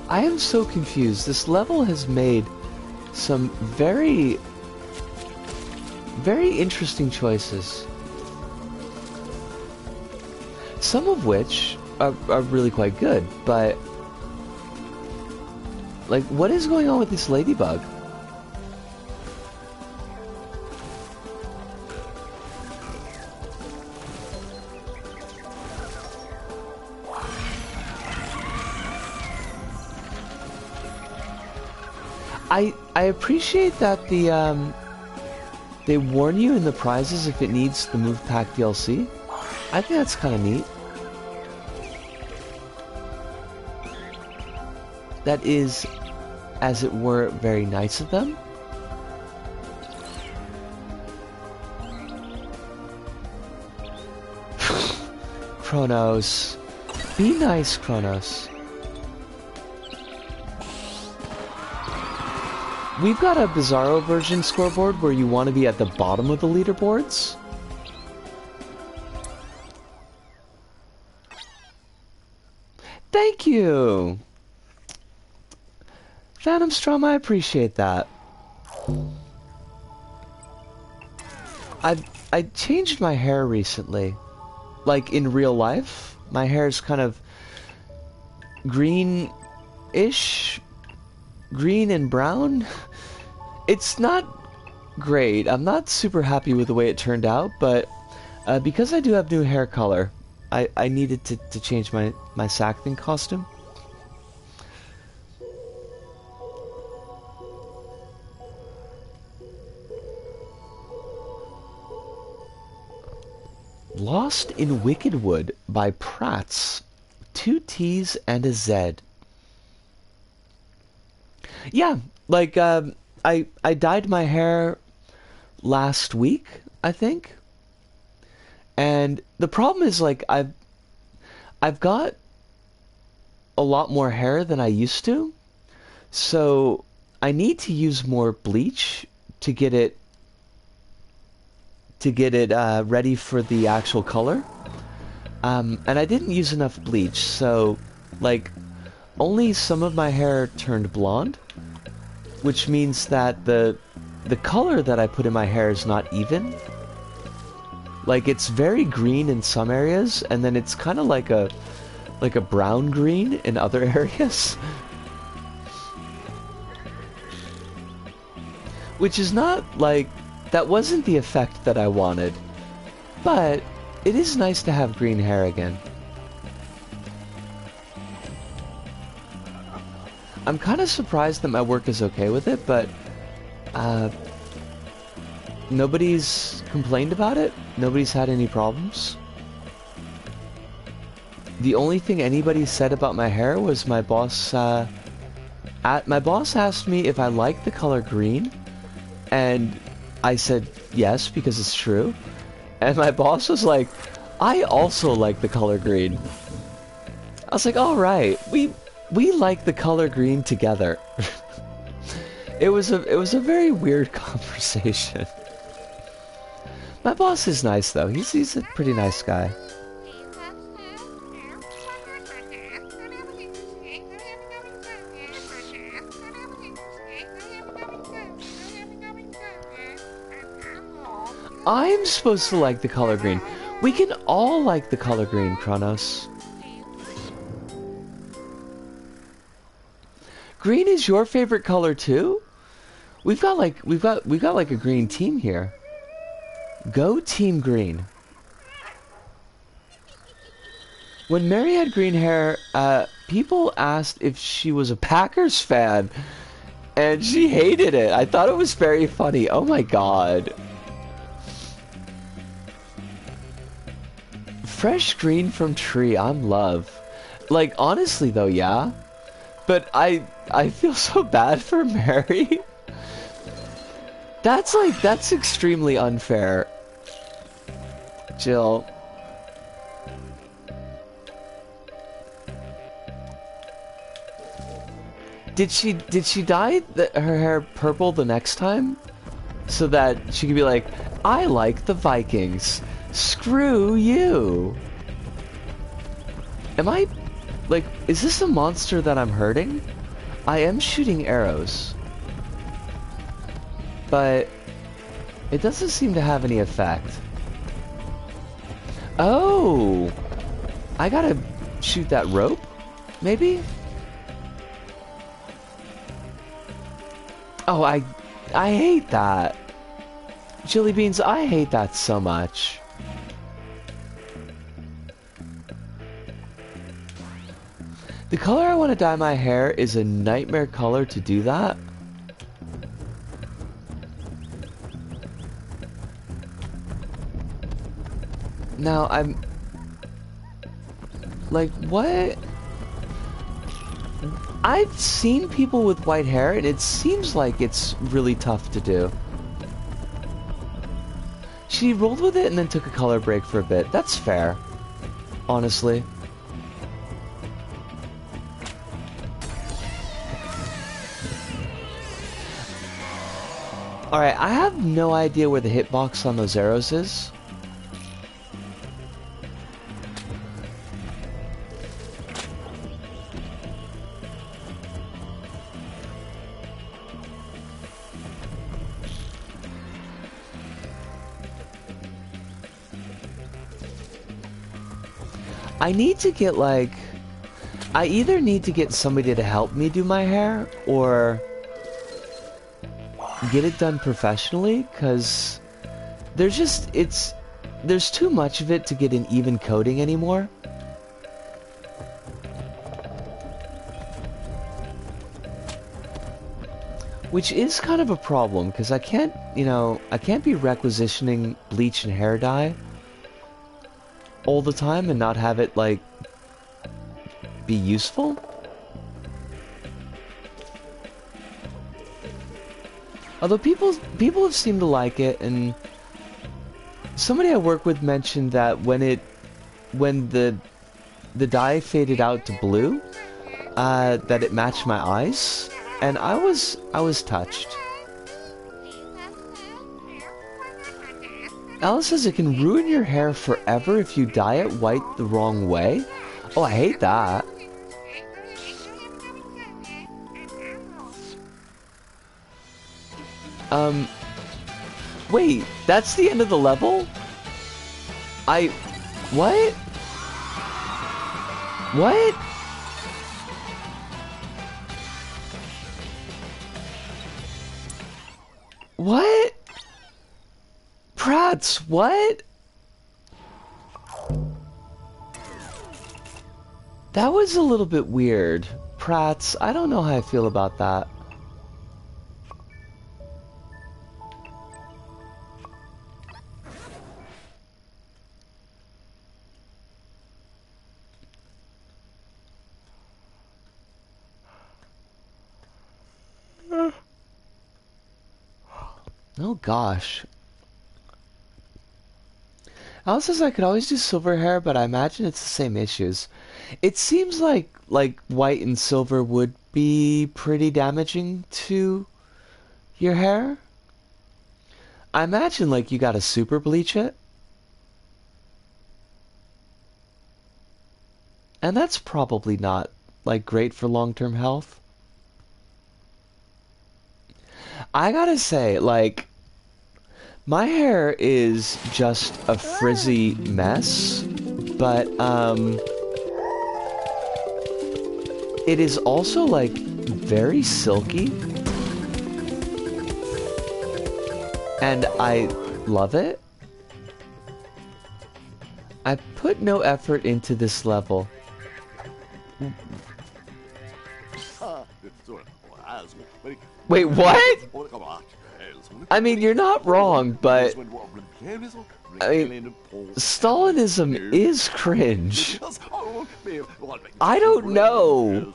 I am so confused. This level has made some very, very interesting choices. Some of which are really quite good, but like, what is going on with this ladybug? I appreciate that they warn you in the prizes if it needs the Move Pack DLC. I think that's kind of neat. That is, as it were, very nice of them. Kronos. Be nice, Kronos. We've got a Bizarro version scoreboard where you want to be at the bottom of the leaderboards. Thank you! Phantom Strum, I appreciate that. I changed my hair recently. Like, in real life. My hair is kind of green-ish. Green and brown. It's not great. I'm not super happy with the way it turned out, but because I do have new hair color, I needed to change my Sackthing costume. Lost in Wickedwood by Prats. 2 T's and a Z. Yeah, like, I dyed my hair last week, I think. And the problem is, like, I've got a lot more hair than I used to. So I need to use more bleach to get it ready for the actual color. And I didn't use enough bleach, so, like, only some of my hair turned blonde, which means that the color that I put in my hair is not even. Like, it's very green in some areas, and then it's kind of like a brown green in other areas. Which is not, like, that wasn't the effect that I wanted, but it is nice to have green hair again. I'm kind of surprised that my work is okay with it, but nobody's complained about it. Nobody's had any problems. The only thing anybody said about my hair was my boss asked me if I liked the color green, and I said yes because it's true. And my boss was like, I also like the color green. I was like, all right, we like the color green together. It was a very weird conversation. My boss is nice though. He's a pretty nice guy. I'm supposed to like the color green. We can all like the color green, Kronos. Green is your favorite color too? We've got like a green team here. Go Team Green. When Mary had green hair, people asked if she was a Packers fan, and she hated it. I thought it was very funny. Oh my god. Fresh green from tree, I'm love. Like, honestly though, yeah. But I feel so bad for Mary. That's extremely unfair. Jill. Did she dye her hair purple the next time? So that she could be like, I like the Vikings. Screw you. Am I, like, is this a monster that I'm hurting? I am shooting arrows. But it doesn't seem to have any effect. Oh! I gotta shoot that rope? Maybe? Oh, I hate that. Chili beans, I hate that so much. The color I want to dye my hair is a nightmare color to do that. Now, I'm... like, what? I've seen people with white hair, and it seems like it's really tough to do. She rolled with it and then took a color break for a bit. That's fair. Honestly. Alright, I have no idea where the hitbox on those arrows is. I need to get, like... I either need to get somebody to help me do my hair, or... get it done professionally, because... there's just... there's too much of it to get an even coating anymore. Which is kind of a problem, because I can't, you know... I can't be requisitioning bleach and hair dye all the time and not have it, like, be useful. Although people have seemed to like it, and somebody I work with mentioned that when the dye faded out to blue, that it matched my eyes, and I was touched. Alice says it can ruin your hair forever if you dye it white the wrong way. Oh, I hate that. Wait, that's the end of the level? What? What? What? Prats, what? That was a little bit weird. Prats, I don't know how I feel about that. Oh gosh. Alice says I could always do silver hair, but I imagine it's the same issues. It seems like white and silver would be pretty damaging to your hair. I imagine like you gotta super bleach it. And that's probably not like great for long-term health. I gotta say, like, my hair is just a frizzy mess, but it is also like very silky. And I love it. I put no effort into this level. Wait, what? I mean, you're not wrong, but I mean, Stalinism is cringe. I don't know.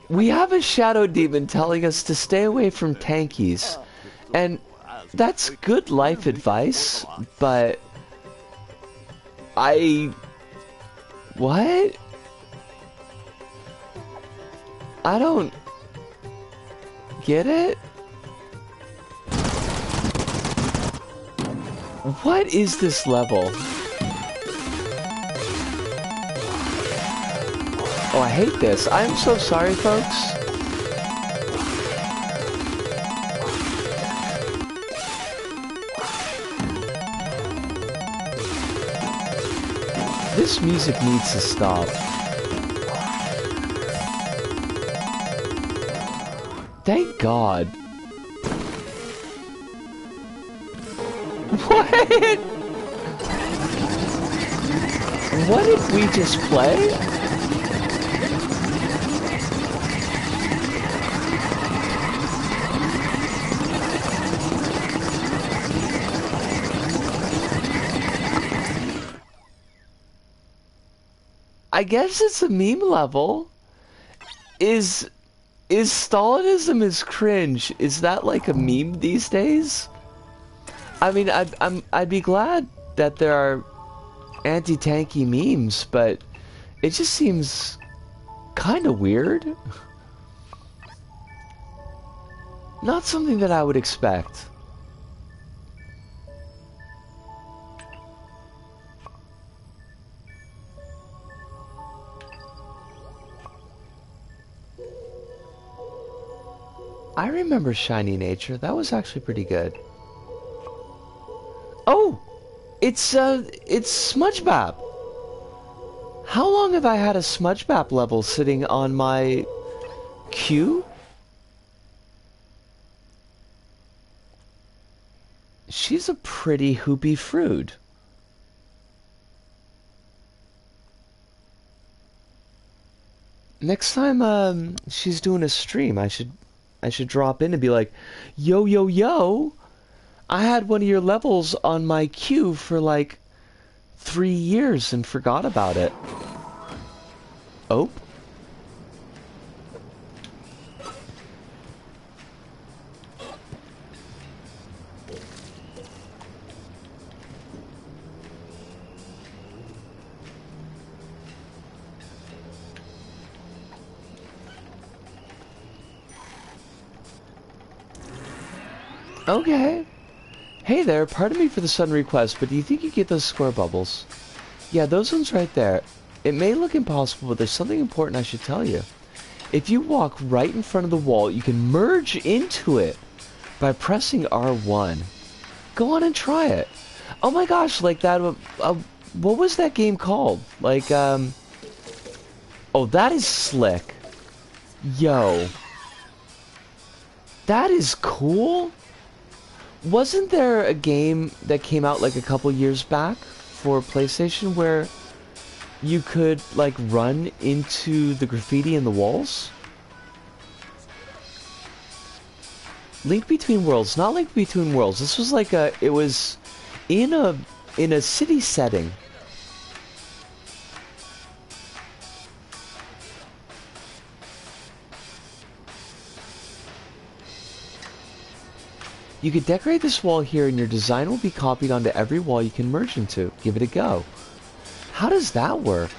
We have a shadow demon telling us to stay away from tankies, and that's good life advice, but what? I don't get it. What is this level? Oh, I hate this. I'm so sorry, folks. This music needs to stop. Thank God. What? What did we just play? I guess it's a meme level. Is Stalinism is cringe? Is that like a meme these days? I mean, I'd be glad that there are anti-tanky memes, but it just seems kind of weird. Not something that I would expect. I remember Shiny Nature. That was actually pretty good. Oh! It's SmudgeBap! How long have I had a SmudgeBap level sitting on my queue? She's a pretty hoopy fruit. Next time she's doing a stream, I should drop in and be like, yo, yo, yo, I had one of your levels on my queue for like 3 years and forgot about it. Oh. Okay. Hey there, pardon me for the sudden request, but do you think you get those square bubbles? Yeah, those ones right there. It may look impossible, but there's something important I should tell you. If you walk right in front of the wall, you can merge into it by pressing R1. Go on and try it. Oh my gosh, like that, what was that game called? Like, oh, that is slick. Yo. That is cool. Wasn't there a game that came out like a couple years back for PlayStation where you could like run into the graffiti in the walls? Link Between Worlds, not Link Between Worlds. This was like it was in a city setting. You could decorate this wall here and your design will be copied onto every wall you can merge into. Give it a go. How does that work?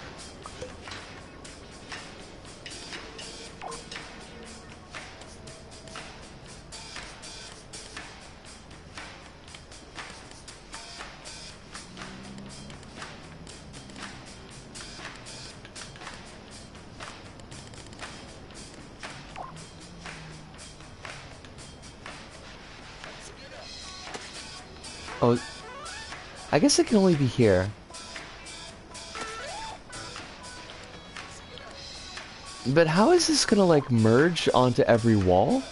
Oh, I guess it can only be here. But how is this gonna, like, merge onto every wall?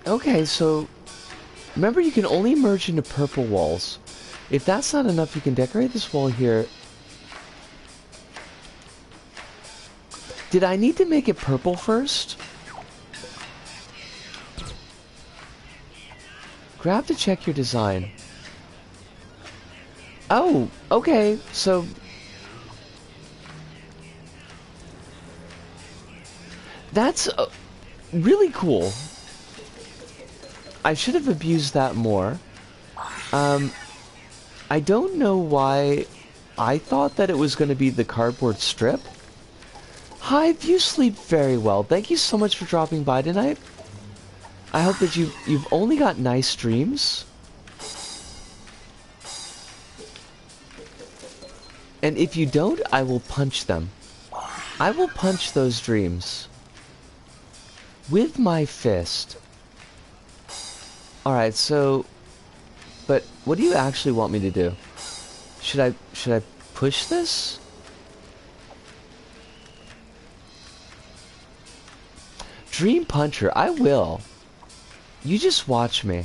Okay, so remember you can only merge into purple walls. If that's not enough, you can decorate this wall here. Did I need to make it purple first? Grab to check your design. Oh, okay, so... That's really cool. I should have abused that more. I don't know why I thought that it was going to be the cardboard strip. Hive, you sleep very well. Thank you so much for dropping by tonight. I hope that you've only got nice dreams. And if you don't, I will punch them. I will punch those dreams. With my fist. Alright, so... But what do you actually want me to do? Should I push this? Dream Puncher, I will. You just watch me.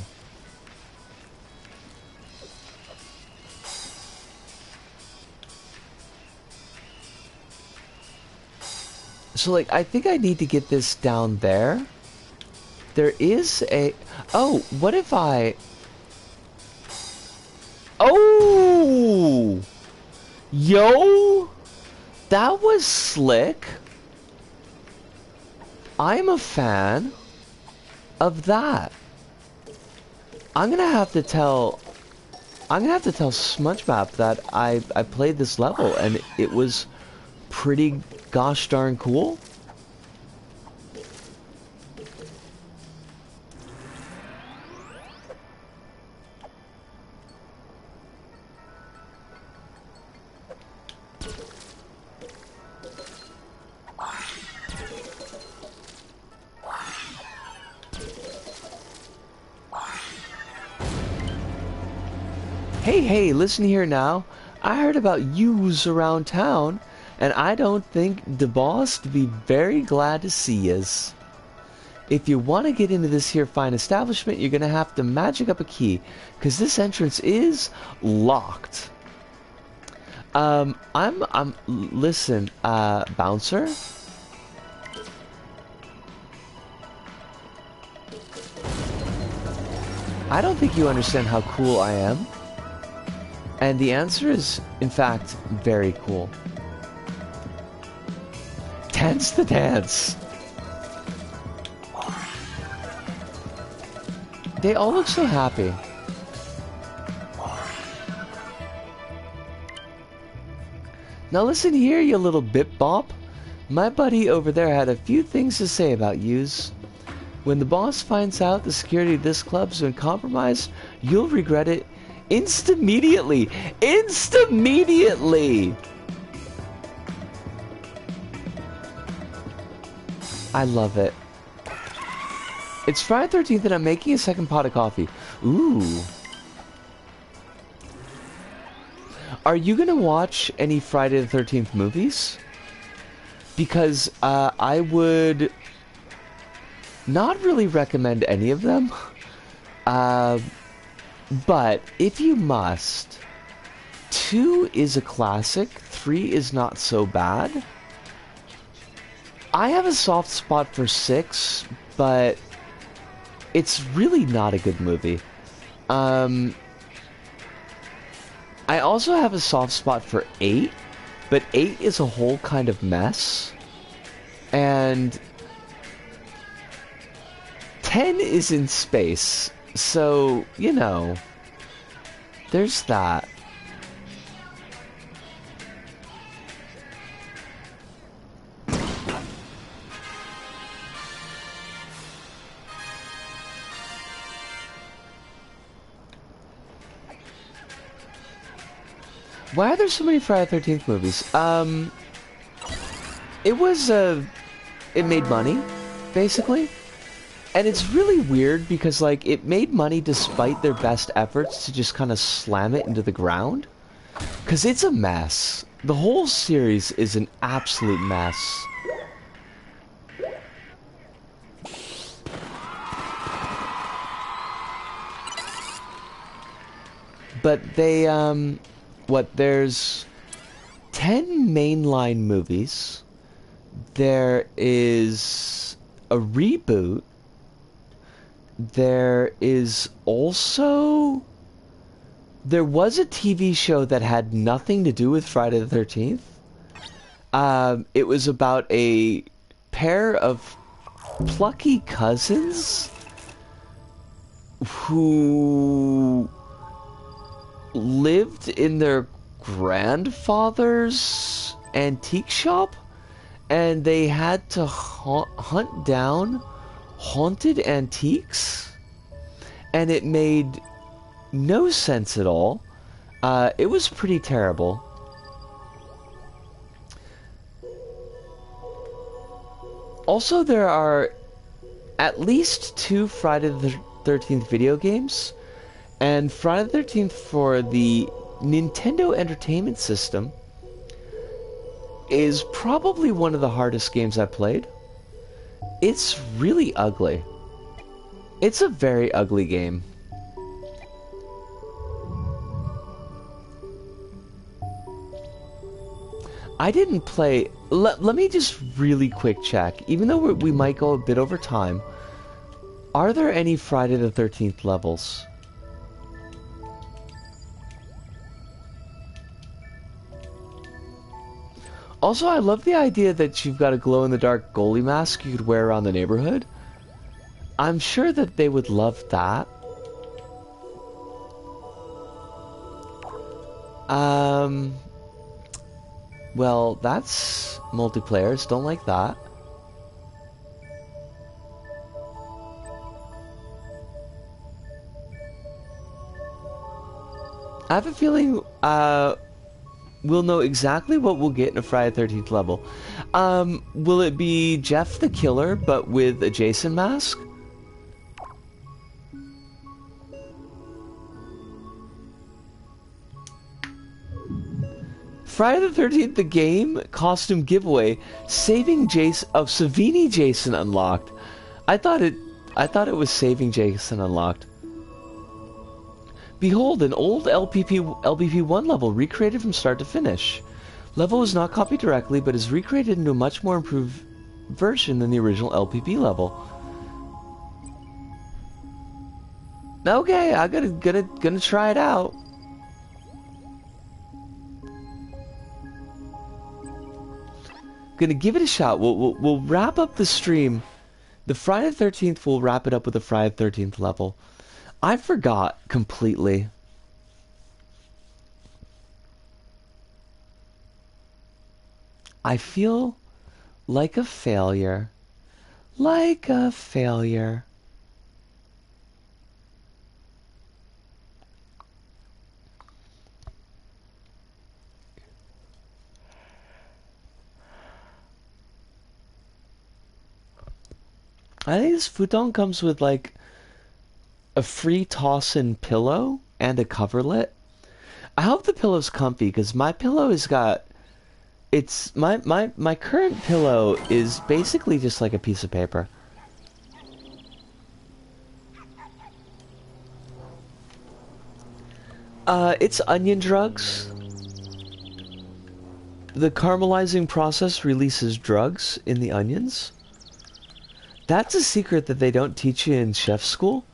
So, like, I think I need to get this down there. There is a... Oh, what if I... Oh! Yo! That was slick. I'm a fan of that. I'm gonna have to tell SpongeBob that I played this level and it was pretty gosh darn cool. Hey, listen here now. I heard about yous around town, and I don't think the boss to be very glad to see yous. If you want to get into this here fine establishment, you're gonna have to magic up a key, cause this entrance is locked. Listen, bouncer. I don't think you understand how cool I am. And the answer is, in fact, very cool. Dance the dance. They all look so happy. Now listen here, you little bip bop. My buddy over there had a few things to say about yous. When the boss finds out the security of this club's been compromised, you'll regret it insta-mediately. Insta-mediately! I love it. It's Friday 13th and I'm making a second pot of coffee. Ooh. Are you gonna watch any Friday the 13th movies? Because I would not really recommend any of them. But if you must, 2 is a classic, 3 is not so bad. I have a soft spot for 6, but it's really not a good movie. I also have a soft spot for 8, but 8 is a whole kind of mess. And 10 is in space, so, you know, there's that. Why are there so many Friday the 13th movies? It made money, basically. And it's really weird because, like, it made money despite their best efforts to just kind of slam it into the ground. Because it's a mess. The whole series is an absolute mess. But they, there's 10 mainline movies. There is a reboot. There was a TV show that had nothing to do with Friday the 13th. It was about a pair of plucky cousins who lived in their grandfather's antique shop, and they had to hunt down haunted antiques, and it made no sense at all. It was pretty terrible. Also, there are at least 2 Friday the 13th video games, and Friday the 13th for the Nintendo Entertainment System is probably one of the hardest games I've played. It's really ugly. It's a very ugly game. I didn't play... Let me just really quick check. Even though we might go a bit over time, are there any Friday the 13th levels? Also, I love the idea that you've got a glow-in-the-dark goalie mask you could wear around the neighborhood. I'm sure that they would love that. Well, that's multiplayers. Don't like that. I have a feeling, we'll know exactly what we'll get in a Friday the 13th level. Will it be Jeff the Killer, but with a Jason mask? Friday the 13th, the game costume giveaway, saving Jason of Savini Jason unlocked. I thought it was saving Jason unlocked. Behold, an old LBP1 level recreated from start to finish. Level was not copied directly, but is recreated into a much more improved version than the original LPP level. Okay, I'm gonna try it out. Gonna give it a shot. We'll wrap up the stream. The Friday the 13th, we'll wrap it up with the Friday the 13th level. I forgot completely. I feel like a failure. Like a failure. I think this futon comes with like a free toss-in pillow and a coverlet. I hope the pillow's comfy because my pillow has got... It's... My current pillow is basically just like a piece of paper. It's onion drugs. The caramelizing process releases drugs in the onions. That's a secret that they don't teach you in chef school.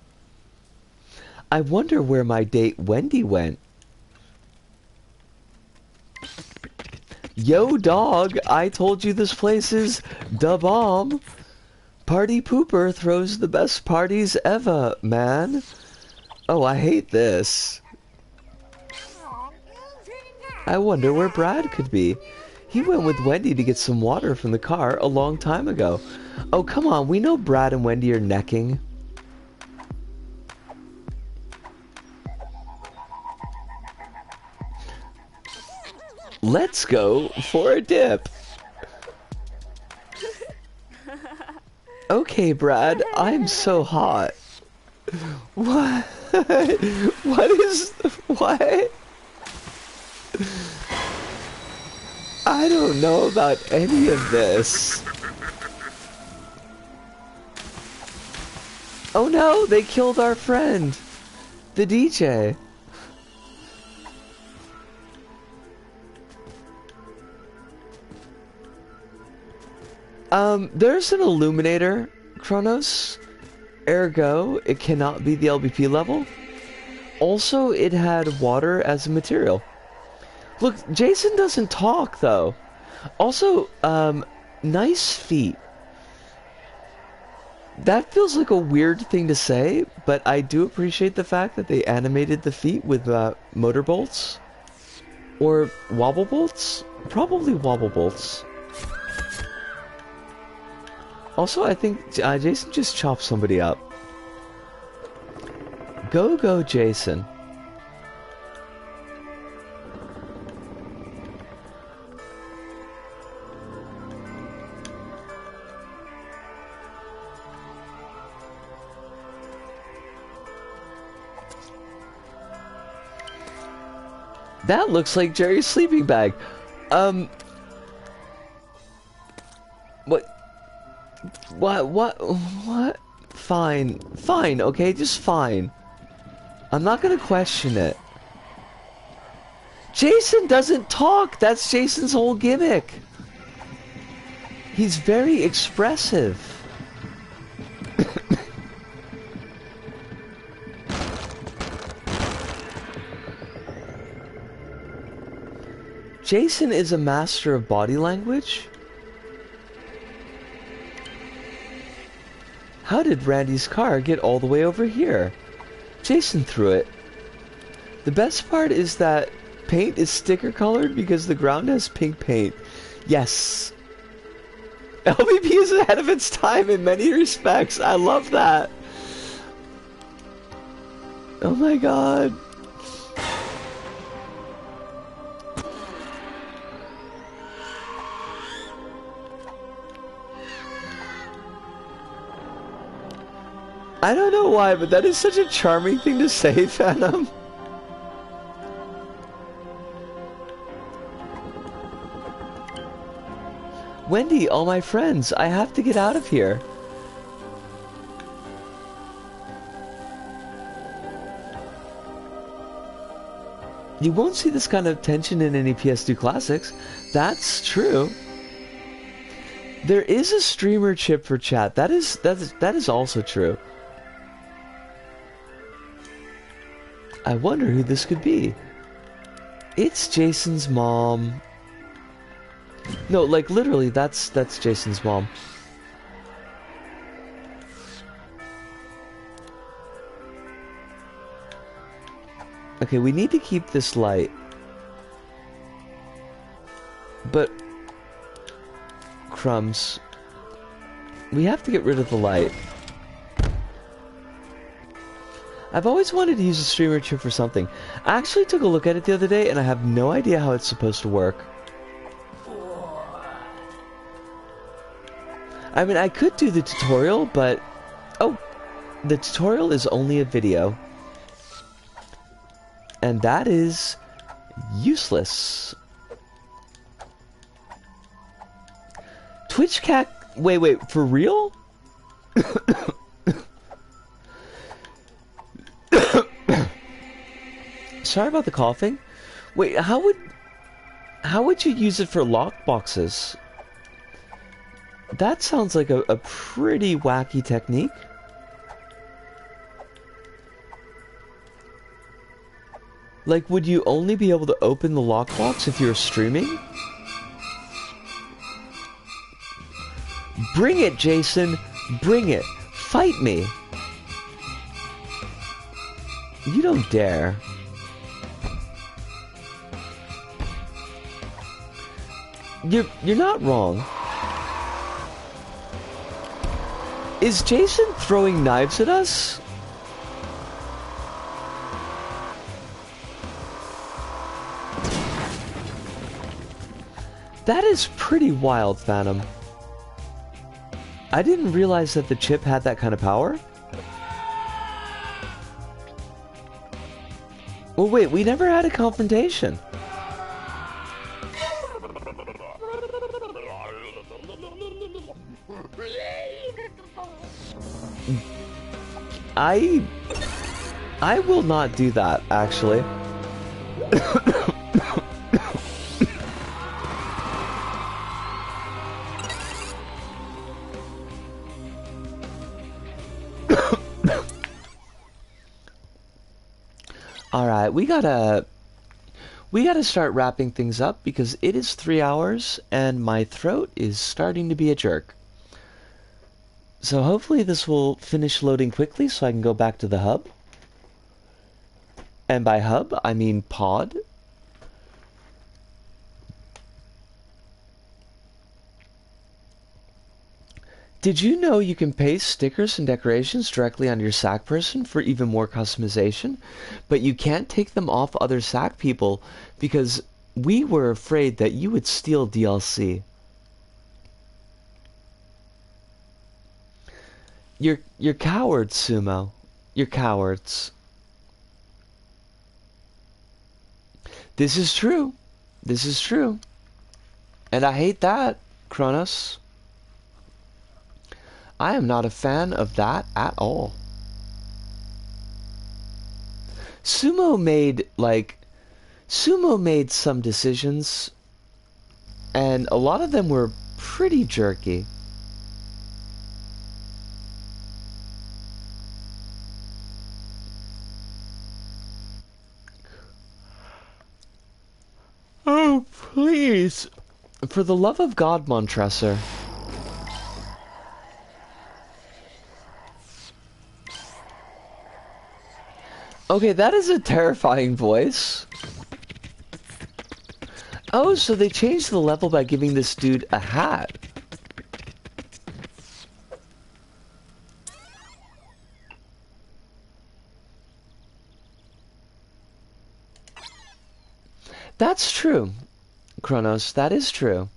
I wonder where my date Wendy went. Yo, dog, I told you this place is the bomb. Party Pooper throws the best parties ever, man. Oh, I hate this. I wonder where Brad could be. He went with Wendy to get some water from the car a long time ago. Oh, come on, we know Brad and Wendy are necking. Let's go for a dip. Okay, Brad, I'm so hot. What? What? I don't know about any of this. Oh no, they killed our friend, the DJ. There's an illuminator, Kronos. Ergo, it cannot be the LBP level. Also, it had water as a material. Look, Jason doesn't talk, though. Also, nice feet. That feels like a weird thing to say, but I do appreciate the fact that they animated the feet with, motor bolts. Or wobble bolts? Probably wobble bolts. Also, I think Jason just chopped somebody up. Go, Jason. That looks like Jerry's sleeping bag. What? Fine, okay, just fine. I'm not gonna question it. Jason doesn't talk! That's Jason's whole gimmick! He's very expressive. Jason is a master of body language? How did Randy's car get all the way over here? Jason threw it. The best part is that paint is sticker colored because the ground has pink paint. Yes. LBP is ahead of its time in many respects. I love that. Oh my god. I don't know why, but that is such a charming thing to say, Phantom. Wendy, all my friends, I have to get out of here. You won't see this kind of tension in any PS2 classics. That's true. There is a streamer chip for chat. That is also true. I wonder who this could be. It's Jason's mom. No, like literally, that's Jason's mom. Okay, we need to keep this light. But crumbs. We have to get rid of the light. I've always wanted to use a streamer chip for something. I actually took a look at it the other day and I have no idea how it's supposed to work. I mean, I could do the tutorial, but... Oh, the tutorial is only a video. And that is useless. Twitch cat... Wait, for real? Sorry about the coughing. Wait, how would you use it for lockboxes? That sounds like a pretty wacky technique. Like, would you only be able to open the lockbox if you were streaming? Bring it, Jason. Bring it. Fight me. You don't dare. You're not wrong. Is Jason throwing knives at us? That is pretty wild, Phantom. I didn't realize that the chip had that kind of power. Well, wait, we never had a confrontation. I will not do that, actually. Alright, we gotta start wrapping things up because it is 3 hours and my throat is starting to be a jerk. So hopefully this will finish loading quickly so I can go back to the hub. And by hub, I mean pod. Did you know you can paste stickers and decorations directly on your SAC person for even more customization? But you can't take them off other SAC people because we were afraid that you would steal DLC. You're cowards, Sumo. You're cowards. This is true. This is true. And I hate that, Kronos. I am not a fan of that at all. Sumo made some decisions, and a lot of them were pretty jerky. Oh, please. For the love of God, Montresor. Okay, that is a terrifying voice. Oh, so they changed the level by giving this dude a hat. That's true, Kronos. That is true.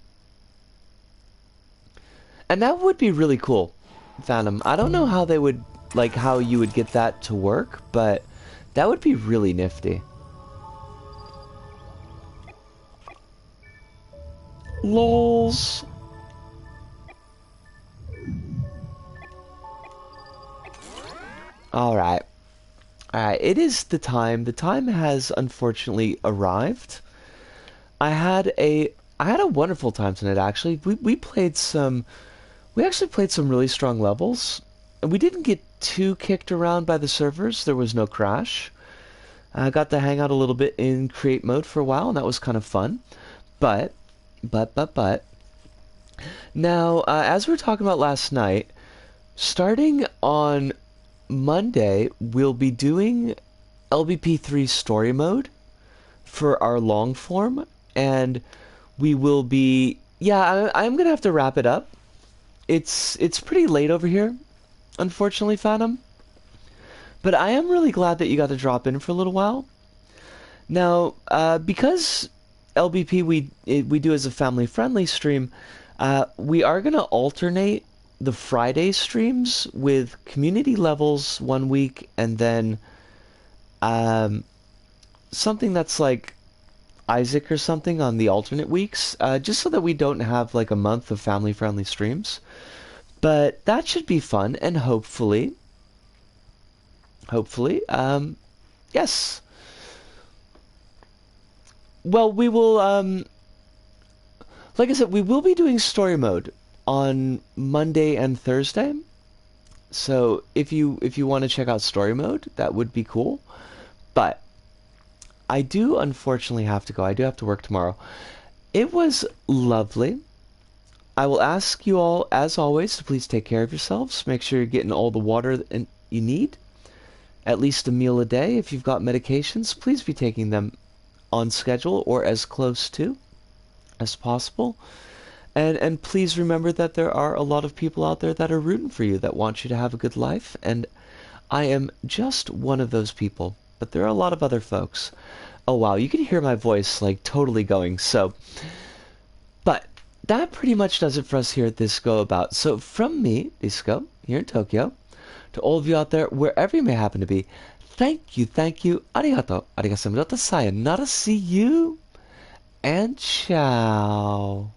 And that would be really cool, Phantom. I don't know how they would, how you would get that to work, but that would be really nifty. Lols. Alright. Alright, it is the time. The time has unfortunately arrived. I had a wonderful time tonight, actually. We actually played some really strong levels. And we didn't get too kicked around by the servers. There was no crash. I got to hang out a little bit in create mode for a while, and that was kind of fun. But. Now, as we were talking about last night, starting on Monday, we'll be doing LBP3 story mode for our long form, and we will be... Yeah, I'm gonna have to wrap it up. It's pretty late over here, unfortunately, Phantom. But I am really glad that you got to drop in for a little while. Now, because LBP we do as a family-friendly stream, we are going to alternate the Friday streams with community levels one week, and then something that's like Isaac or something on the alternate weeks, just so that we don't have like a month of family-friendly streams. But that should be fun, and hopefully, yes. Well, we will, like I said, we will be doing story mode on Monday and Thursday. So if you want to check out story mode, that would be cool. But I do unfortunately have to go. I do have to work tomorrow. It was lovely. I will ask you all, as always, to please take care of yourselves. Make sure you're getting all the water you need. At least a meal a day. If you've got medications, please be taking them on schedule or as close to as possible. And please remember that there are a lot of people out there that are rooting for you, that want you to have a good life. And I am just one of those people. But there are a lot of other folks. Oh wow, you can hear my voice like totally going. But that pretty much does it for us here at Disco About. So from me, Disco, here in Tokyo, to all of you out there, wherever you may happen to be, thank you, arigato, arigato, sayonara, see you, and ciao.